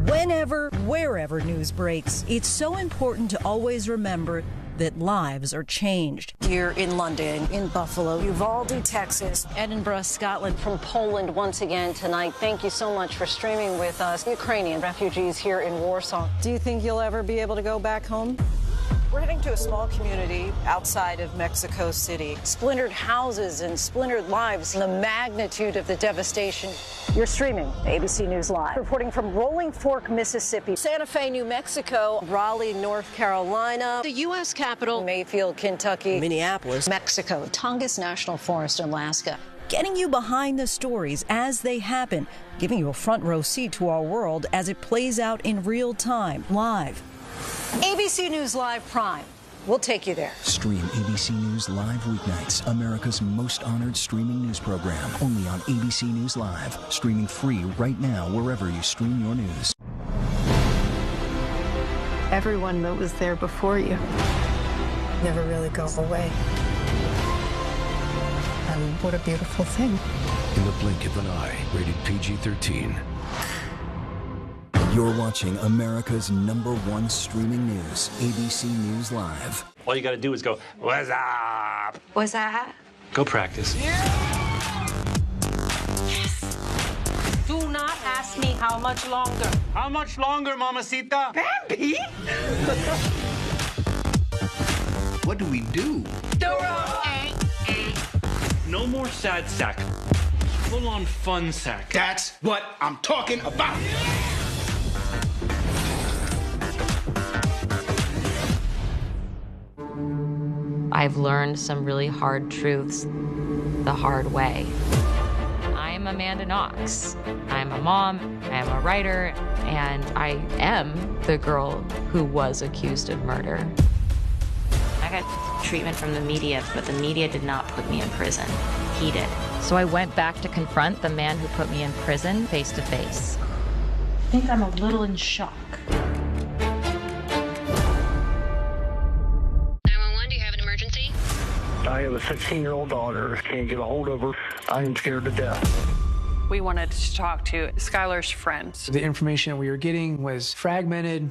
Whenever, wherever news breaks, it's so important to always remember that lives are changed. Here in London, in Buffalo, Uvalde, Texas, Edinburgh, Scotland, from Poland once again tonight. Thank you so much for streaming with us. Ukrainian refugees here in Warsaw. Do you think you'll ever be able to go back home? We're heading to a small community outside of Mexico City. Splintered houses and splintered lives. The magnitude of the devastation. You're streaming ABC News Live. Reporting from Rolling Fork, Mississippi. Santa Fe, New Mexico. Raleigh, North Carolina. The U.S. Capitol. Mayfield, Kentucky. Minneapolis. Mexico. Tongass National Forest, Alaska. Getting you behind the stories as they happen. Giving you a front row seat to our world as it plays out in real time, live. ABC News Live Prime. We'll take you there. Stream ABC News Live weeknights, America's most honored streaming news program. Only on ABC News Live. Streaming free right now wherever you stream your news. Everyone that was there before you never really go away. And what a beautiful thing. In the blink of an eye, rated PG-13. You're watching America's #1 streaming news, ABC News Live. All you gotta do is go, what's up? What's that? Go practice. Do not ask me how much longer. How much longer, mamacita? Bambi? What do we do? No more sad sack. Full-on fun sack. That's what I'm talking about. I've learned some really hard truths the hard way. I'm Amanda Knox. I'm a mom, I'm a writer, and I am the girl who was accused of murder. I got treatment from the media, but the media did not put me in prison. He did. So I went back to confront the man who put me in prison face to face. I think I'm a little in shock. I have a 16-year-old daughter. Can't get a hold of her. I am scared to death. We wanted to talk to Skylar's friends. The information we were getting was fragmented.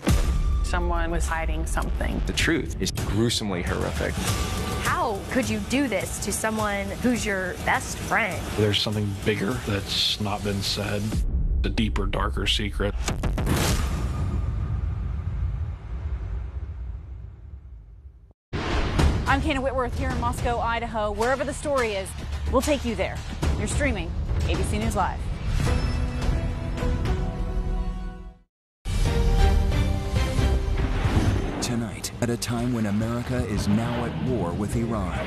Someone was hiding something. The truth is gruesomely horrific. How could you do this to someone who's your best friend? There's something bigger that's not been said, the deeper, darker secret. I'm Kana Whitworth here in Moscow, Idaho. Wherever the story is, we'll take you there. You're streaming ABC News Live. Tonight, at a time when America is now at war with Iran,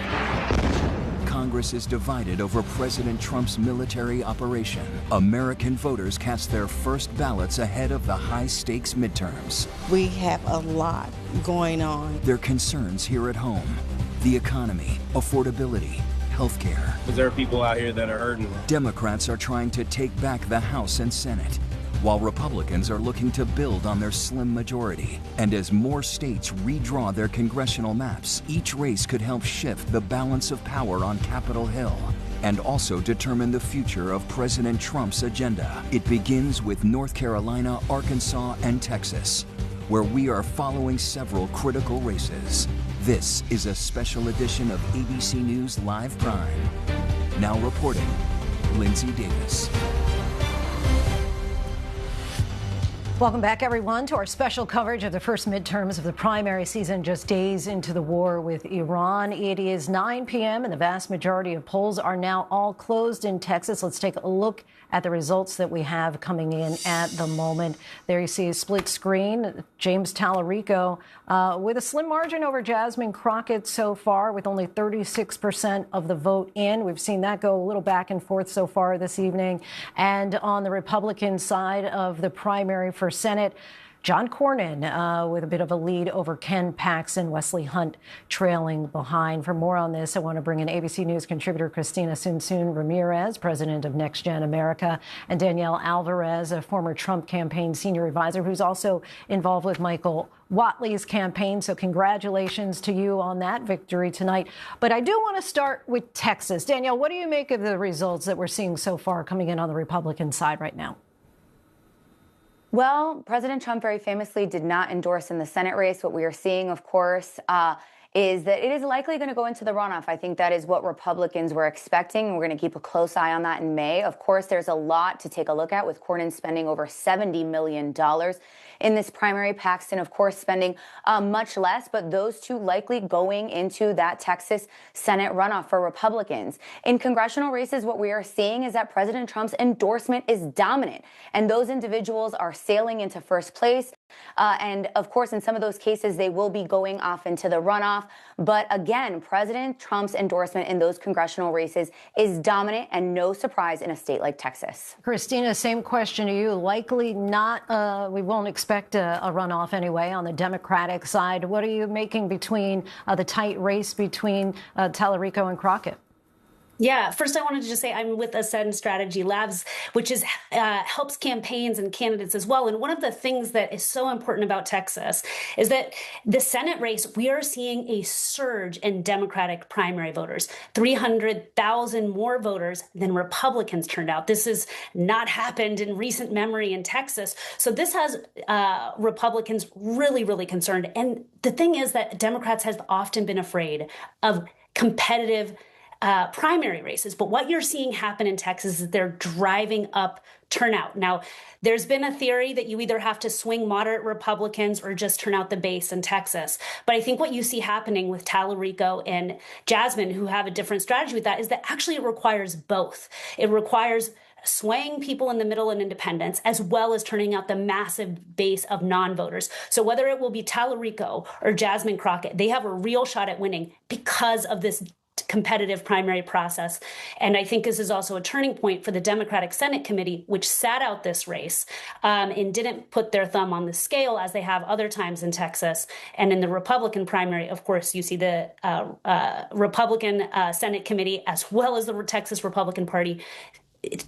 Congress is divided over President Trump's military operation. American voters cast their first ballots ahead of the high-stakes midterms. We have a lot going on. Their concerns here at home: the economy, affordability, healthcare. There are people out here that are hurting. Democrats are trying to take back the House and Senate, while Republicans are looking to build on their slim majority. And as more states redraw their congressional maps, each race could help shift the balance of power on Capitol Hill and also determine the future of President Trump's agenda. It begins with North Carolina, Arkansas, and Texas, where we are following several critical races. This is a special edition of ABC News Live Prime. Now reporting, Linsey Davis. Welcome back, everyone, to our special coverage of the first midterms of the primary season, just days into the war with Iran. It is 9 p.m. and the vast majority of polls are now all closed in Texas. Let's take a look at the results that we have coming in at the moment. There you see a split screen. James Tallarico with a slim margin over Jasmine Crockett so far, with only 36% of the vote in. We've seen that go a little back and forth so far this evening. And on the Republican side of the primary for Senate, John Cornyn with a bit of a lead over Ken Paxton, Wesley Hunt trailing behind. For more on this, I want to bring in ABC News contributor Christina Sunsun Ramirez, president of Next Gen America, and Danielle Alvarez, a former Trump campaign senior advisor who's also involved with Michael Whatley's campaign. So congratulations to you on that victory tonight. But I do want to start with Texas. Danielle, what do you make of the results that we're seeing so far coming in on the Republican side right now? Well, President Trump very famously did not endorse in the Senate race. What we are seeing, of course, is that it is likely going to go into the runoff. I think that is what Republicans were expecting. We're going to keep a close eye on that in May. Of course, there's a lot to take a look at, with Cornyn spending over $70 million in this primary. Paxton, of course, spending much less, but those two likely going into that Texas Senate runoff for Republicans. In congressional races, what we are seeing is that President Trump's endorsement is dominant, and those individuals are sailing into first place. And of course, in some of those cases, they will be going off into the runoff. But again, President Trump's endorsement in those congressional races is dominant, and no surprise in a state like Texas. Christina, same question to you. Likely not, we won't expect a runoff anyway on the Democratic side. What are you making between the tight race between Tallarico and Crockett? Yeah, first I wanted to just say I'm with Ascend Strategy Labs, which is helps campaigns and candidates as well. And one of the things that is so important about Texas is that the Senate race, we are seeing a surge in Democratic primary voters, 300,000 more voters than Republicans turned out. This has not happened in recent memory in Texas. So this has Republicans really, really concerned. And the thing is that Democrats have often been afraid of competitive primary races. But what you're seeing happen in Texas is they're driving up turnout. Now, there's been a theory that you either have to swing moderate Republicans or just turn out the base in Texas. But I think what you see happening with Tallarico and Jasmine, who have a different strategy with that, is that actually it requires both. It requires swaying people in the middle and independents, as well as turning out the massive base of non-voters. So whether it will be Tallarico or Jasmine Crockett, they have a real shot at winning because of this competitive primary process. And I think this is also a turning point for the Democratic Senate Committee, which sat out this race and didn't put their thumb on the scale as they have other times in Texas. And in the Republican primary, of course, you see the Republican Senate Committee, as well as the Texas Republican Party,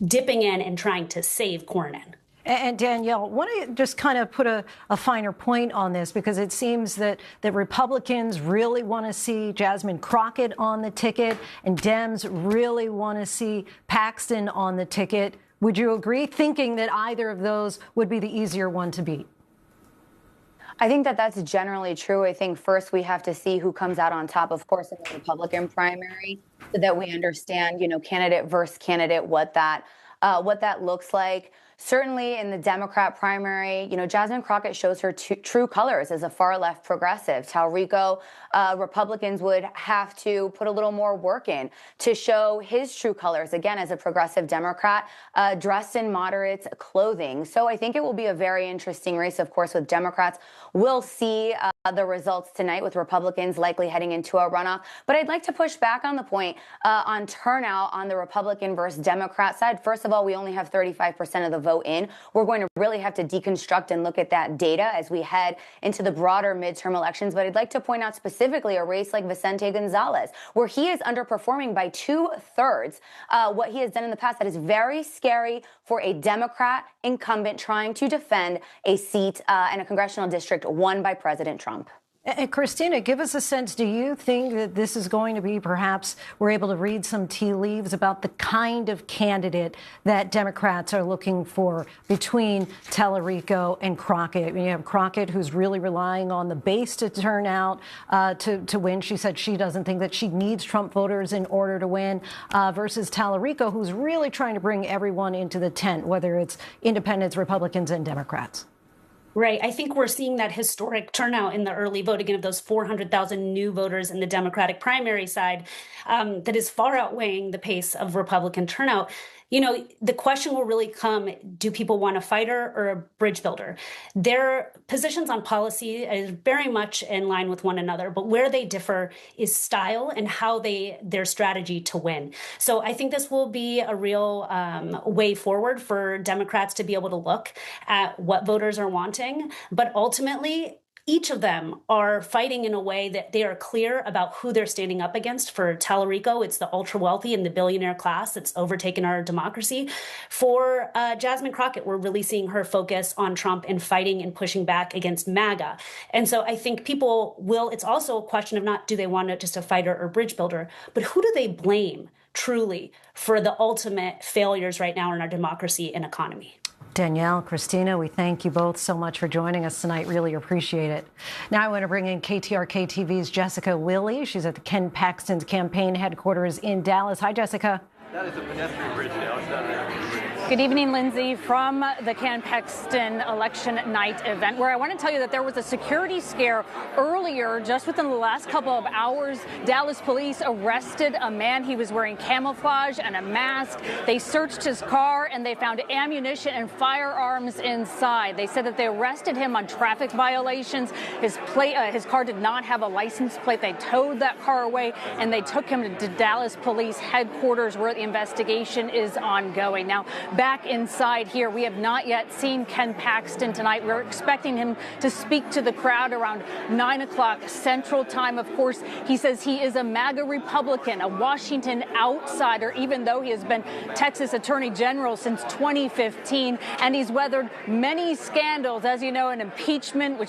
dipping in and trying to save Cornyn. And Danielle, want to just kind of put a finer point on this, because it seems that Republicans really want to see Jasmine Crockett on the ticket and Dems really want to see Paxton on the ticket. Would you agree, thinking that either of those would be the easier one to beat? I think that that's generally true. I think first we have to see who comes out on top, of course, in the Republican primary, so that we understand, candidate versus candidate, what that looks like. Certainly in the Democrat primary, Jasmine Crockett shows her true colors as a far-left progressive. Talrico, Republicans would have to put a little more work in to show his true colors, again, as a progressive Democrat, dressed in moderate clothing. So I think it will be a very interesting race, of course, with Democrats. We'll see the results tonight, with Republicans likely heading into a runoff. But I'd like to push back on the point on turnout on the Republican versus Democrat side. First of all, we only have 35% of the vote in. We're going to really have to deconstruct and look at that data as we head into the broader midterm elections. But I'd like to point out specifically a race like Vicente Gonzalez, where he is underperforming by 2/3 what he has done in the past. That is very scary for a Democrat incumbent trying to defend a seat in a congressional district won by President Trump. And Christina, give us a sense. Do you think that this is going to be, perhaps we're able to read some tea leaves about the kind of candidate that Democrats are looking for between Talrico and Crockett? I mean, you have Crockett, who's really relying on the base to turn out to win. She said she doesn't think that she needs Trump voters in order to win, versus Talrico, who's really trying to bring everyone into the tent, whether it's independents, Republicans, and Democrats. Right. I think we're seeing that historic turnout in the early vote, again, of those 400,000 new voters in the Democratic primary side, that is far outweighing the pace of Republican turnout. The question will really come, do people want a fighter or a bridge builder? Their positions on policy is very much in line with one another, but where they differ is style and how their strategy to win. So I think this will be a real way forward for Democrats to be able to look at what voters are wanting. But ultimately, each of them are fighting in a way that they are clear about who they're standing up against. For Talrico, it's the ultra wealthy and the billionaire class that's overtaken our democracy. For Jasmine Crockett, we're really seeing her focus on Trump and fighting and pushing back against MAGA. And so I think people will, it's also a question of not do they want just a fighter or bridge builder, but who do they blame truly for the ultimate failures right now in our democracy and economy? Danielle, Christina, we thank you both so much for joining us tonight. Really appreciate it. Now I want to bring in KTRK TV's Jessica Willey. She's at the Ken Paxton's campaign headquarters in Dallas. Hi, Jessica. That is a pedestrian bridge now. It's not an actual bridge. Good evening, Lindsay, from the Ken Paxton election night event, where I want to tell you that there was a security scare earlier. Just within the last couple of hours, Dallas police arrested a man. He was wearing camouflage and a mask. They searched his car and they found ammunition and firearms inside. They said that they arrested him on traffic violations. His car did not have a license plate. They towed that car away and they took him to Dallas police headquarters, where the investigation is ongoing. Now, back inside here, we have not yet seen Ken Paxton tonight. We're expecting him to speak to the crowd around 9 o'clock Central Time. Of course, he says he is a MAGA Republican, a Washington outsider, even though he has been Texas Attorney General since 2015. And he's weathered many scandals, as you know, an impeachment,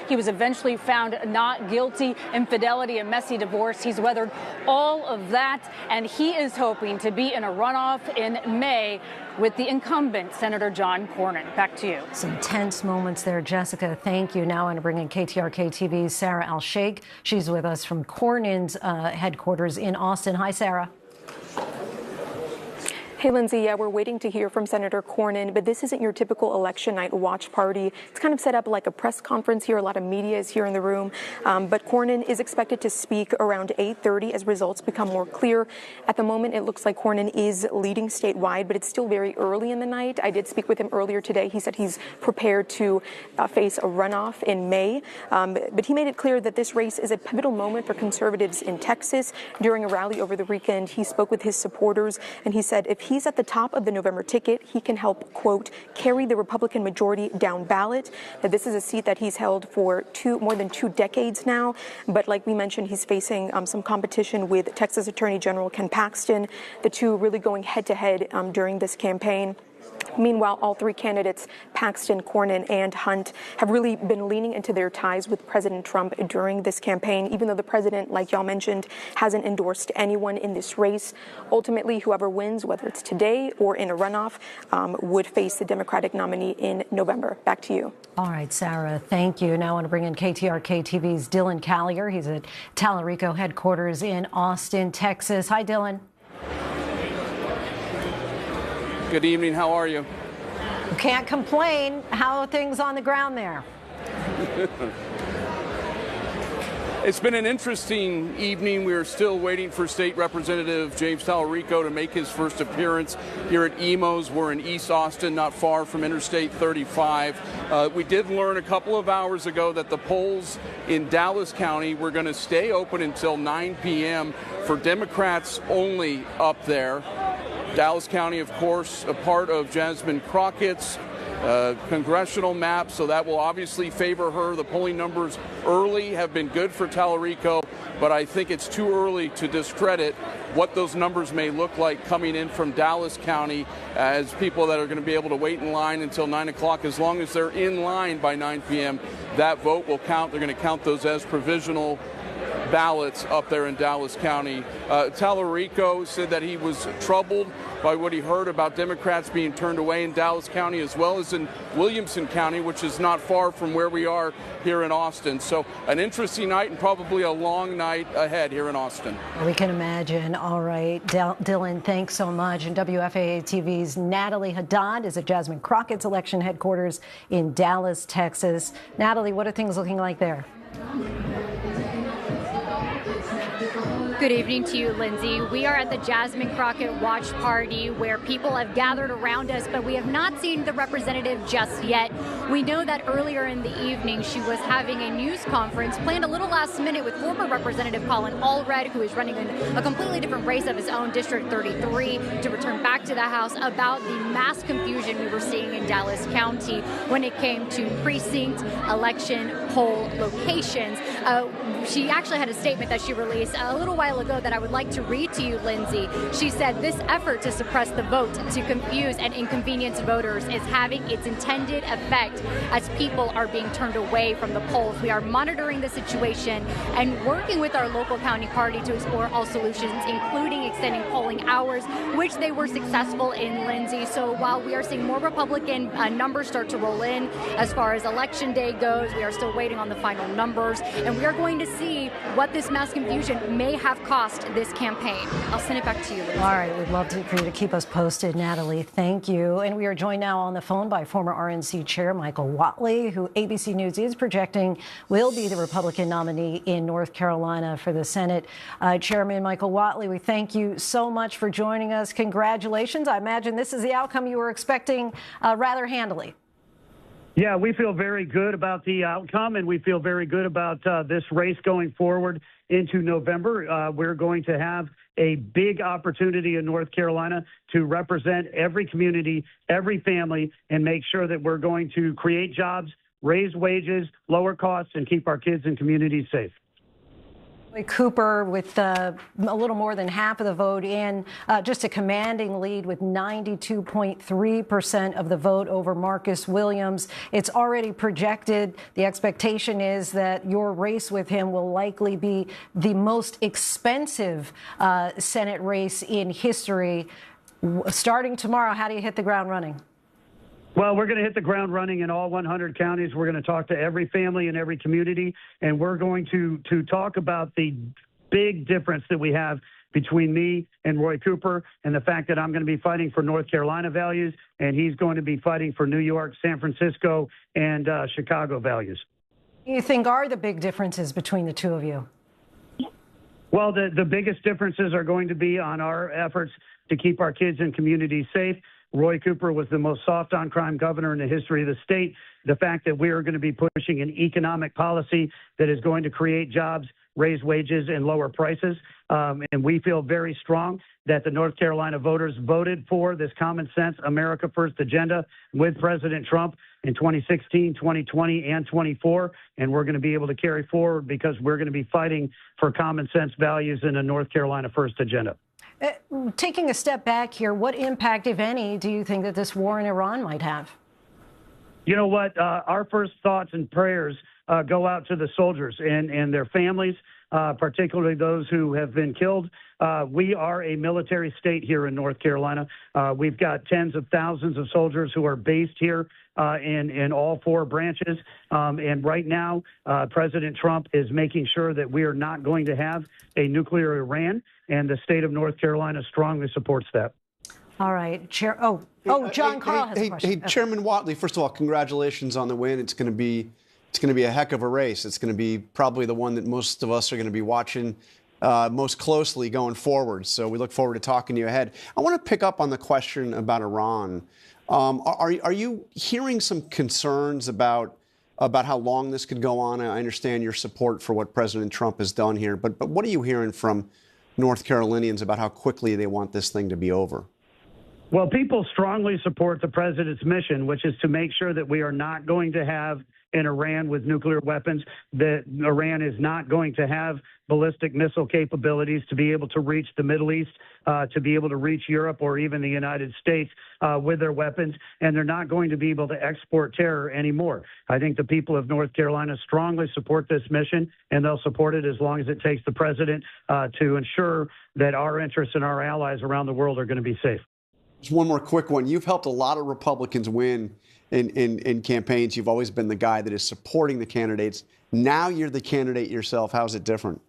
he was eventually found not guilty, infidelity, a messy divorce. He's weathered all of that, and he is hoping to be in a runoff in May with the incumbent, Senator John Cornyn. Back to you. Some tense moments there, Jessica. Thank you. Now I want to bring in KTRK TV's Sarah Al-Sheikh. She's with us from Cornyn's headquarters in Austin. Hi, Sarah. Hey, Lindsay, yeah, we're waiting to hear from Senator Cornyn, but this isn't your typical election night watch party. It's kind of set up like a press conference here. A lot of media is here in the room, but Cornyn is expected to speak around 8:30 as results become more clear. At the moment, it looks like Cornyn is leading statewide, but it's still very early in the night. I did speak with him earlier today. He said he's prepared to face a runoff in May, but he made it clear that this race is a pivotal moment for conservatives in Texas. During a rally over the weekend, he spoke with his supporters, and he said if he's at the top of the November ticket, he can help, quote, carry the Republican majority down ballot. Now, this is a seat that he's held for more than 2 decades now. But like we mentioned, he's facing some competition with Texas Attorney General Ken Paxton, the two really going head to head during this campaign. Meanwhile, all three candidates, Paxton, Cornyn, and Hunt, have really been leaning into their ties with President Trump during this campaign, even though the president, like y'all mentioned, hasn't endorsed anyone in this race. Ultimately, whoever wins, whether it's today or in a runoff, would face the Democratic nominee in November. Back to you. All right, Sarah, thank you. Now I want to bring in KTRK TV's Dylan Callier. He's at Tallarico headquarters in Austin, Texas. Hi, Dylan. Good evening. How are you? Can't complain. How are things on the ground there? It's been an interesting evening. We are still waiting for State Representative James Tallarico to make his first appearance here at Emos. We're in East Austin, not far from Interstate 35. We did learn a couple of hours ago that the polls in Dallas County were going to stay open until 9 p.m. for Democrats only up there. Dallas County, of course, a part of Jasmine Crockett's congressional map, so that will obviously favor her. The polling numbers early have been good for Tallarico, but I think it's too early to discredit what those numbers may look like coming in from Dallas County as people that are going to be able to wait in line until 9 o'clock. As long as they're in line by 9 p.m., that vote will count. They're going to count those as provisional ballots up there in Dallas County. Tallarico said that he was troubled by what he heard about Democrats being turned away in Dallas County as well as in Williamson County, which is not far from where we are here in Austin. So an interesting night and probably a long night ahead here in Austin. We can imagine. All right, Dylan, thanks so much. And WFAA TV's Natalie Haddad is at Jasmine Crockett's election headquarters in Dallas, Texas. Natalie, what are things looking like there? Good evening to you, Lindsay. We are at the Jasmine Crockett watch party where people have gathered around us, but we have not seen the representative just yet. We know that earlier in the evening she was having a news conference planned a little last minute with former Representative Colin Allred, who is running in a completely different race of his own, District 33, to return back to the House, about the mass confusion we were seeing in Dallas County when it came to precinct election poll locations. She actually had a statement that she released a little while ago that I would like to read to you, Lindsay. She said this effort to suppress the vote, to confuse and inconvenience voters, is having its intended effect as people are being turned away from the polls. We are monitoring the situation and working with our local county party to explore all solutions, including extending polling hours, which they were successful in, Lindsay. So while we are seeing more Republican numbers start to roll in as far as election day goes, we are still waiting on the final numbers, and we are going to see what this mass confusion may have cost this campaign. I'll send it back to you, Lindsay. All right, we'd love for you to keep us posted, Natalie. Thank you. And we are joined now on the phone by former RNC Chair Michael Whatley, who ABC News is projecting will be the Republican nominee in North Carolina for the Senate. Chairman Michael Whatley, we thank you so much for joining us. Congratulations. I imagine this is the outcome you were expecting rather handily. Yeah, we feel very good about the outcome, and we feel very good about this race going forward into November. We're going to have a big opportunity in North Carolina to represent every community, every family, and make sure that we're going to create jobs, raise wages, lower costs, and keep our kids and communities safe. Cooper with a little more than half of the vote in, just a commanding lead with 92.3% of the vote over Marcus Williams. It's already projected. The expectation is that your race with him will likely be the most expensive Senate race in history. Starting tomorrow, how do you hit the ground running? Well, we're going to hit the ground running in all 100 counties. We're going to talk to every family in every community, and we're going to talk about the big difference that we have between me and Roy Cooper and the fact that I'm going to be fighting for North Carolina values, and he's going to be fighting for New York, San Francisco, and Chicago values. What do you think are the big differences between the two of you? Well, the biggest differences are going to be on our efforts to keep our kids and communities safe. Roy Cooper was the most soft-on-crime governor in the history of the state. The fact that we are going to be pushing an economic policy that is going to create jobs, raise wages, and lower prices. And we feel very strong that the North Carolina voters voted for this common sense America First agenda with President Trump in 2016, 2020, and 24. And we're going to be able to carry forward because we're going to be fighting for common sense values in a North Carolina First agenda. Taking a step back here, what impact, if any, do you think that this war in Iran might have? You know what? Our first thoughts and prayers go out to the soldiers and their families, particularly those who have been killed. We are a military state here in North Carolina. We've got tens of thousands of soldiers who are based here in all four branches. And right now, President Trump is making sure that we are not going to have a nuclear Iran, and the state of North Carolina strongly supports that. All right, Chair. John Carl has a question. Hey, Chairman Whatley. First of all, congratulations on the win. It's going to be a heck of a race. It's going to be probably the one that most of us are going to be watching most closely going forward. So we look forward to talking to you ahead. I want to pick up on the question about Iran. Are you hearing some concerns about how long this could go on? I understand your support for what President Trump has done here, but what are you hearing from North Carolinians about how quickly they want this thing to be over? Well, people strongly support the president's mission, which is to make sure that we are not going to have an Iran with nuclear weapons, that Iran is not going to have ballistic missile capabilities to be able to reach the Middle East, to be able to reach Europe or even the United States with their weapons, and they're not going to be able to export terror anymore. I think the people of North Carolina strongly support this mission, and they'll support it as long as it takes the president to ensure that our interests and our allies around the world are going to be safe. Just one more quick one. You've helped a lot of Republicans win in campaigns. You've always been the guy that is supporting the candidates. Now you're the candidate yourself. How's it different?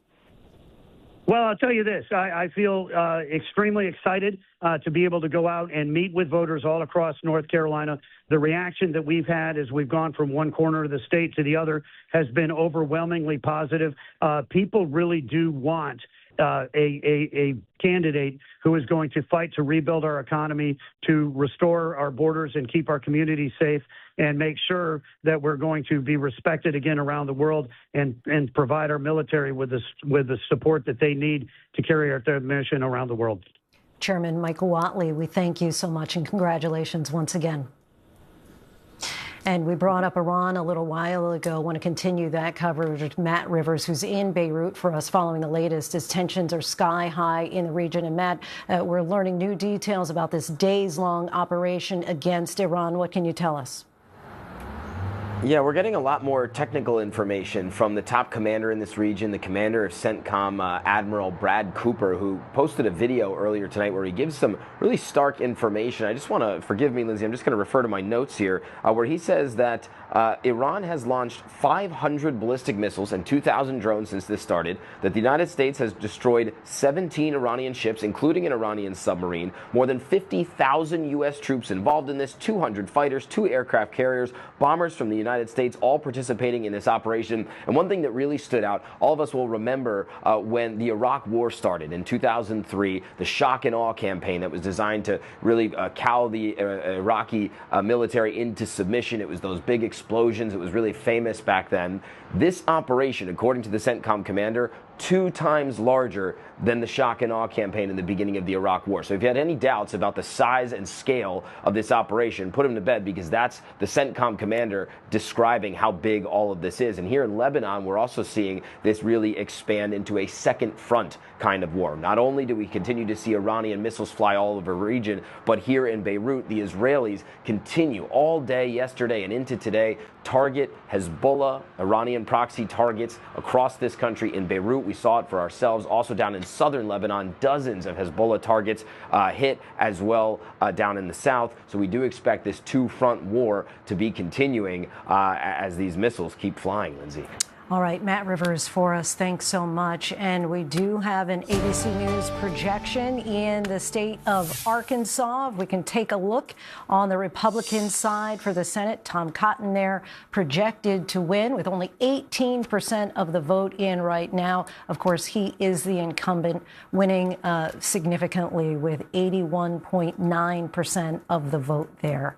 Well, I'll tell you this. I feel extremely excited to be able to go out and meet with voters all across North Carolina. The reaction that we've had as we've gone from one corner of the state to the other has been overwhelmingly positive. People really do want a candidate who is going to fight to rebuild our economy, to restore our borders and keep our communities safe, and make sure that we're going to be respected again around the world, and provide our military with the support that they need to carry out their mission around the world. Chairman Michael Whatley, we thank you so much and congratulations once again. And we brought up Iran a little while ago. I want to continue that coverage with Matt Rivers, who's in Beirut for us following the latest as tensions are sky high in the region. And Matt, we're learning new details about this days-long operation against Iran. What can you tell us? Yeah, we're getting a lot more technical information from the top commander in this region, the commander of CENTCOM, Admiral Brad Cooper, who posted a video earlier tonight where he gives some really stark information. I just want to, forgive me, Lindsay, I'm just going to refer to my notes here, where he says that Iran has launched 500 ballistic missiles and 2,000 drones since this started, that the United States has destroyed 17 Iranian ships, including an Iranian submarine, more than 50,000 U.S. troops involved in this, 200 fighters, 2 aircraft carriers, bombers from the United States, all participating in this operation. And one thing that really stood out, all of us will remember when the Iraq War started in 2003, the shock and awe campaign that was designed to really cow the Iraqi military into submission. It was those big explosions. It was really famous back then. This operation, according to the CENTCOM commander, 2 times larger than the shock and awe campaign in the beginning of the Iraq War. So if you had any doubts about the size and scale of this operation, put them to bed, because that's the CENTCOM commander describing how big all of this is. And here in Lebanon, we're also seeing this really expand into a second front kind of war. Not only do we continue to see Iranian missiles fly all over the region, but here in Beirut, the Israelis continue all day yesterday and into today, target Hezbollah, Iranian proxy targets across this country. In Beirut, we saw it for ourselves. Also down in southern Lebanon, dozens of Hezbollah targets hit as well down in the south. So we do expect this 2-front war to be continuing as these missiles keep flying, Lindsay. All right, Matt Rivers for us. Thanks so much. And we do have an ABC News projection in the state of Arkansas. If we can take a look on the Republican side for the Senate, Tom Cotton there projected to win with only 18% of the vote in right now. Of course, he is the incumbent, winning significantly with 81.9% of the vote there.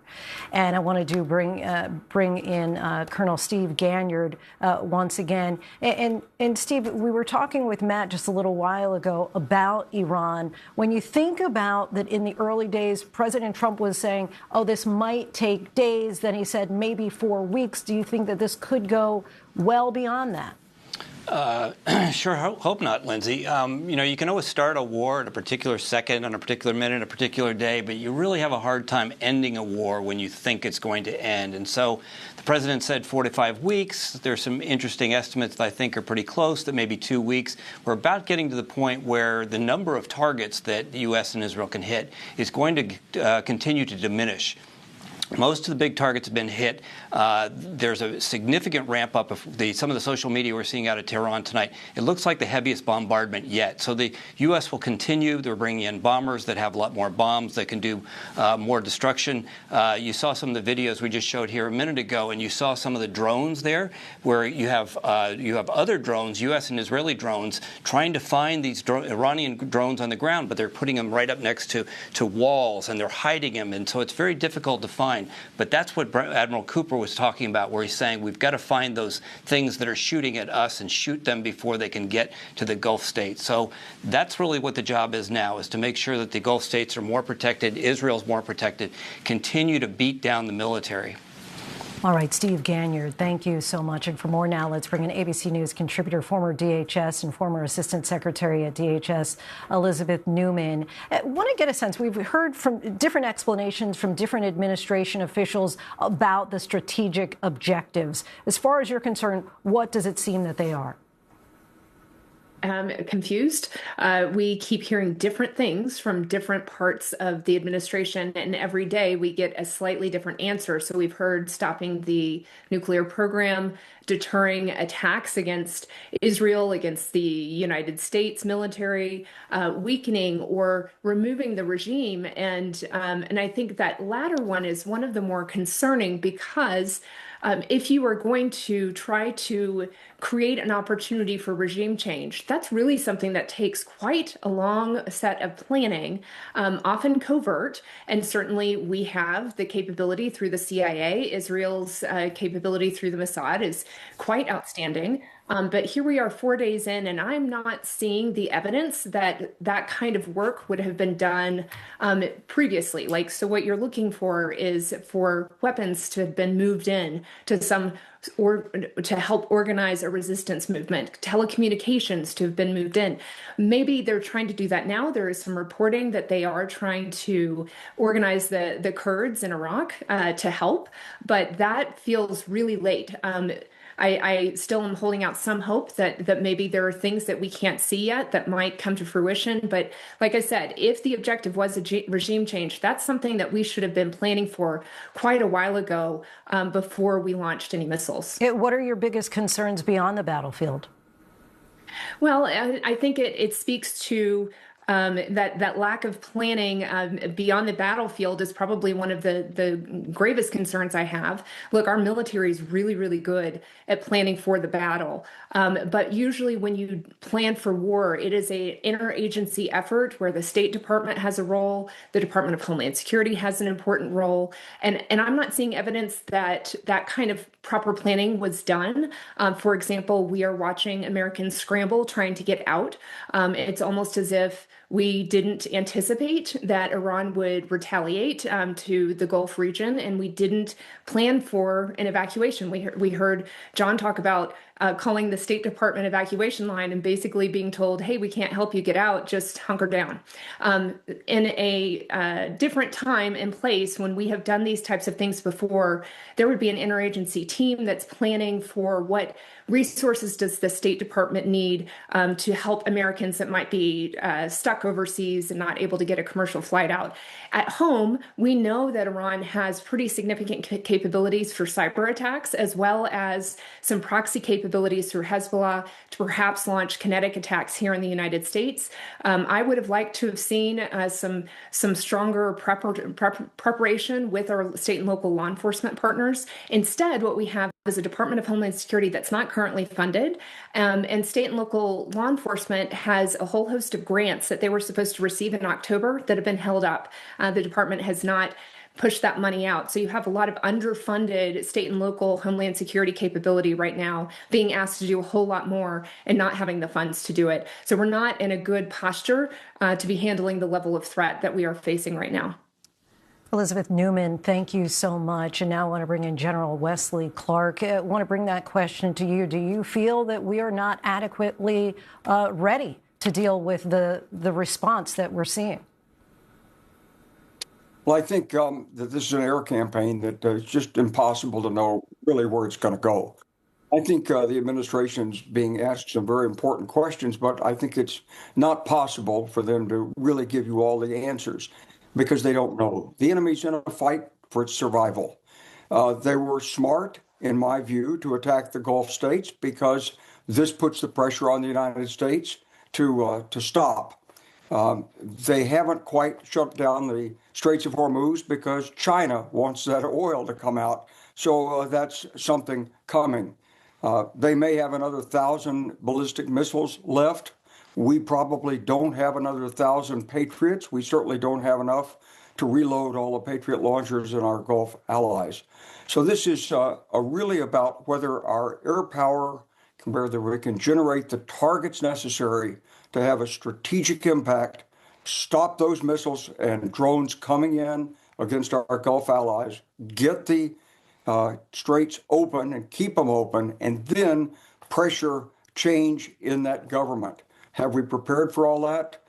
And I wanted to bring in Colonel Steve Ganyard once again. And Steve, we were talking with Matt just a little while ago about Iran. When you think about that in the early days, President Trump was saying, oh, this might take days. Then he said maybe 4 weeks. Do you think that this could go well beyond that? Sure, hope not, Lindsey. You can always start a war at a particular second, on a particular minute, a particular day, but you really have a hard time ending a war when you think it's going to end. And so the president said 4 to 5 weeks. There's some interesting estimates that I think are pretty close, that maybe 2 weeks. We're about getting to the point where the number of targets that the U.S. and Israel can hit is going to continue to diminish. Most of the big targets have been hit. There's a significant ramp up of some of the social media we're seeing out of Tehran tonight. It looks like the heaviest bombardment yet. So the U.S. will continue. They're bringing in bombers that have a lot more bombs that can do more destruction. You saw some of the videos we just showed here a minute ago, and you saw some of the drones there, where you have other drones, U.S. and Israeli drones, trying to find these Iranian drones on the ground, but they're putting them right up next to walls, and they're hiding them, and so it's very difficult to find. But that's what Admiral Cooper was talking about, where he's saying we've got to find those things that are shooting at us and shoot them before they can get to the Gulf states. So that's really what the job is now, is to make sure that the Gulf states are more protected, Israel's more protected, continue to beat down the military. All right, Steve Ganyard, thank you so much. And for more now, let's bring in ABC News contributor, former DHS and former Assistant Secretary at DHS, Elizabeth Newman. I want to get a sense. We've heard from different explanations from different administration officials about the strategic objectives. As far as you're concerned, what does it seem that they are? Confused. We keep hearing different things from different parts of the administration, and every day we get a slightly different answer. So we've heard stopping the nuclear program, deterring attacks against Israel, against the United States military, weakening or removing the regime. And I think that latter one is one of the more concerning, because if you are going to try to create an opportunity for regime change, that's really something that takes quite a long set of planning, often covert. And certainly we have the capability through the CIA. Israel's capability through the Mossad is quite outstanding. But here we are 4 days in, and I'm not seeing the evidence that that kind of work would have been done previously. So what you're looking for is for weapons to have been moved in to or to help organize a resistance movement, telecommunications to have been moved in. Maybe they're trying to do that now. There is some reporting that they are trying to organize the Kurds in Iraq to help, but that feels really late. I still am holding out some hope that maybe there are things that we can't see yet that might come to fruition. But like I said, if the objective was a regime change, that's something that we should have been planning for quite a while ago, before we launched any missiles. What are your biggest concerns beyond the battlefield? Well, I think it speaks to that lack of planning beyond the battlefield is probably one of the gravest concerns I have. Look, our military is really, really good at planning for the battle. But usually when you plan for war, it is an interagency effort where the State Department has a role, the Department of Homeland Security has an important role. And I'm not seeing evidence that that kind of proper planning was done. For example, we are watching Americans scramble trying to get out. It's almost as if we didn't anticipate that Iran would retaliate to the Gulf region, and we didn't plan for an evacuation. We heard John talk about calling the State Department evacuation line and basically being told, hey, we can't help you get out, just hunker down. In a different time and place, when we have done these types of things before, there would be an interagency team that's planning for what resources does the State Department need to help Americans that might be stuck overseas and not able to get a commercial flight out. At home, we know that Iran has pretty significant capabilities for cyber attacks, as well as some proxy capabilities through Hezbollah to perhaps launch kinetic attacks here in the United States. I would have liked to have seen some stronger preparation with our state and local law enforcement partners. Instead, what we have is a Department of Homeland Security that's not currently funded, and state and local law enforcement has a whole host of grants that they were supposed to receive in October that have been held up. The department has not pushed that money out. So you have a lot of underfunded state and local Homeland Security capability right now being asked to do a whole lot more and not having the funds to do it. So we're not in a good posture to be handling the level of threat that we are facing right now. Elizabeth Newman, thank you so much. And now I want to bring in General Wesley Clark. I want to bring that question to you. Do you feel that we are not adequately ready to deal with the response that we're seeing? Well, I think that this is an air campaign that is just impossible to know really where it's going to go. I think the administration's being asked some very important questions, but I think it's not possible for them to really give you all the answers because they don't know. The enemy's in a fight for its survival. They were smart, in my view, to attack the Gulf states because this puts the pressure on the United States to stop. They haven't quite shut down the Straits of Hormuz because China wants that oil to come out. So that's something coming. They may have another 1,000 ballistic missiles left. We probably don't have another 1,000 Patriots. We certainly don't have enough to reload all the Patriot launchers in our Gulf allies. So this is really about whether our air power, whether we can generate the targets necessary to have a strategic impact, stop those missiles and drones coming in against our Gulf allies, get the straits open and keep them open, and then pressure change in that government. Have we prepared for all that?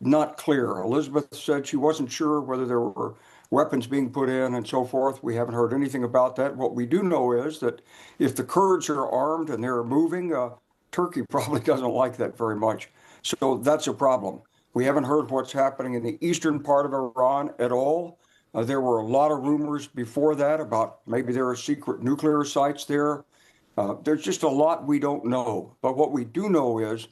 Not clear. Elizabeth said she wasn't sure whether there were weapons being put in and so forth. We haven't heard anything about that. What we do know is that if the Kurds are armed and they're moving, Turkey probably doesn't like that very much. So that's a problem. We haven't heard what's happening in the eastern part of Iran at all. There were a lot of rumors before that about maybe there are secret nuclear sites there. There's just a lot we don't know. But what we do know is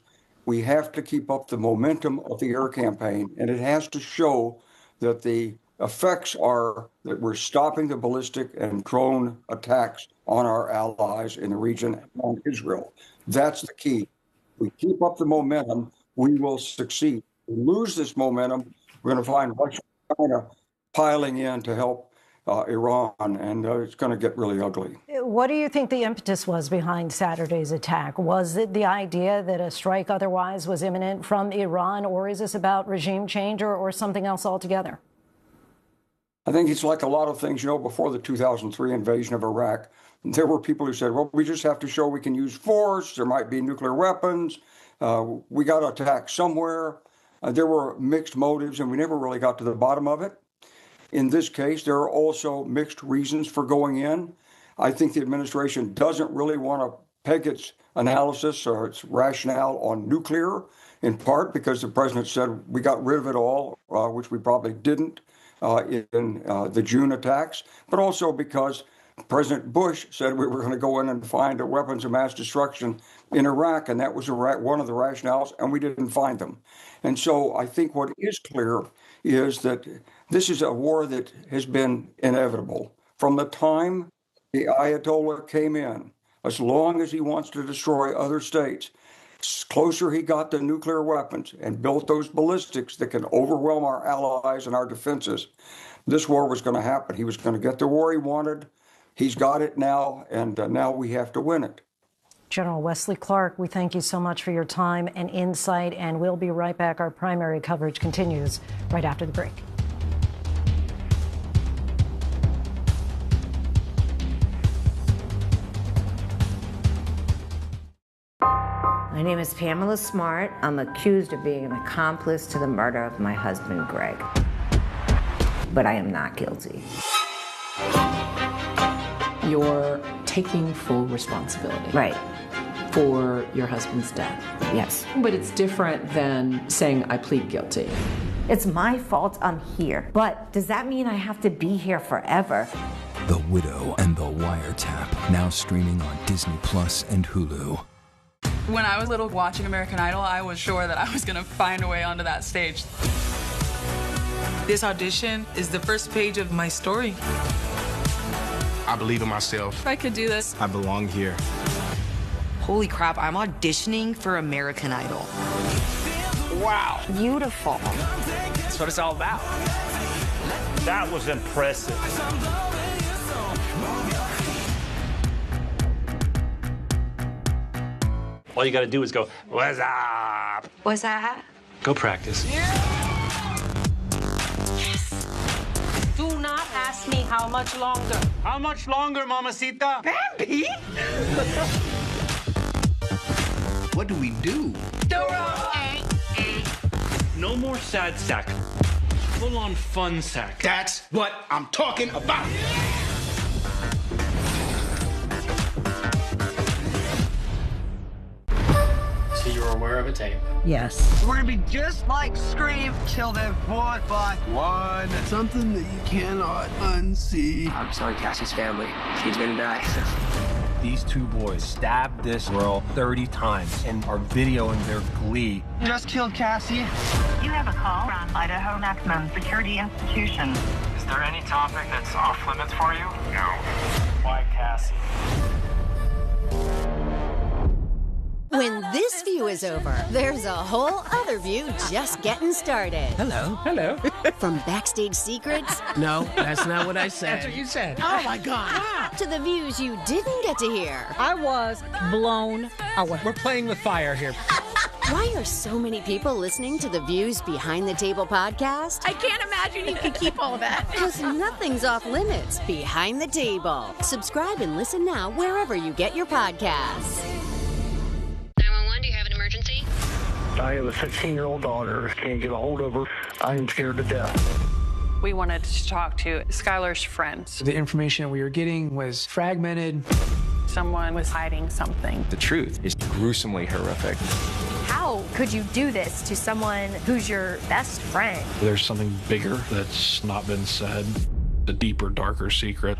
we have to keep up the momentum of the air campaign, and it has to show that the effects are that we're stopping the ballistic and drone attacks on our allies in the region and on Israel. That's the key. We keep up the momentum, we will succeed. If we lose this momentum, we're going to find Russia and China piling in to help Iran, and it's going to get really ugly. What do you think the impetus was behind Saturday's attack? Was it the idea that a strike otherwise was imminent from Iran, or is this about regime change or something else altogether? I think it's like a lot of things, before the 2003 invasion of Iraq, there were people who said, well, we just have to show we can use force. There might be nuclear weapons. We got to attack somewhere. There were mixed motives, and we never really got to the bottom of it. In this case, there are also mixed reasons for going in. I think the administration doesn't really want to peg its analysis or its rationale on nuclear, in part because the president said we got rid of it all, which we probably didn't in the June attacks, but also because President Bush said we were going to go in and find weapons of mass destruction in Iraq, and that was one of the rationales, and we didn't find them. And so I think what is clear is that this is a war that has been inevitable. From the time the Ayatollah came in, as long as he wants to destroy other states, the closer he got to nuclear weapons and built those ballistics that can overwhelm our allies and our defenses, this war was going to happen. He was going to get the war he wanted. He's got it now, and now we have to win it. General Wesley Clark, we thank you so much for your time and insight, and we'll be right back. Our primary coverage continues right after the break. My name is Pamela Smart. I'm accused of being an accomplice to the murder of my husband, Greg. But I am not guilty. You're taking full responsibility. Right. For your husband's death. Yes. But it's different than saying, I plead guilty. It's my fault I'm here. But does that mean I have to be here forever? The Widow and the Wiretap, now streaming on Disney Plus and Hulu. When I was little watching American Idol, I was sure that I was going to find a way onto that stage. This audition is the first page of my story. I believe in myself. If I could do this, I belong here. Holy crap, I'm auditioning for American Idol. Wow. Beautiful. That's what it's all about. That was impressive. All you gotta do is go, what's up? What's that? Go practice. Yes. Do ask me how much longer. How much longer, mamacita? Bambi? What do we do? No more sad sack. Full-on fun sack. That's what I'm talking about. So you're aware of a tape? Yes. We're gonna be just like Scream, kill them one by one. Something that you cannot unsee. I'm sorry, Cassie's family. She's gonna die. These two boys stabbed this girl 30 times and are videoing their glee. Just killed Cassie. You have a call from Idaho Maximum Security Institution. Is there any topic that's off limits for you? No. Why Cassie? When this view is over, there's a whole other view just getting started. Hello. Hello. From backstage secrets. No, that's not what I said. That's what you said. Oh my God. To the views you didn't get to hear. I was blown away. We're playing with fire here. Why are so many people listening to the Views Behind the Table podcast? I can't imagine you can keep all of that. Because nothing's off limits behind the table. Subscribe and listen now wherever you get your podcasts. I have a 16-year-old daughter. Can't get a hold of her. I am scared to death. We wanted to talk to Skylar's friends. The information we were getting was fragmented. Someone was hiding something. The truth is gruesomely horrific. How could you do this to someone who's your best friend? There's something bigger that's not been said, a deeper, darker secret.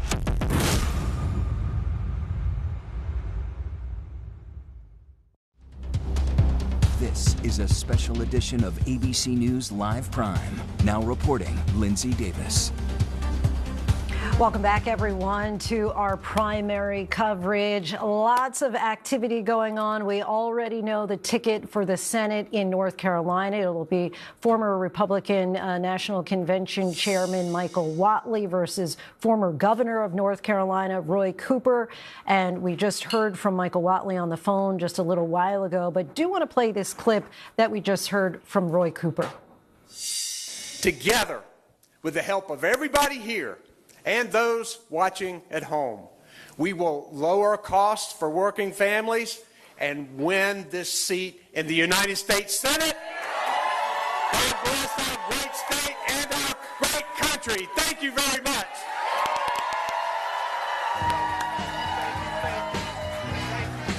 This is a special edition of ABC News Live Prime. Now reporting, Linsey Davis. Welcome back, everyone, to our primary coverage. Lots of activity going on. We already know the ticket for the Senate in North Carolina. It will be former Republican National Convention Chairman Michael Whatley versus former Governor of North Carolina, Roy Cooper. And we just heard from Michael Whatley on the phone just a little while ago, but do want to play this clip that we just heard from Roy Cooper. Together, with the help of everybody here, and those watching at home, we will lower costs for working families and win this seat in the United States Senate. God bless our great state and our great country. Thank you very much.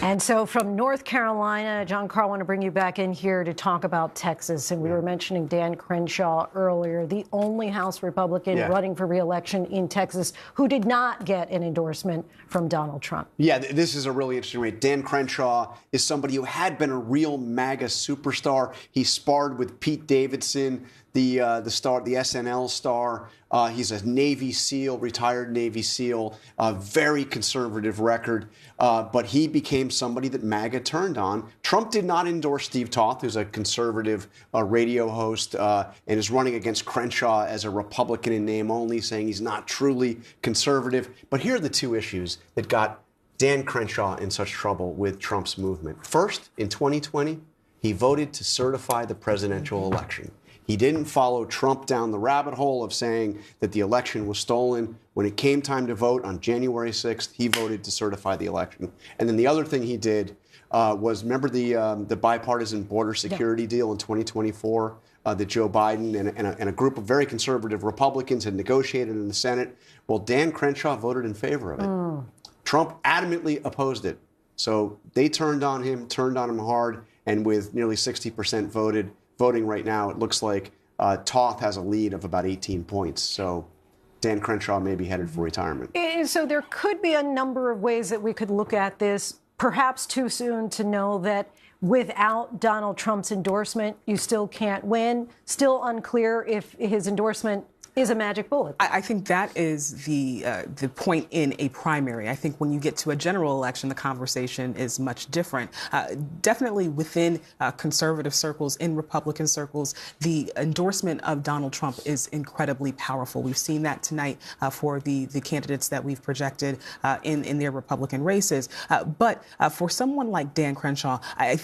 And so from North Carolina, John Carl, I want to bring you back in here to talk about Texas. And we were mentioning Dan Crenshaw earlier, the only House Republican running for re-election in Texas who did not get an endorsement from Donald Trump. Yeah, this is a really interesting rate. Dan Crenshaw is somebody who had been a real MAGA superstar. He sparred with Pete Davidson, the SNL star. He's a Navy SEAL, retired Navy SEAL, very conservative record. But he became somebody that MAGA turned on. Trump did not endorse Steve Toth, who's a conservative radio host, and is running against Crenshaw as a Republican in name only, saying he's not truly conservative. But here are the two issues that got Dan Crenshaw in such trouble with Trump's movement. First, in 2020, he voted to certify the presidential election. He didn't follow Trump down the rabbit hole of saying that the election was stolen. When it came time to vote on January 6th, he voted to certify the election. And then the other thing he did was, remember the bipartisan border security deal in 2024 that Joe Biden and a group of very conservative Republicans had negotiated in the Senate? Well, Dan Crenshaw voted in favor of it. Trump adamantly opposed it. So they turned on him hard, and with nearly 60% voting right now, it looks like Toth has a lead of about 18 points. So Dan Crenshaw may be headed for retirement. And so there could be a number of ways that we could look at this. Perhaps too soon to know that without Donald Trump's endorsement, you still can't win. Still unclear if his endorsement is a magic bullet. I think that is the point in a primary. I think when you get to a general election, the conversation is much different. Definitely within conservative circles, in Republican circles, the endorsement of Donald Trump is incredibly powerful. We've seen that tonight for the candidates that we've projected in their Republican races. But for someone like Dan Crenshaw,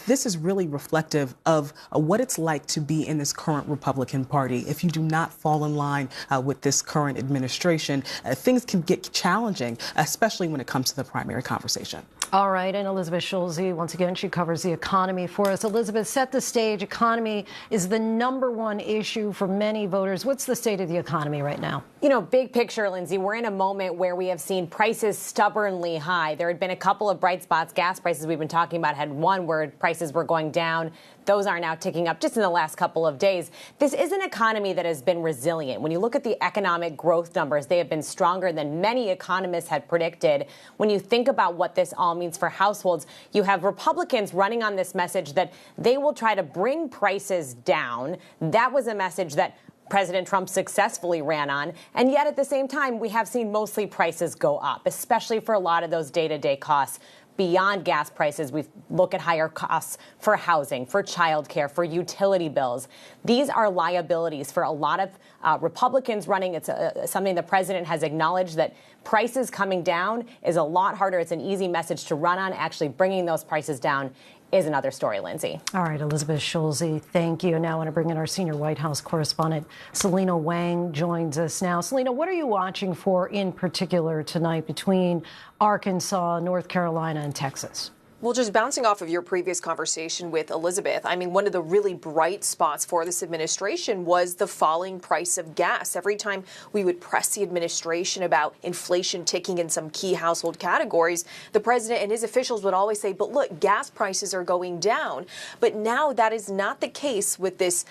this is really reflective of what it's like to be in this current Republican Party. If you do not fall in line with this current administration, things can get challenging, especially when it comes to the primary conversation. All right, and Elizabeth Schulze, once again, she covers the economy for us. Elizabeth, set the stage. Economy is the #1 issue for many voters. What's the state of the economy right now? You know, big picture, Lindsay, we're in a moment where we have seen prices stubbornly high. There had been a couple of bright spots. Gas prices we've been talking about had one where prices were going down. Those are now ticking up just in the last couple of days. This is an economy that has been resilient. When you look at the economic growth numbers, they have been stronger than many economists had predicted. When you think about what this all means for households, you have Republicans running on this message that they will try to bring prices down. That was a message that President Trump successfully ran on. And yet at the same time, we have seen mostly prices go up, especially for a lot of those day-to-day costs. Beyond gas prices, we look at higher costs for housing, for childcare, for utility bills. These are liabilities for a lot of Republicans running. It's something the president has acknowledged, that prices coming down is a lot harder. It's an easy message to run on. Actually bringing those prices down is another story, Lindsay. All right, Elizabeth Schulze, thank you. Now I want to bring in our senior White House correspondent, Selena Wang, joins us now. Selena, what are you watching for in particular tonight between Arkansas, North Carolina, and Texas? Well, just bouncing off of your previous conversation with Elizabeth, I mean, one of the really bright spots for this administration was the falling price of gas. Every time we would press the administration about inflation ticking in some key household categories, the president and his officials would always say, but look, gas prices are going down. But now that is not the case with this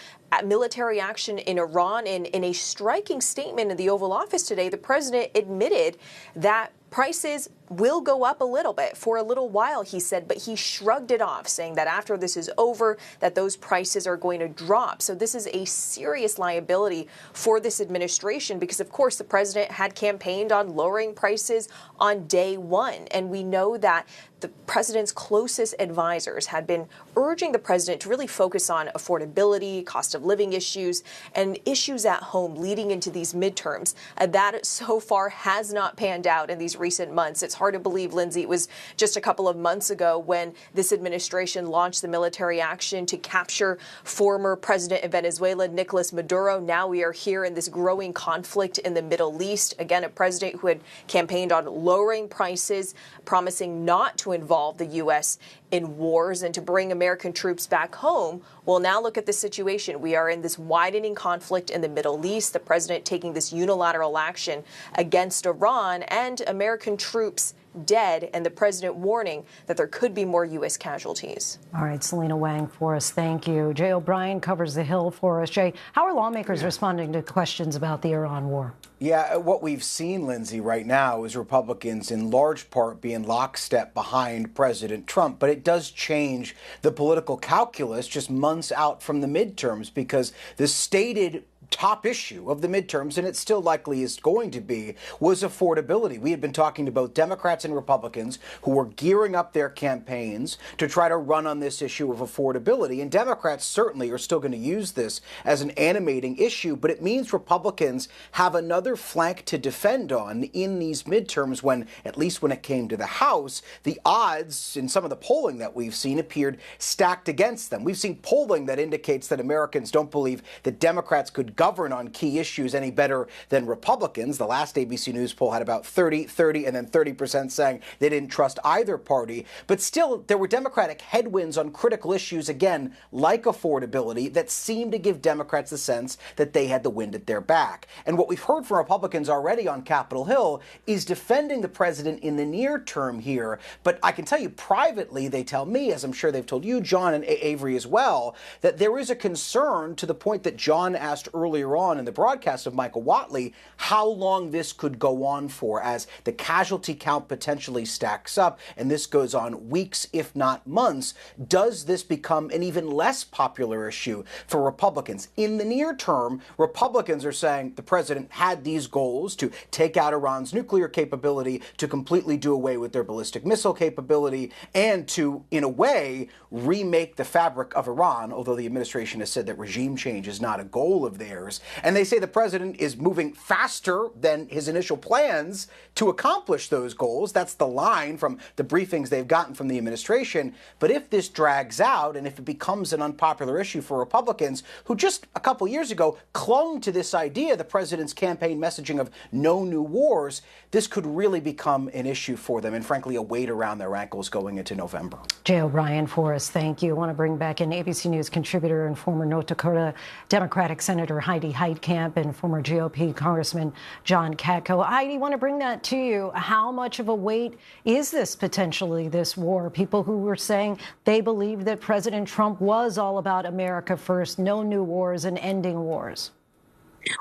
military action in Iran. In a striking statement in the Oval Office today, the president admitted that prices will go up a little bit for a little while, he said, but he shrugged it off, saying that after this is over, that those prices are going to drop. So this is a serious liability for this administration because, of course, the president had campaigned on lowering prices on day one. And we know that the president's closest advisors had been urging the president to really focus on affordability, cost of living issues, and issues at home leading into these midterms. That so far has not panned out in these recent months. It's hard to believe, Lindsay, it was just a couple of months ago when this administration launched the military action to capture former president of Venezuela, Nicolas Maduro. Now we are here in this growing conflict in the Middle East. Again, a president who had campaigned on lowering prices, promising not to involve the U.S. in wars and to bring American troops back home. Well, now look at the situation. We are in this widening conflict in the Middle East, the president taking this unilateral action against Iran, and American troops dead, and the president warning that there could be more U.S. casualties. All right, Selena Wang for us. Thank you. Jay O'Brien covers the Hill for us. Jay, how are lawmakers responding to questions about the Iran war? Yeah, what we've seen, Lindsay, right now is Republicans in large part being lockstep behind President Trump. But it does change the political calculus just months out from the midterms, because the stated top issue of the midterms, and it still likely is going to be, was affordability. We had been talking to both Democrats and Republicans who were gearing up their campaigns to try to run on this issue of affordability. And Democrats certainly are still going to use this as an animating issue, but it means Republicans have another flank to defend on in these midterms when, at least when it came to the House, the odds in some of the polling that we've seen appeared stacked against them. We've seen polling that indicates that Americans don't believe that Democrats could govern on key issues any better than Republicans. The last ABC News poll had about 30, and then 30% saying they didn't trust either party. But still, there were Democratic headwinds on critical issues, again, like affordability, that seemed to give Democrats the sense that they had the wind at their back. And what we've heard from Republicans already on Capitol Hill is defending the president in the near term here. But I can tell you privately, they tell me, as I'm sure they've told you, John, and Avery as well, that there is a concern, to the point that John asked earlier on in the broadcast of Michael Whatley, how long this could go on for as the casualty count potentially stacks up, and this goes on weeks, if not months. Does this become an even less popular issue for Republicans? In the near term, Republicans are saying the president had these goals to take out Iran's nuclear capability, to completely do away with their ballistic missile capability, and to, in a way, remake the fabric of Iran, although the administration has said that regime change is not a goal of theirs. hairs. And they say the president is moving faster than his initial plans to accomplish those goals. That's the line from the briefings they've gotten from the administration. But if this drags out and if it becomes an unpopular issue for Republicans who just a couple years ago clung to this idea, the president's campaign messaging of no new wars, this could really become an issue for them and, frankly, a weight around their ankles going into November. Jay O'Brien for us, thank you. I want to bring back in ABC News contributor and former North Dakota Democratic Senator Heidi Heitkamp and former GOP Congressman John Katko. Heidi, I want to bring that to you. How much of a weight is this potentially, this war? People who were saying they believed that President Trump was all about America first, no new wars and ending wars.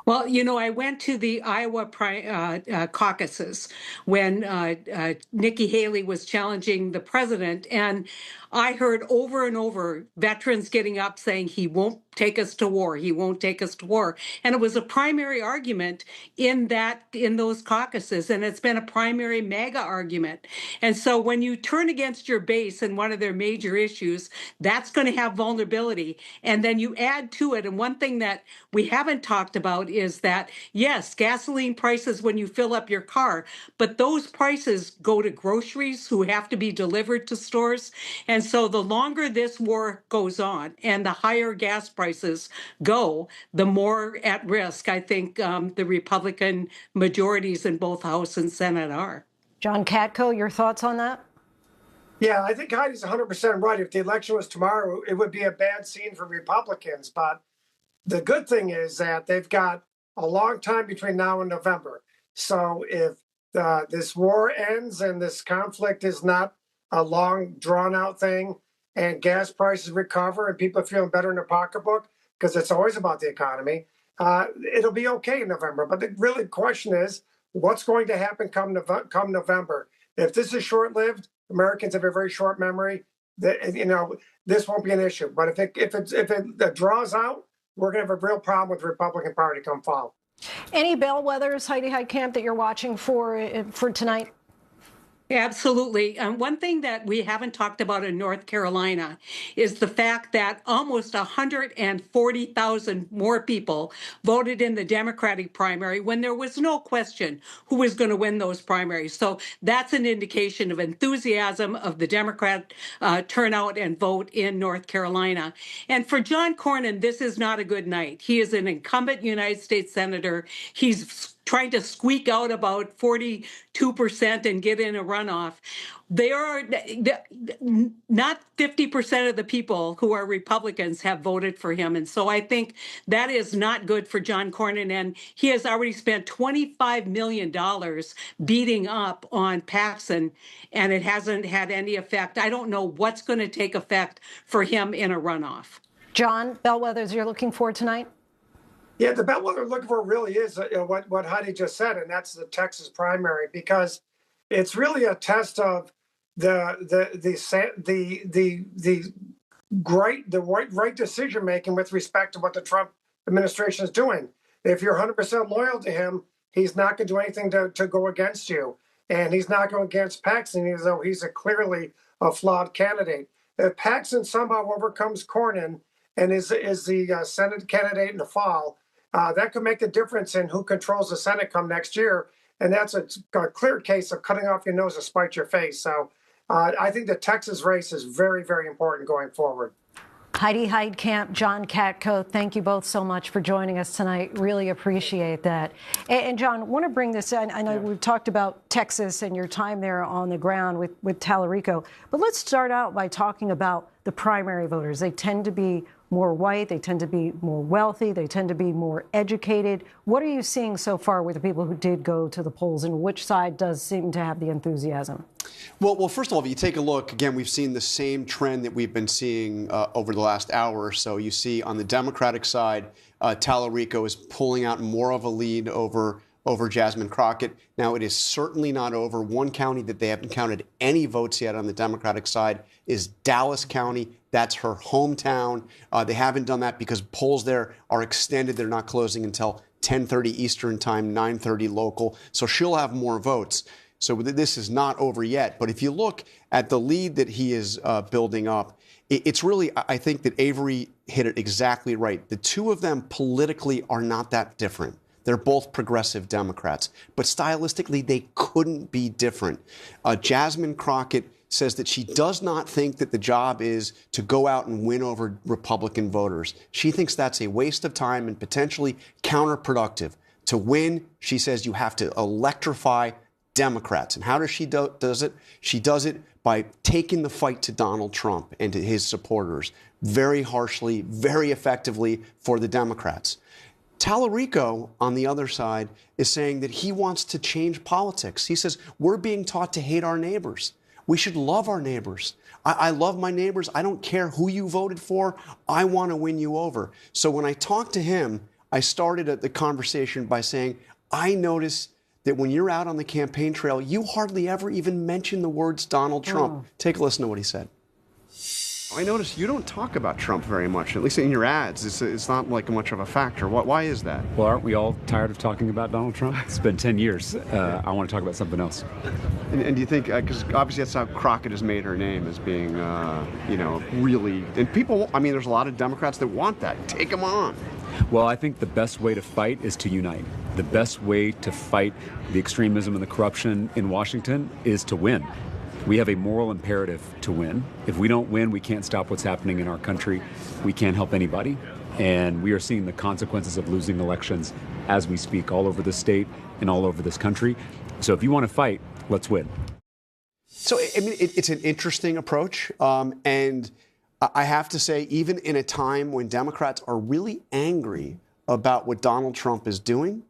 Well, you know, I went to the Iowa caucuses when Nikki Haley was challenging the president, and I heard over and over veterans getting up saying he won't take us to war. He won't take us to war. And it was a primary argument in those caucuses. And it's been a primary MAGA argument. And so when you turn against your base in one of their major issues, that's going to have vulnerability. And then you add to it. And one thing that we haven't talked about is that, yes, gasoline prices when you fill up your car, but those prices go to groceries who have to be delivered to stores. And so the longer this war goes on and the higher gas prices go, the more at risk I think the Republican majorities in both House and Senate are. John Katko, your thoughts on that? Yeah, I think Heidi's 100% right. If the election was tomorrow, it would be a bad scene for Republicans. But the good thing is that they've got a long time between now and November. So if this war ends and this conflict is not a long, drawn-out thing, and gas prices recover and people are feeling better in their pocketbook, because it's always about the economy, it'll be okay in November. But the really question is, what's going to happen come November? If this is short-lived, Americans have a very short memory. This won't be an issue. But if it draws out, we're going to have a real problem with the Republican Party come fall. Any bellwethers, Heidi Heitkamp, that you're watching for tonight? Absolutely. One thing that we haven't talked about in North Carolina is the fact that almost 140,000 more people voted in the Democratic primary when there was no question who was going to win those primaries. So that's an indication of enthusiasm of the Democrat turnout and vote in North Carolina. And for John Cornyn, this is not a good night. He is an incumbent United States Senator. He's trying to squeak out about 42% and get in a runoff. There are not 50% of the people who are Republicans have voted for him. And so I think that is not good for John Cornyn. And he has already spent $25 million beating up on Paxson, and it hasn't had any effect. I don't know what's going to take effect for him in a runoff. John, bellwethers you're looking for tonight? Yeah, the bellwether we're looking for really is what Heidi just said, and that's the Texas primary, because it's really a test of the right decision making with respect to what the Trump administration is doing. If you're 100% loyal to him, he's not going to do anything to go against you, and he's not going against Paxson, even though he's clearly a flawed candidate. If Paxson somehow overcomes Cornyn and is the Senate candidate in the fall, that could make the difference in who controls the Senate come next year. And that's a clear case of cutting off your nose to spite your face. So I think the Texas race is very, very important going forward. Heidi Heitkamp, John Katko, thank you both so much for joining us tonight. Really appreciate that. And John, I want to bring this in. I know we've talked about Texas and your time there on the ground with Tallarico, but let's start out by talking about the primary voters. They tend to be more white, they tend to be more wealthy, they tend to be more educated. What are you seeing so far with the people who did go to the polls, and which side does seem to have the enthusiasm? Well, first of all, if you take a look, again, we've seen the same trend that we've been seeing over the last hour or so. You see on the Democratic side, Tallarico is pulling out more of a lead over Jasmine Crockett. Now, it is certainly not over. One county that they haven't counted any votes yet on the Democratic side is Dallas County. That's her hometown. They haven't done that because polls there are extended. They're not closing until 10:30 Eastern time, 9:30 local. So she'll have more votes. So this is not over yet. But if you look at the lead that he is building up, it's really, I think that Avery hit it exactly right. The two of them politically are not that different. They're both progressive Democrats. But stylistically, they couldn't be different. Jasmine Crockett says that she does not think that the job is to go out and win over Republican voters. She thinks that's a waste of time and potentially counterproductive. To win, she says you have to electrify Democrats. And how does she does it? She does it by taking the fight to Donald Trump and to his supporters very harshly, very effectively for the Democrats. Tallarico, on the other side, is saying that he wants to change politics. He says, we're being taught to hate our neighbors. We should love our neighbors. I love my neighbors. I don't care who you voted for. I want to win you over. So when I talked to him, I started the conversation by saying, I notice that when you're out on the campaign trail, you hardly ever even mention the words Donald Trump. Take a listen to what he said. I notice you don't talk about Trump very much, at least in your ads. It's not like much of a factor. Why is that? Well, aren't we all tired of talking about Donald Trump? It's been 10 years. I want to talk about something else. And do you think, because obviously that's how Crockett has made her name, as being, really, and people, I mean, there's a lot of Democrats that want that. Take them on. Well, I think the best way to fight is to unite. The best way to fight the extremism and the corruption in Washington is to win. We have a moral imperative to win. If we don't win, we can't stop what's happening in our country. We can't help anybody. And we are seeing the consequences of losing elections as we speak all over the state and all over this country. So if you want to fight, let's win. So, I mean, it's an interesting approach. And I have to say, even in a time when Democrats are really angry about what Donald Trump is doing,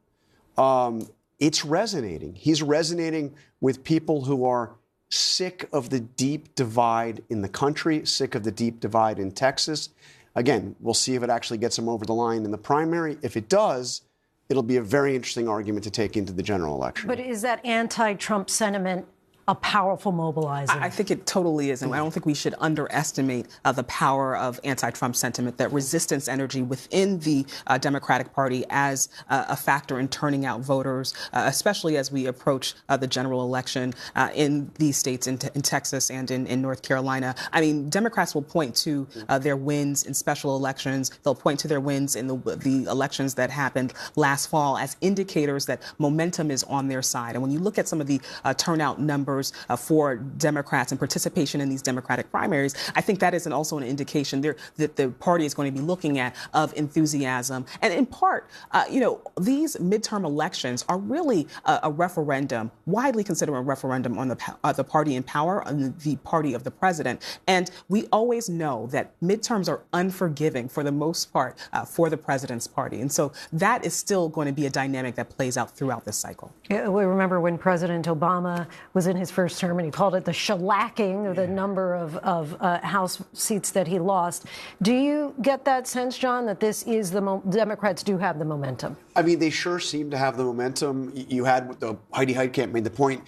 it's resonating. He's resonating with people who are sick of the deep divide in the country, sick of the deep divide in Texas. Again, we'll see if it actually gets him over the line in the primary. If it does, it'll be a very interesting argument to take into the general election. But is that anti-Trump sentiment a powerful mobilizer? I think it totally is. And I don't think we should underestimate the power of anti-Trump sentiment, that resistance energy within the Democratic Party as a factor in turning out voters, especially as we approach the general election in these states, in Texas and in North Carolina. I mean, Democrats will point to their wins in special elections. They'll point to their wins in the elections that happened last fall as indicators that momentum is on their side. And when you look at some of the turnout numbers for Democrats and participation in these Democratic primaries, I think that is also an indication there that the party is going to be looking at of enthusiasm. And in part, these midterm elections are really a referendum, widely considered a referendum on the party in power, on the party of the president. And we always know that midterms are unforgiving for the most part for the president's party. And so that is still going to be a dynamic that plays out throughout this cycle. Yeah, we remember when President Obama was in his first term, and he called it the shellacking of the number of House seats that he lost. Do you get that sense, John, that this is Democrats do have the momentum? I mean, they sure seem to have the momentum. You had Heidi Heitkamp made the point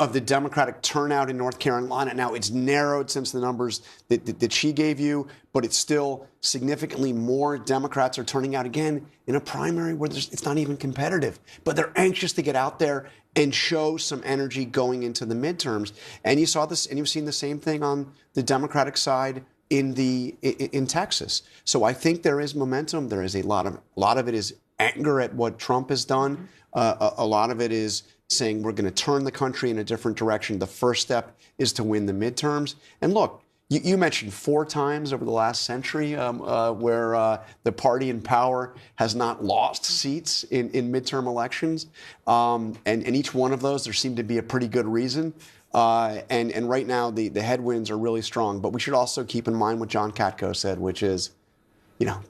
of the Democratic turnout in North Carolina. Now it's narrowed since the numbers that she gave you, but it's still significantly more Democrats are turning out again in a primary where it's not even competitive. But they're anxious to get out there and show some energy going into the midterms. And you saw this, and you've seen the same thing on the Democratic side in Texas. So I think there is momentum. There is a lot of it is anger at what Trump has done. A lot of it is saying we're going to turn the country in a different direction. The first step is to win the midterms. And look, you mentioned 4 times over the last century where the party in power has not lost seats in midterm elections. And each one of those, there seemed to be a pretty good reason. And right now, the headwinds are really strong. But we should also keep in mind what John Katko said, which is,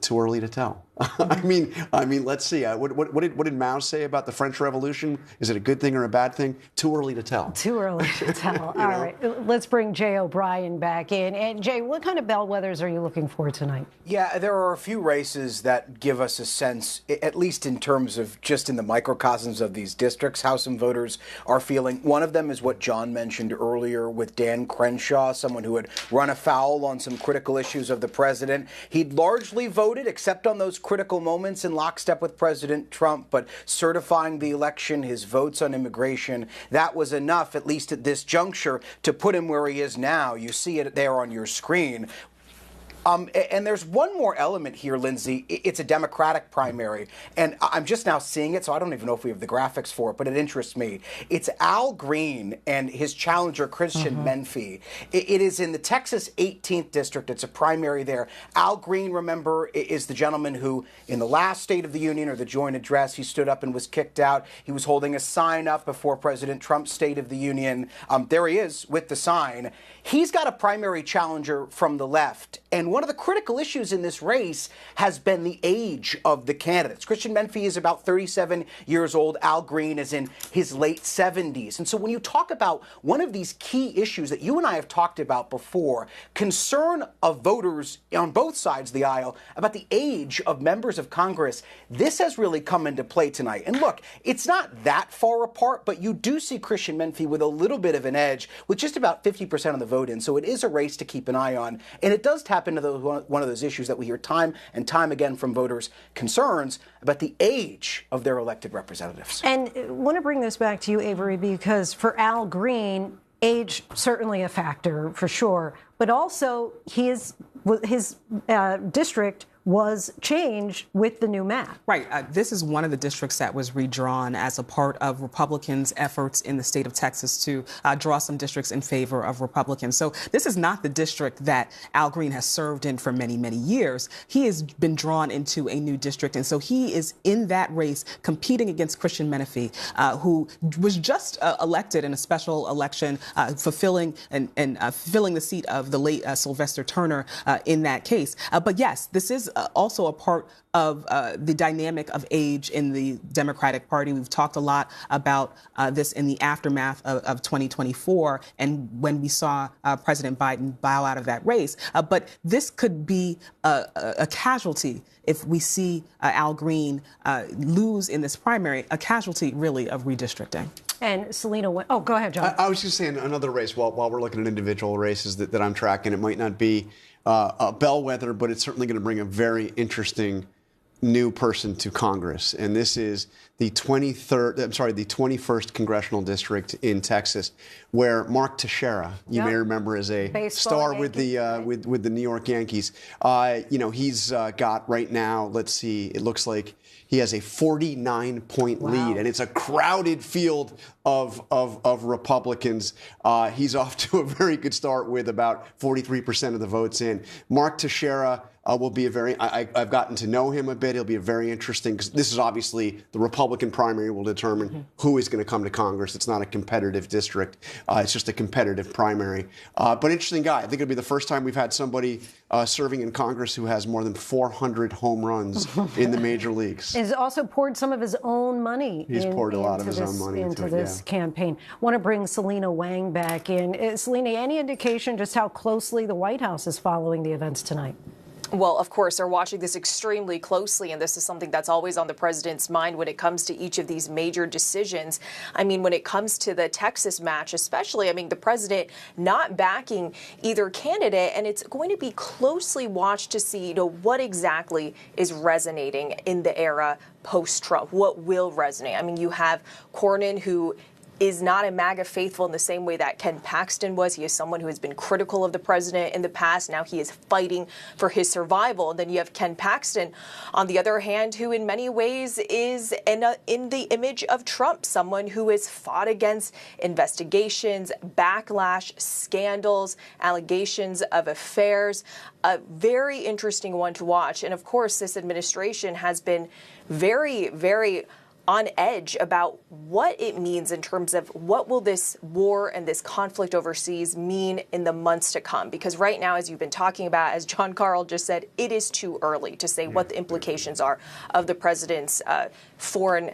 too early to tell. I mean, let's see. What did Mao say about the French Revolution? Is it a good thing or a bad thing? Too early to tell. Too early to tell. All right. Let's bring Jay O'Brien back in. And Jay, what kind of bellwethers are you looking for tonight? Yeah, there are a few races that give us a sense, at least in terms of just in the microcosms of these districts, how some voters are feeling. One of them is what John mentioned earlier with Dan Crenshaw, someone who had run afoul on some critical issues of the president. He'd largely voted, except on those critical moments in lockstep with President Trump, but certifying the election, his votes on immigration, that was enough, at least at this juncture, to put him where he is now. You see it there on your screen. And there's one more element here, Linsey. It's a Democratic primary, and I'm just now seeing it, so I don't even know if we have the graphics for it, but it interests me. It's Al Green and his challenger, Christian Menfee. It is in the Texas 18th District. It's a primary there. Al Green, remember, is the gentleman who, in the last State of the Union, or the joint address, he stood up and was kicked out. He was holding a sign up before President Trump's State of the Union. There he is with the sign. He's got a primary challenger from the left, and one of the critical issues in this race has been the age of the candidates. Christian Menfee is about 37 years old. Al Green is in his late 70s. And so when you talk about one of these key issues that you and I have talked about before, concern of voters on both sides of the aisle about the age of members of Congress, this has really come into play tonight. And look, it's not that far apart, but you do see Christian Menfee with a little bit of an edge, with just about 50% of the vote in. So it is a race to keep an eye on. And it does tap into one of those issues that we hear time and time again from voters, concerns about the age of their elected representatives. And I want to bring this back to you, Avery, because for Al Green, age certainly a factor for sure, but also his district was changed with the new map. Right. This is one of the districts that was redrawn as a part of Republicans' efforts in the state of Texas to draw some districts in favor of Republicans. So this is not the district that Al Green has served in for many, many years. He has been drawn into a new district. And so he is in that race competing against Christian Menfee, who was just elected in a special election, fulfilling the seat of the late Sylvester Turner in that case. But yes, this is also a part of the dynamic of age in the Democratic Party. We've talked a lot about this in the aftermath of 2024 and when we saw President Biden bow out of that race. But this could be a casualty if we see Al Green lose in this primary, a casualty really of redistricting. And Selena, oh, go ahead, John. I was just saying another race while we're looking at individual races that I'm tracking. It might not be a bellwether, but it's certainly going to bring a very interesting new person to Congress. And this is the 21st congressional district in Texas, where Mark Teixeira, you may remember, as a star with the New York Yankees. He's got right now, let's see, it looks like he has a 49-point lead, and it's a crowded field of Republicans. He's off to a very good start with about 43% of the votes in. Mark Teixeira will be I've gotten to know him a bit. He'll be a very interesting, because this is obviously the Republican primary will determine who is going to come to Congress. It's not a competitive district. It's just a competitive primary. But interesting guy. I think it'll be the first time we've had somebody serving in Congress who has more than 400 home runs in the major leagues. He's also poured some of his own money. He's poured a lot of his own money into this campaign. I want to bring Selena Wang back in. Selena, any indication just how closely the White House is following the events tonight? Well, of course, they're watching this extremely closely, and this is something that's always on the president's mind when it comes to each of these major decisions. I mean, when it comes to the Texas match, especially, I mean, the president not backing either candidate, and it's going to be closely watched to see, what exactly is resonating in the era post-Trump. What will resonate? I mean, you have Cornyn, who is not a MAGA faithful in the same way that Ken Paxton was. He is someone who has been critical of the president in the past. Now he is fighting for his survival. And then you have Ken Paxton, on the other hand, who in many ways is in the image of Trump, someone who has fought against investigations, backlash, scandals, allegations of affairs. A very interesting one to watch. And of course, this administration has been very, very on edge about what it means in terms of what will this war and this conflict overseas mean in the months to come. Because right now, as you've been talking about, as John Carl just said, it is too early to say what the implications are of the president's foreign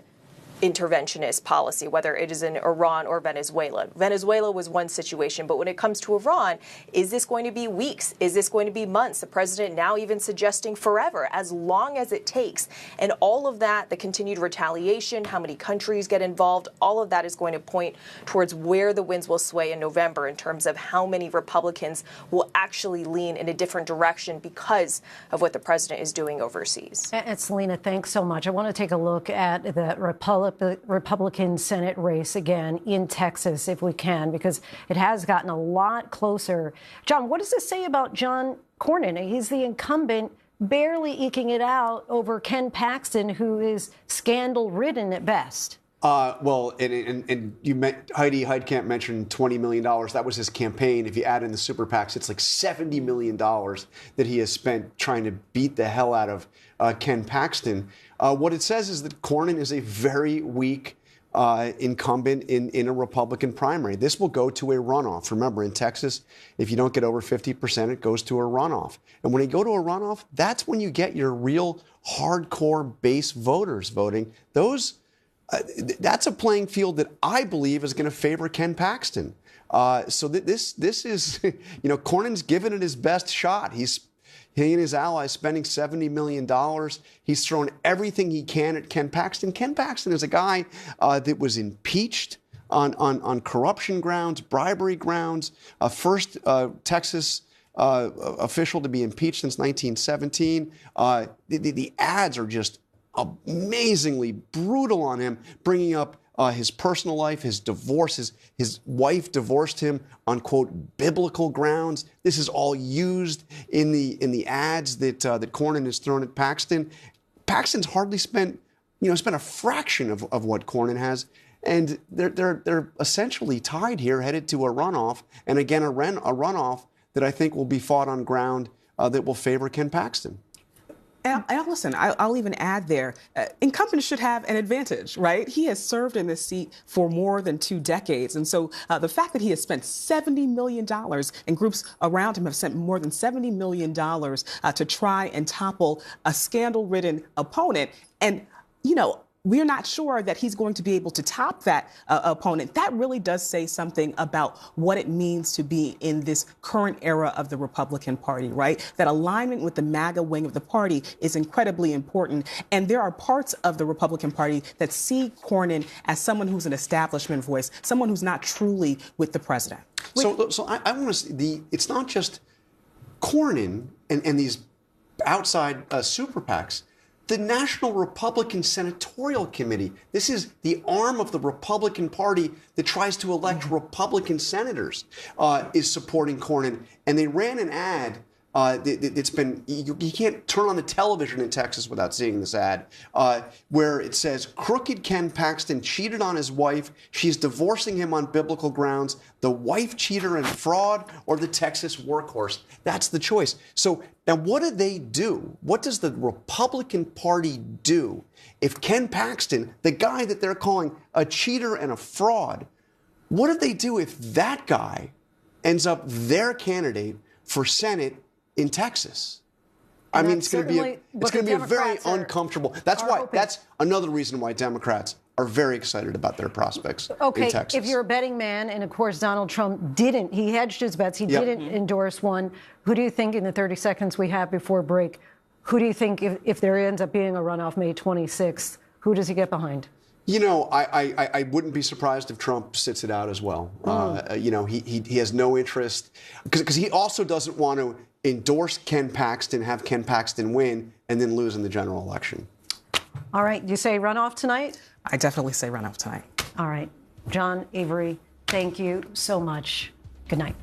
interventionist policy, whether it is in Iran or Venezuela. Venezuela was one situation, but when it comes to Iran, is this going to be weeks? Is this going to be months? The president now even suggesting forever, as long as it takes. And all of that, the continued retaliation, how many countries get involved, all of that is going to point towards where the winds will sway in November in terms of how many Republicans will actually lean in a different direction because of what the president is doing overseas. And Selena, thanks so much. I want to take a look at the Republican Senate race again in Texas, if we can, because it has gotten a lot closer. John, what does this say about John Cornyn? He's the incumbent, barely eking it out over Ken Paxton, who is scandal-ridden at best. Well, and you met Heidi Heitkamp mentioned $20 million. That was his campaign. If you add in the super PACs, it's like $70 million that he has spent trying to beat the hell out of Ken Paxton. What it says is that Cornyn is a very weak incumbent in a Republican primary. This will go to a runoff. Remember, in Texas, if you don't get over 50%, it goes to a runoff. And when you go to a runoff, that's when you get your real hardcore base voters voting. That's a playing field that I believe is going to favor Ken Paxton. So this is, Cornyn's given it his best shot. He and his allies spending $70 million. He's thrown everything he can at Ken Paxton. Ken Paxton is a guy that was impeached on corruption grounds, bribery grounds, first Texas official to be impeached since 1917. The ads are just amazingly brutal on him, bringing up his personal life, his divorce. His wife divorced him on, quote, biblical grounds. This is all used in the ads that Cornyn has thrown at Paxton. Paxton's hardly spent a fraction of what Cornyn has. And they're essentially tied here, headed to a runoff. And again, a runoff that I think will be fought on ground that will favor Ken Paxton. And listen, I'll even add there, incumbents should have an advantage, right? He has served in this seat for more than 2 decades. And so the fact that he has spent $70 million and groups around him have spent more than $70 million to try and topple a scandal-ridden opponent. And, we're not sure that he's going to be able to top that opponent. That really does say something about what it means to be in this current era of the Republican Party, right? That alignment with the MAGA wing of the party is incredibly important. And there are parts of the Republican Party that see Cornyn as someone who's an establishment voice, someone who's not truly with the president. So I want to see it's not just Cornyn and these outside super PACs. The National Republican Senatorial Committee, this is the arm of the Republican Party that tries to elect Republican senators, is supporting Cornyn. And they ran an ad that's been, you can't turn on the television in Texas without seeing this ad, where it says, crooked Ken Paxton cheated on his wife. She's divorcing him on biblical grounds. The wife cheater and fraud, or the Texas workhorse. That's the choice. So now what do they do? What does the Republican Party do if Ken Paxton, the guy that they're calling a cheater and a fraud, what do they do if that guy ends up their candidate for Senate in Texas? I mean, it's going to be a very uncomfortable. That's another reason why Democrats are very excited about their prospects in Texas. If you're a betting man, and of course Donald Trump he hedged his bets, he didn't endorse one. Who do you think, in the 30 seconds we have before break, who do you think, if there ends up being a runoff May 26th, who does he get behind? I wouldn't be surprised if Trump sits it out as well. He has no interest, because he also doesn't want to endorse Ken Paxton, have Ken Paxton win, and then lose in the general election. All right. You say runoff tonight? I definitely say runoff tonight. All right. John, Avery, thank you so much. Good night.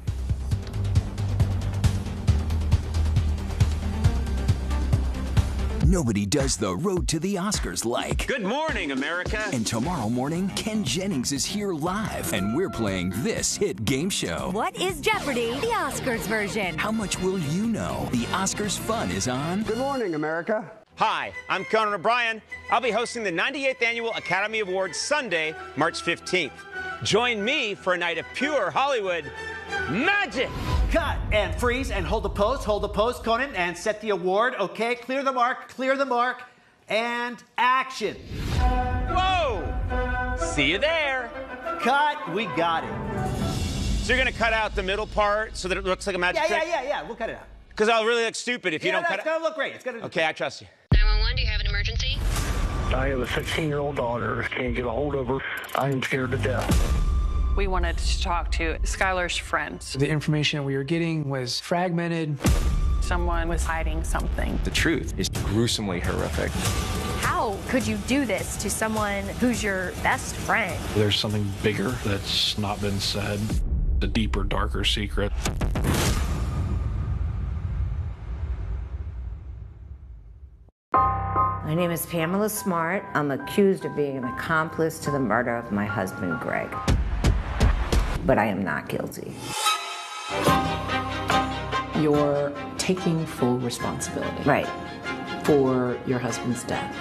Nobody does the road to the Oscars like. Good morning, America. And tomorrow morning, Ken Jennings is here live, and we're playing this hit game show. What is Jeopardy? The Oscars version. How much will you know? The Oscars fun is on. Good morning, America. Hi, I'm Conan O'Brien. I'll be hosting the 98th Annual Academy Awards Sunday, March 15th. Join me for a night of pure Hollywood magic. Cut and freeze and hold the pose, Conan, and set the award. Okay, clear the mark, and action. Whoa! See you there. Cut. We got it. So you're going to cut out the middle part so that it looks like a magic trick? Yeah. We'll cut it out. Because I'll really look stupid if you don't cut it. It's going to look great. It's gonna Okay, I trust you. 911, do you have an emergency? I have a 16-year-old daughter. Can't get a hold of her. I am scared to death. We wanted to talk to Skylar's friends. The information we were getting was fragmented. Someone was hiding something. The truth is gruesomely horrific. How could you do this to someone who's your best friend? There's something bigger that's not been said, the deeper, darker secret. My name is Pamela Smart. I'm accused of being an accomplice to the murder of my husband, Greg. But I am not guilty. You're taking full responsibility. Right. For your husband's death.